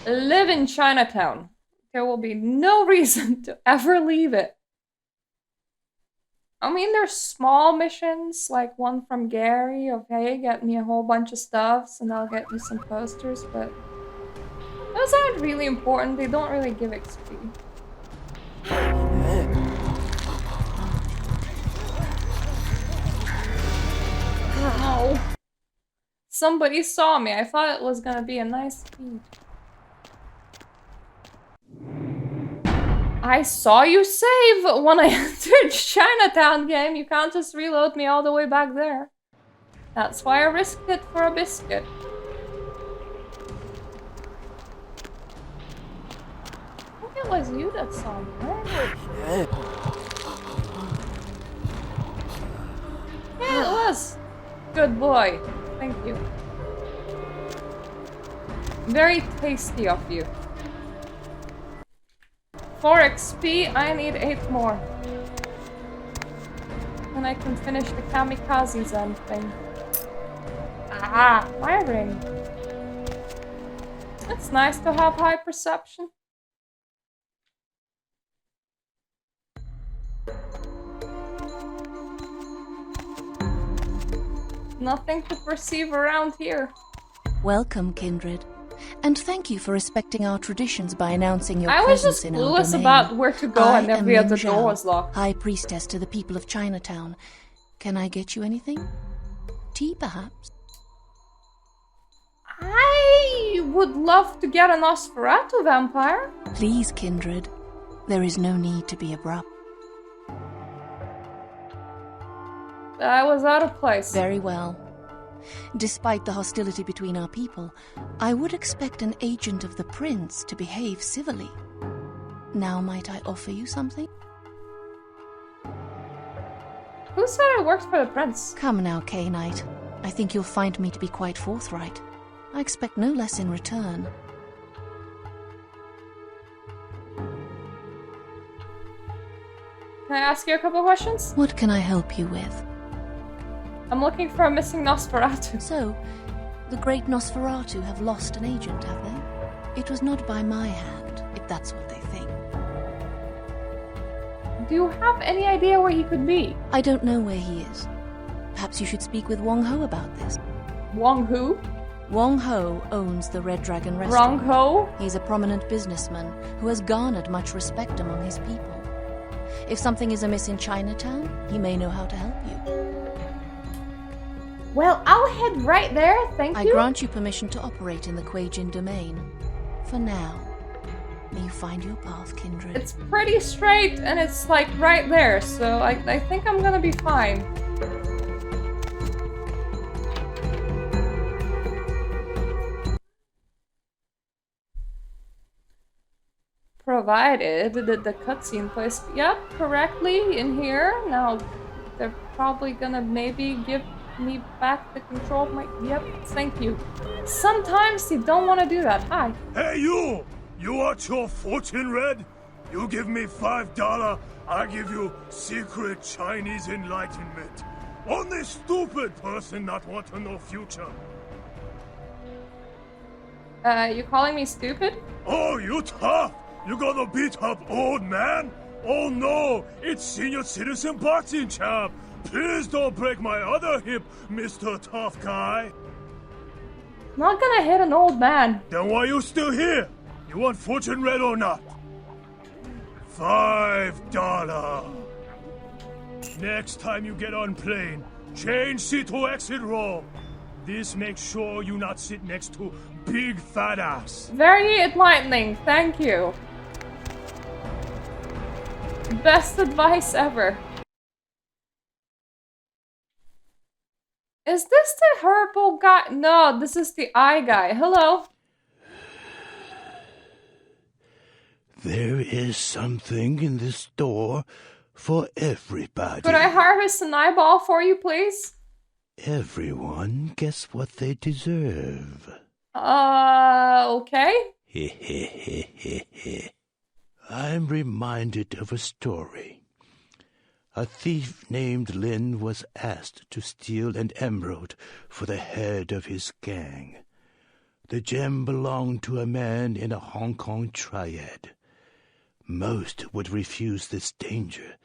live in Chinatown. There will be no reason to ever leave it. I mean, there's small missions, like one from Gary of, hey, get me a whole bunch of stuffs and I'll get you some posters, but those aren't really important. They don't really give XP. Ow. Somebody saw me. I thought it was gonna be a nice feed. I saw you save when I entered Chinatown game. You can't just reload me all the way back there. That's why I risked it for a biscuit. I think it was you that saw me, right? Yeah, it was. Good boy. Thank you. Very tasty of you. For XP, I need 8 more. And I can finish the Kamikaze Zen thing. Ah, my ring. It's nice to have high perception. Nothing to perceive around here. Welcome, Kindred. And thank you for respecting our traditions by announcing your I was presence just in our clueless domain. about where to go and every other door was locked. High Priestess to the people of Chinatown. Can I get you anything? Tea, perhaps? I would love to get a Nosferatu vampire. Please, Kindred. There is no need to be abrupt. I was out of place. Very well. Despite the hostility between our people, I would expect an agent of the prince to behave civilly. Now might I offer you something? Who said I worked for the prince? Come now, K-Knight. I think you'll find me to be quite forthright. I expect no less in return. Can I ask you a couple of questions? What can I help you with? I'm looking for a missing Nosferatu. So, the great Nosferatu have lost an agent, have they? It was not by my hand, if that's what they think. Do you have any idea where he could be? I don't know where he is. Perhaps you should speak with Wong Ho about this. Wong who? Wong Ho owns the Red Dragon Wrong restaurant. Ho? He's a prominent businessman who has garnered much respect among his people. If something is amiss in Chinatown, he may know how to help you. Well, I'll head right there, thank you. I grant you permission to operate in the Quajin domain. For now. May you find your path, Kindred. It's pretty straight and it's like right there, so I think I'm gonna be fine. Provided that the cutscene plays correctly in here. Now, they're probably gonna maybe give me back the control of my... Yep, thank you. Sometimes you don't want to do that. Hi. Hey, you! You want your fortune read? You give me $5, I give you secret Chinese enlightenment. Only stupid person not want to know future. You calling me stupid? Oh, you tough! You gonna beat up old man? Oh no, it's senior citizen boxing champ. Please don't break my other hip, Mr. Tough Guy. Not gonna hit an old man. Then why you still here? You want fortune read or not? $5. Next time you get on plane, change seat to exit row. This makes sure you not sit next to big fat ass. Very enlightening, thank you. Best advice ever. Is this the herbal guy? No, this is the eye guy. Hello. There is something in this store for everybody. Could I harvest an eyeball for you, please? Everyone gets what they deserve. Okay. I'm reminded of a story. A thief named Lin was asked to steal an emerald for the head of his gang. The gem belonged to a man in a Hong Kong triad. Most would refuse this danger,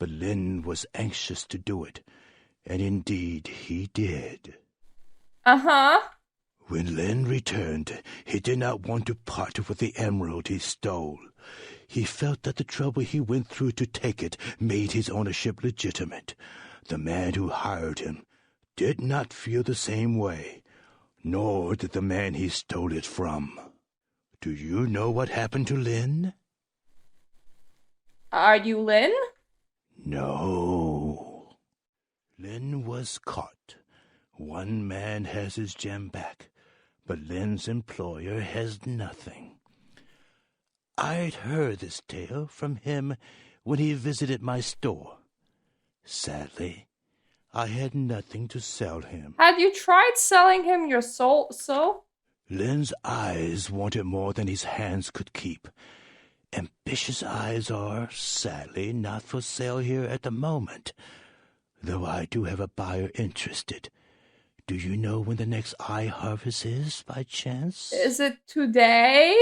but Lin was anxious to do it, and indeed he did. Uh-huh. When Lin returned, he did not want to part with the emerald he stole. He felt that the trouble he went through to take it made his ownership legitimate. The man who hired him did not feel the same way, nor did the man he stole it from. Do you know what happened to Lin? Are you Lin? No. Lin was caught. One man has his gem back, but Lin's employer has nothing. I'd heard this tale from him when he visited my store. Sadly, I had nothing to sell him. Had you tried selling him your soul? Lin's eyes wanted more than his hands could keep. Ambitious eyes are, sadly, not for sale here at the moment, though I do have a buyer interested. Do you know when the next eye harvest is, by chance? Is it today?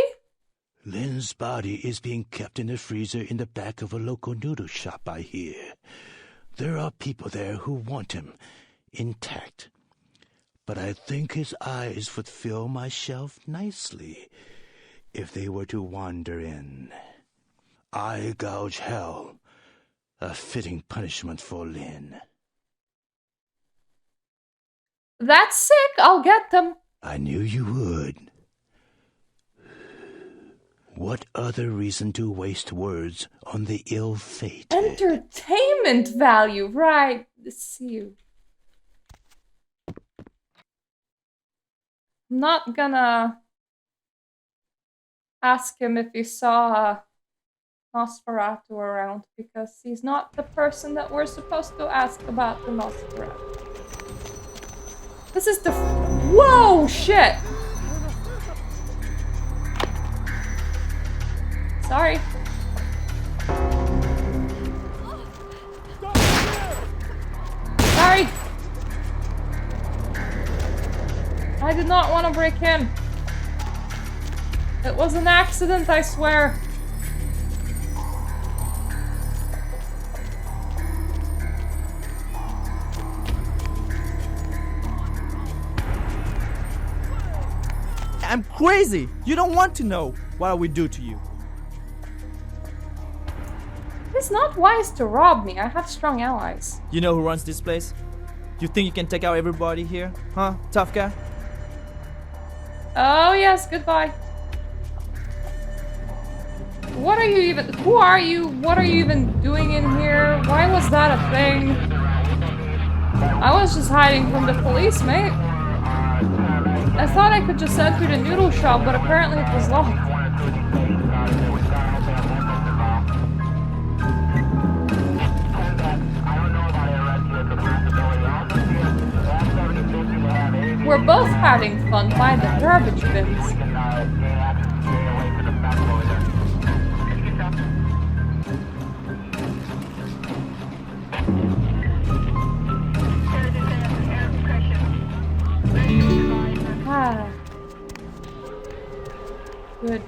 Lin's body is being kept in the freezer in the back of a local noodle shop, I hear. There are people there who want him intact, but I think his eyes would fill my shelf nicely if they were to wander in. Eye gouge hell, a fitting punishment for Lin. That's sick, I'll get them. I knew you would. What other reason to waste words on the ill-fated? Entertainment value, right. Let's see. I'm not gonna ask him if he saw Nosferatu around, because he's not the person that we're supposed to ask about the Nosferatu. This is the... Whoa, shit! Sorry. Sorry! I did not want to break in. It was an accident, I swear. I'm crazy! You don't want to know what I would do to you. It's not wise to rob me. I have strong allies. You know who runs this place? You think you can take out everybody here? Huh? Tough guy? Oh yes, goodbye. What are you even... Who are you? What are you even doing in here? Why was that a thing? I was just hiding from the police, mate. I thought I could just enter the noodle shop, but apparently it was locked. We're both having fun by the garbage bins. Ah. Good.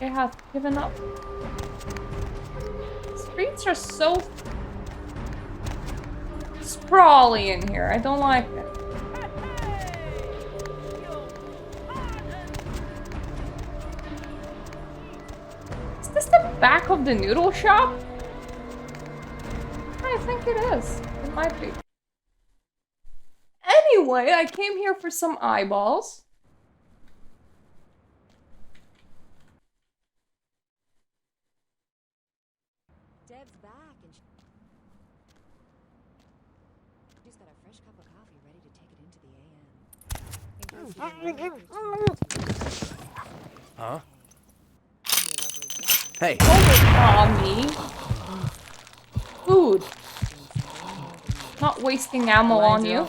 I have given up. Streets are so sprawly in here. I don't like it. Is this the back of the noodle shop? I think it is. It might be. Anyway, I came here for some eyeballs. Deb's back and she's got a fresh cup of coffee ready to take it into the AM. Huh? Hey. Aw, me. Food. Not wasting ammo on you.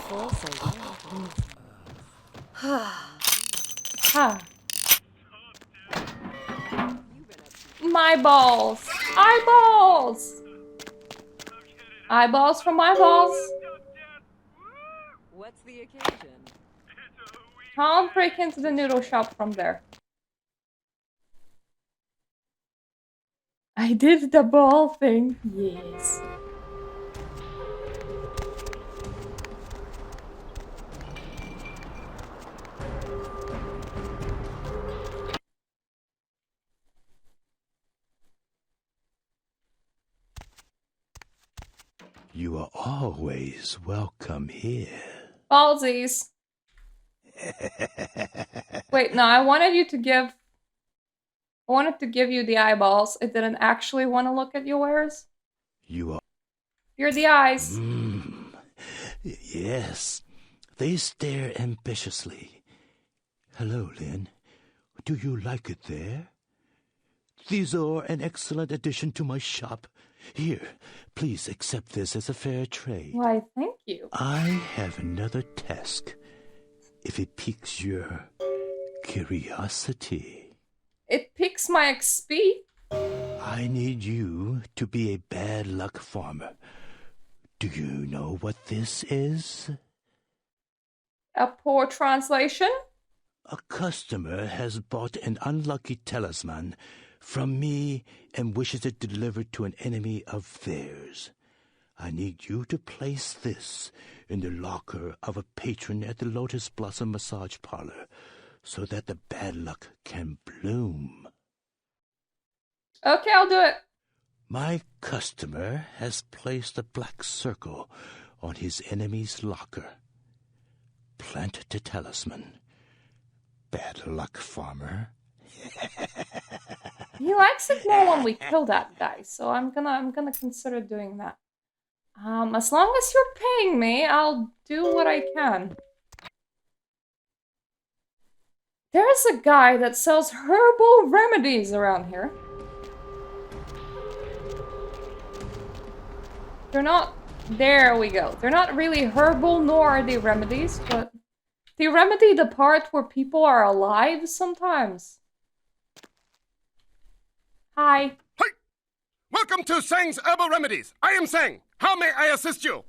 Ha. My balls. Eyeballs. Eyeballs from eyeballs. What's the occasion? I'll break into the noodle shop from there. I did the ball thing. Yes. You are always welcome here. Ballsies. Wait, no, I wanted to give you the eyeballs. I didn't actually want to look at your wares. You are... You're the eyes. Yes. They stare ambitiously. Hello, Lynn. Do you like it there? These are an excellent addition to my shop. Here, please accept this as a fair trade. Why, thank you. I have another task. If it piques your curiosity. It piques my XP. I need you to be a bad luck farmer. Do you know what this is? A poor translation? A customer has bought an unlucky talisman from me and wishes it delivered to an enemy of theirs. I need you to place this in the locker of a patron at the Lotus Blossom Massage Parlor so that the bad luck can bloom. Okay, I'll do it. My customer has placed a black circle on his enemy's locker. Plant the talisman. Bad luck, farmer. He likes it more when we kill that guy, so I'm gonna consider doing that. As long as you're paying me, I'll do what I can. There's a guy that sells herbal remedies around here. They're not... There we go. They're not really herbal, nor are they remedies, but they remedy the part where people are alive sometimes. Hi. Hi! Welcome to Sang's Herbal Remedies. I am Sang. How may I assist you?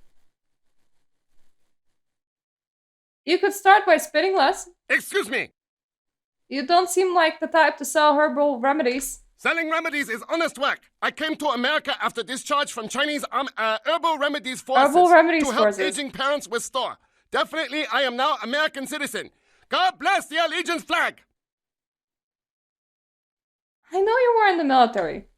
You could start by spitting less. Excuse me. You don't seem like the type to sell herbal remedies. Selling remedies is honest work. I came to America after discharge from Chinese herbal remedies forces to help aging parents restore. Definitely, I am now American citizen. God bless the Allegiance flag. I know you were in the military.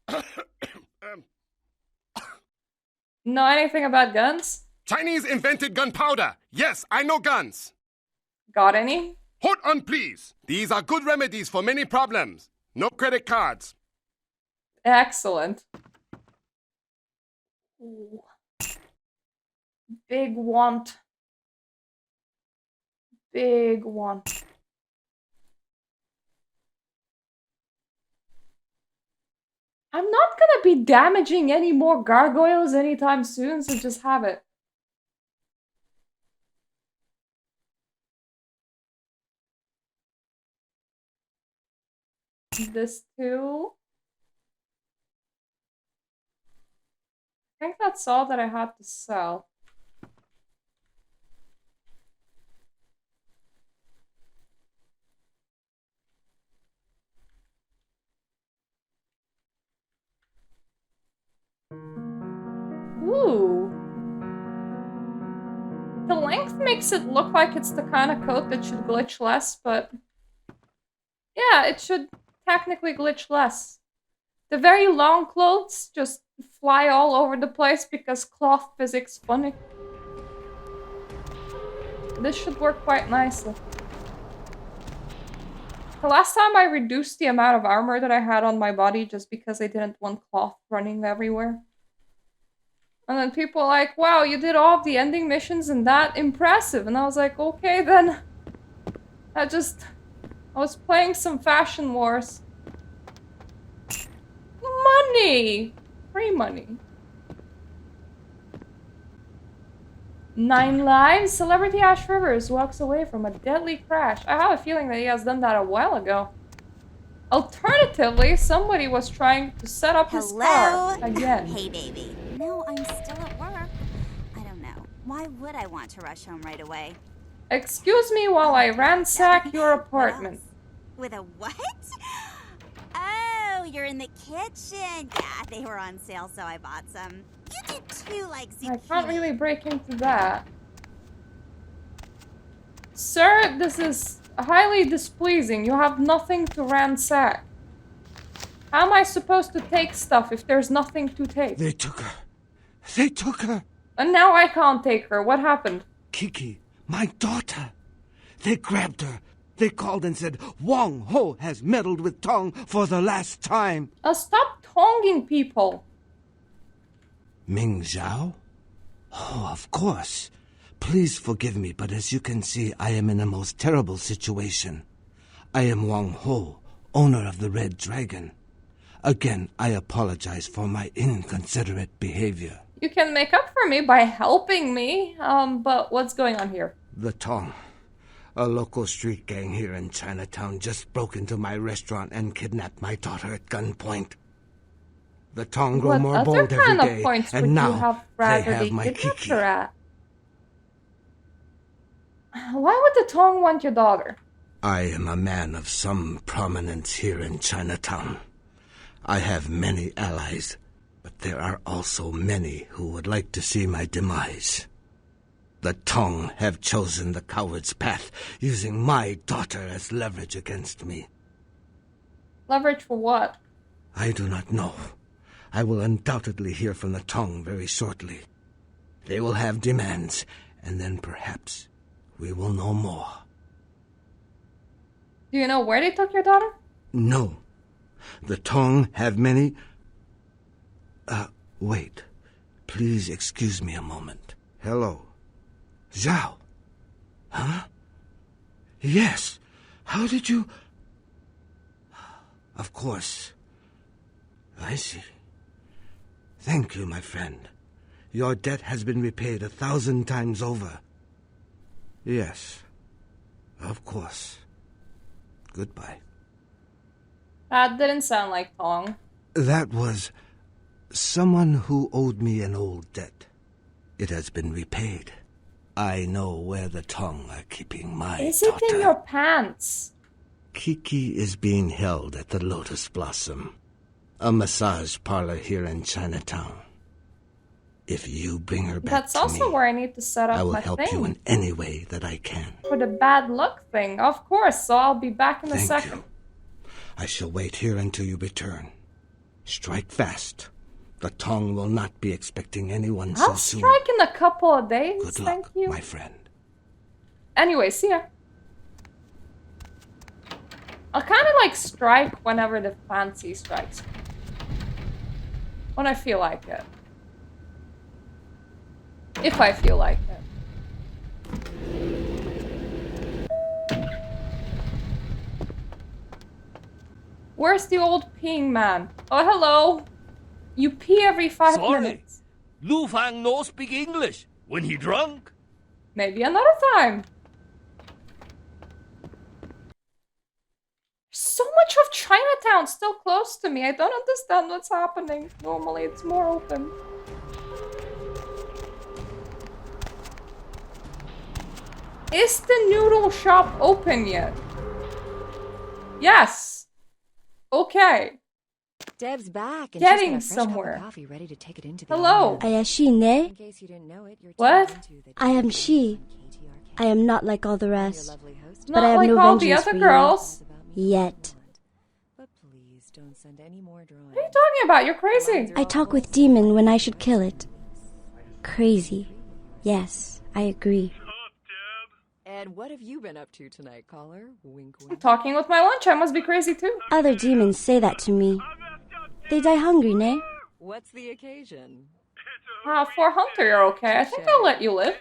Know anything about guns? Chinese invented gunpowder. Yes, I know guns. Got any? Hold on, please. These are good remedies for many problems. No credit cards. Excellent. Ooh. Big want. Big want. I'm not gonna be damaging any more gargoyles anytime soon, so just have it. This too. I think that's all that I have to sell. Ooh. The length makes it look like it's the kind of coat that should glitch less, but yeah, it should technically glitch less. The very long clothes just fly all over the place because cloth physics funny. This should work quite nicely. The last time I reduced the amount of armor that I had on my body just because I didn't want cloth running everywhere. And then people were like, wow, you did all of the ending missions and that impressive. And I was like, okay then. I was playing some Fashion Wars. Money! Free money. 9 lives? Celebrity Ash Rivers walks away from a deadly crash. I have a feeling that he has done that a while ago. Alternatively, somebody was trying to set up his car again. Hey, baby. No, I'm still at work. I don't know. Why would I want to rush home right away? Excuse me while I ransack your apartment. With a what? Oh, you're in the kitchen. Yeah, they were on sale, so I bought some. You did too, like zucchini. I can't really break into that. Sir, this is highly displeasing. You have nothing to ransack. How am I supposed to take stuff if there's nothing to take? They took her. They took her. And now I can't take her. What happened? Kiki, my daughter. They grabbed her. They called and said, Wang Ho has meddled with Tong for the last time. Stop tonging people. Ming Zhao? Oh, of course. Please forgive me, but as you can see, I am in a most terrible situation. I am Wang Ho, owner of the Red Dragon. Again, I apologize for my inconsiderate behavior. You can make up for me by helping me, but what's going on here? The Tong, a local street gang here in Chinatown, just broke into my restaurant and kidnapped my daughter at gunpoint. The Tong grow more bold every day, and now they have my Kiki. At? Why would the Tong want your daughter? I am a man of some prominence here in Chinatown. I have many allies, but there are also many who would like to see my demise. The Tong have chosen the coward's path, using my daughter as leverage against me. Leverage for what? I do not know. I will undoubtedly hear from the Tong very shortly. They will have demands, and then perhaps we will know more. Do you know where they took your daughter? No. The Tong have many... wait. Please excuse me a moment. Hello. Zhao. Huh? Yes. How did you... Of course. I see. Thank you, my friend. Your debt has been repaid 1,000 times over. Yes. Of course. Goodbye. That didn't sound like Tong. That was someone who owed me an old debt. It has been repaid. I know where the Tong are keeping my daughter. Is it in your pants? Kiki is being held at the Lotus Blossom, a massage parlor here in Chinatown. If you bring her back That's also where I need to set up my thing. I will help you in any way that I can. For the bad luck thing, of course, so I'll be back in a second. You. I shall wait here until you return. Strike fast. The Tong will not be expecting anyone so soon. I'll strike in a couple of days, Good thank luck, you. my friend. Anyway, see ya. I'll kind of like strike whenever the fancy strikes. When I feel like it. If I feel like it. Where's the old peeing man? Oh, hello. You pee every 5 minutes. Lu Fang no speak English. When he drunk? Maybe another time. So much of Chinatown still close to me. I don't understand what's happening. Normally it's more open. Is the noodle shop open yet? Yes. Okay. Dev's back and Getting she's got a fresh somewhere. Cup of coffee ready to take it into the Hello. Ayashine? In case you didn't know it, you're What? tuned into the I am she. I am not like all the rest. But Not I have like no all the vengeance other for girls. you. Yet. But please don't send any more drawings. What are you talking about? You're crazy. I talk with demon when I should kill it. Crazy. Yes, I agree. And what have you been up to tonight, caller? Wink, wink. Talking with my lunch. I must be crazy too. Other demons say that to me. They die hungry, nay? What's the occasion? For Hunter, you're okay. I think I'll let you live.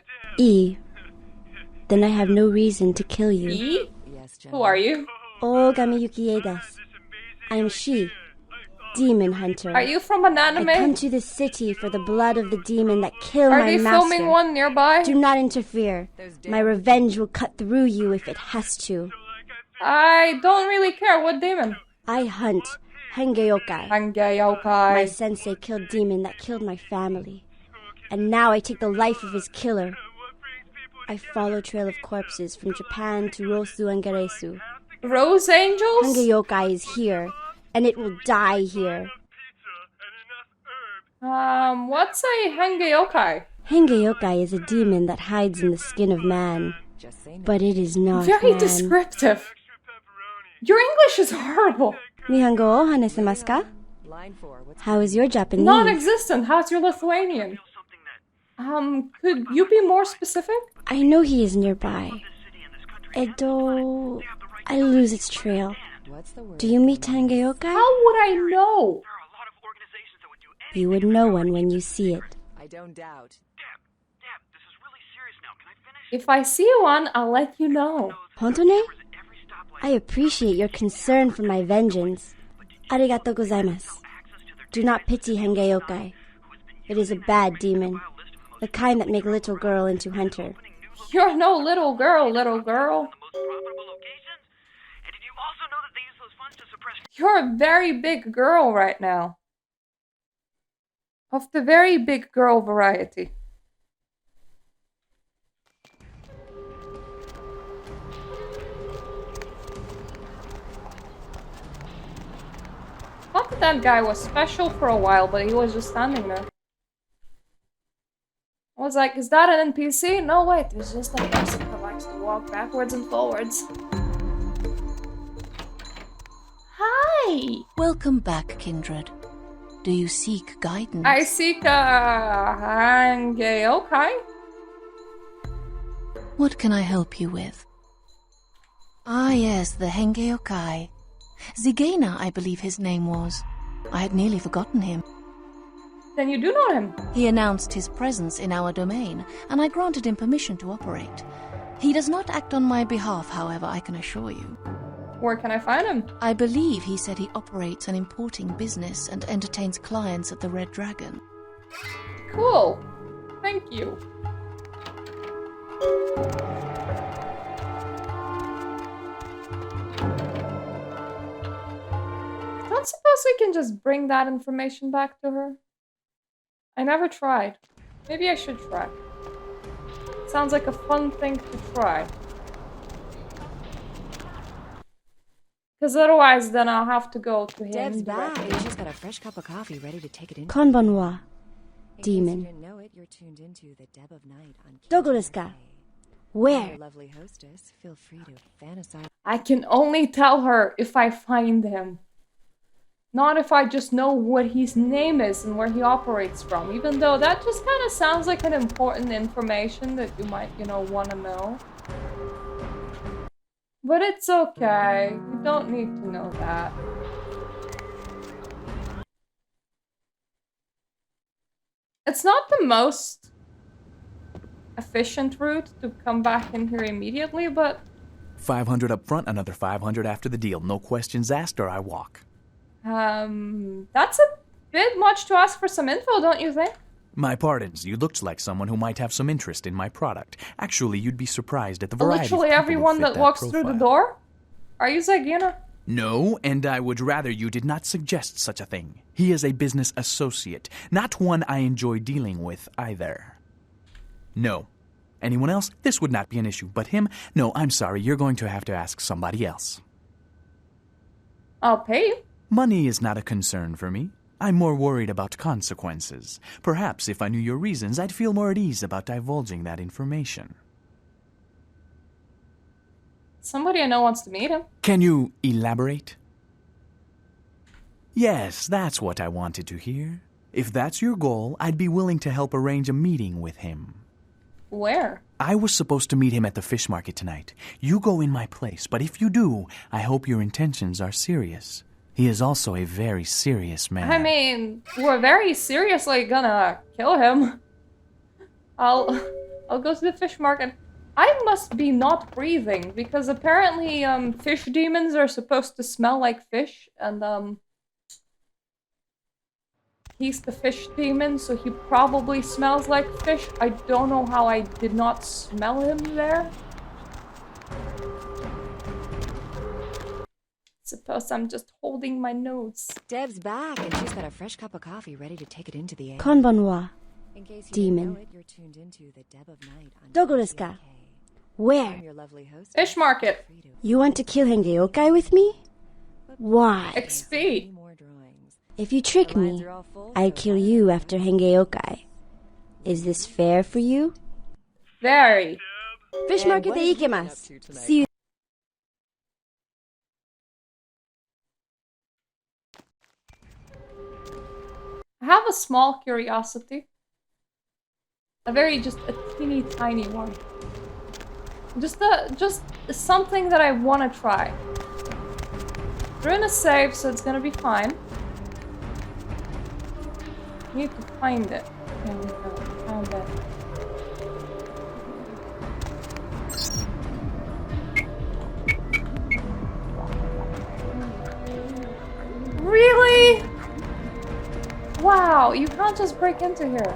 Then I have no reason to kill you. Yes, Who are you? Ogami Yukie desu. I am she, Demon Hunter. Are you from an anime? I come to this city for the blood of the demon that killed my master. Are they filming one nearby? Do not interfere. My revenge will cut through you if it has to. I don't really care. What demon? I hunt Hengeyokai. My sensei killed demon that killed my family. And now I take the life of his killer. I follow trail of corpses from Japan to Rosu and Garesu. Rose Angels? Hengeyokai is here, and it will die here. What's a Hengeyokai? Hengeyokai is a demon that hides in the skin of man. But it is not Very man. descriptive. Your English is horrible. Nihongo o hanesemasu ka? How is your Japanese? Non-existent. How's your Lithuanian? Could you be more specific? I know he is nearby. Edo... I lose its trail. Do you meet Hengeyokai? How would I know? You would know one when you see it. I don't doubt. If I see one, I'll let you know. Hontone? I appreciate your concern for my vengeance. Arigatou gozaimasu. Do not pity Hengeyokai. It is a bad demon. The kind that make little girl into hunter. You're no little girl, little girl. You're a very big girl right now. Of the very big girl variety. Thought that guy was special for a while, but he was just standing there. I was like, is that an NPC? No, wait, there's just a person who likes to walk backwards and forwards. Hi! Welcome back, kindred. Do you seek guidance? I seek a Hengeyokai. What can I help you with? Ah, yes, the Hengeyokai. Zigena, I believe his name was. I had nearly forgotten him. Then you do know him. He announced his presence in our domain, and I granted him permission to operate. He does not act on my behalf, however, I can assure you. Where can I find him? I believe he said he operates an importing business and entertains clients at the Red Dragon. Cool. Thank you. I don't suppose we can just bring that information back to her? I never tried. Maybe I should try. Sounds like a fun thing to try. Because otherwise, then I'll have to go to him. Deb's back. She's got a fresh cup of coffee ready to take it in. Konbanwa, demon. Know it, you're tuned into the Deb of Night on Dogo desu ka? Where? Lovely hostess, feel free to fantasize. I can only tell her if I find him. Not if I just know what his name is and where he operates from. Even though that just kind of sounds like an important information that you might, want to know. But it's okay. You don't need to know that. It's not the most efficient route to come back in here immediately, but... 500 up front, another 500 after the deal. No questions asked or I walk. That's a bit much to ask for some info, don't you think? My pardons, you looked like someone who might have some interest in my product. Actually, you'd be surprised at the variety Literally of people everyone who fit that walks profile. through the door? Are you Zagina? No, and I would rather you did not suggest such a thing. He is a business associate, not one I enjoy dealing with either. No. Anyone else? This would not be an issue, but him? No, I'm sorry, you're going to have to ask somebody else. I'll pay you. Money is not a concern for me. I'm more worried about consequences. Perhaps if I knew your reasons, I'd feel more at ease about divulging that information. Somebody I know wants to meet him. Can you elaborate? Yes, that's what I wanted to hear. If that's your goal, I'd be willing to help arrange a meeting with him. Where? I was supposed to meet him at the fish market tonight. You go in my place, but if you do, I hope your intentions are serious. He is also a very serious man. I mean, we're very seriously gonna kill him. I'll go to the fish market. I must be not breathing, because apparently, fish demons are supposed to smell like fish, and, he's the fish demon, so he probably smells like fish. I don't know how I did not smell him there. Suppose I'm just holding my nose. Deb's back, and she's got a fresh cup of coffee ready to take it into the air. Konbanwa. In case you Demon. didn't know it, you're tuned into the Deb of Night on Dogoreska. Where? I'm your lovely host. Fish market. You want to kill Hengeyokai with me? Why? XP. If you trick me, I kill you after Hengeyokai. Is this fair for you? Very. Fish market de ikemasu. See you. I have a small curiosity. Just a teeny tiny one. Just something that I want to try. We're in a save, so it's gonna be fine. Need to find it. There we go. Found it. Really? Wow, you can't just break into here.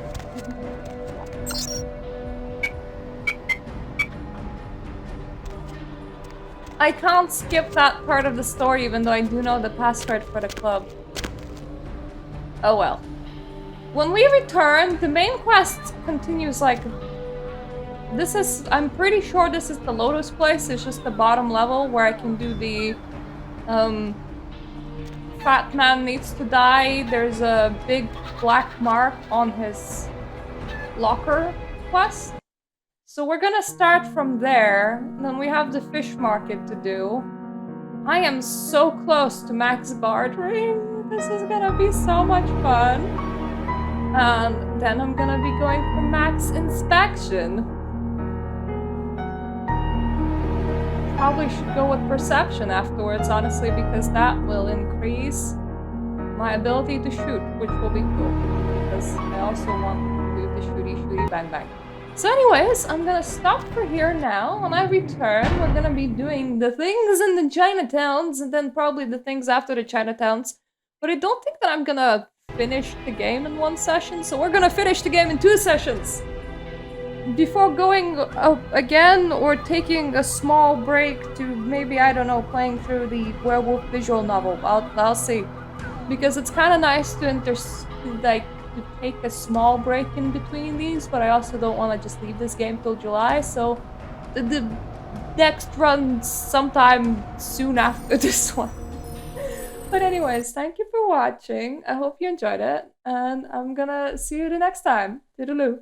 I can't skip that part of the story even though I do know the password for the club. Oh well. When we return, the main quest continues like... I'm pretty sure this is the Lotus place, it's just the bottom level where I can do the... Fat man needs to die. There's a big black mark on his locker quest. So we're gonna start from there. Then we have the fish market to do. I am so close to max bartering. This is gonna be so much fun. And then I'm gonna be going for max inspection. Probably should go with perception afterwards, honestly, because that will increase my ability to shoot, which will be cool. Because I also want to do the shooty bang bang. So anyways, I'm gonna stop for here now. When I return, we're gonna be doing the things in the Chinatowns, and then probably the things after the Chinatowns. But I don't think that I'm gonna finish the game in one session, so we're gonna finish the game in 2 sessions. Before going again, or taking a small break to maybe, I don't know, playing through the werewolf visual novel. I'll see. Because it's kind of nice to take a small break in between these, but I also don't want to just leave this game till July, so the next run sometime soon after this one. But anyways, thank you for watching. I hope you enjoyed it, and I'm gonna see you the next time. Toodaloo.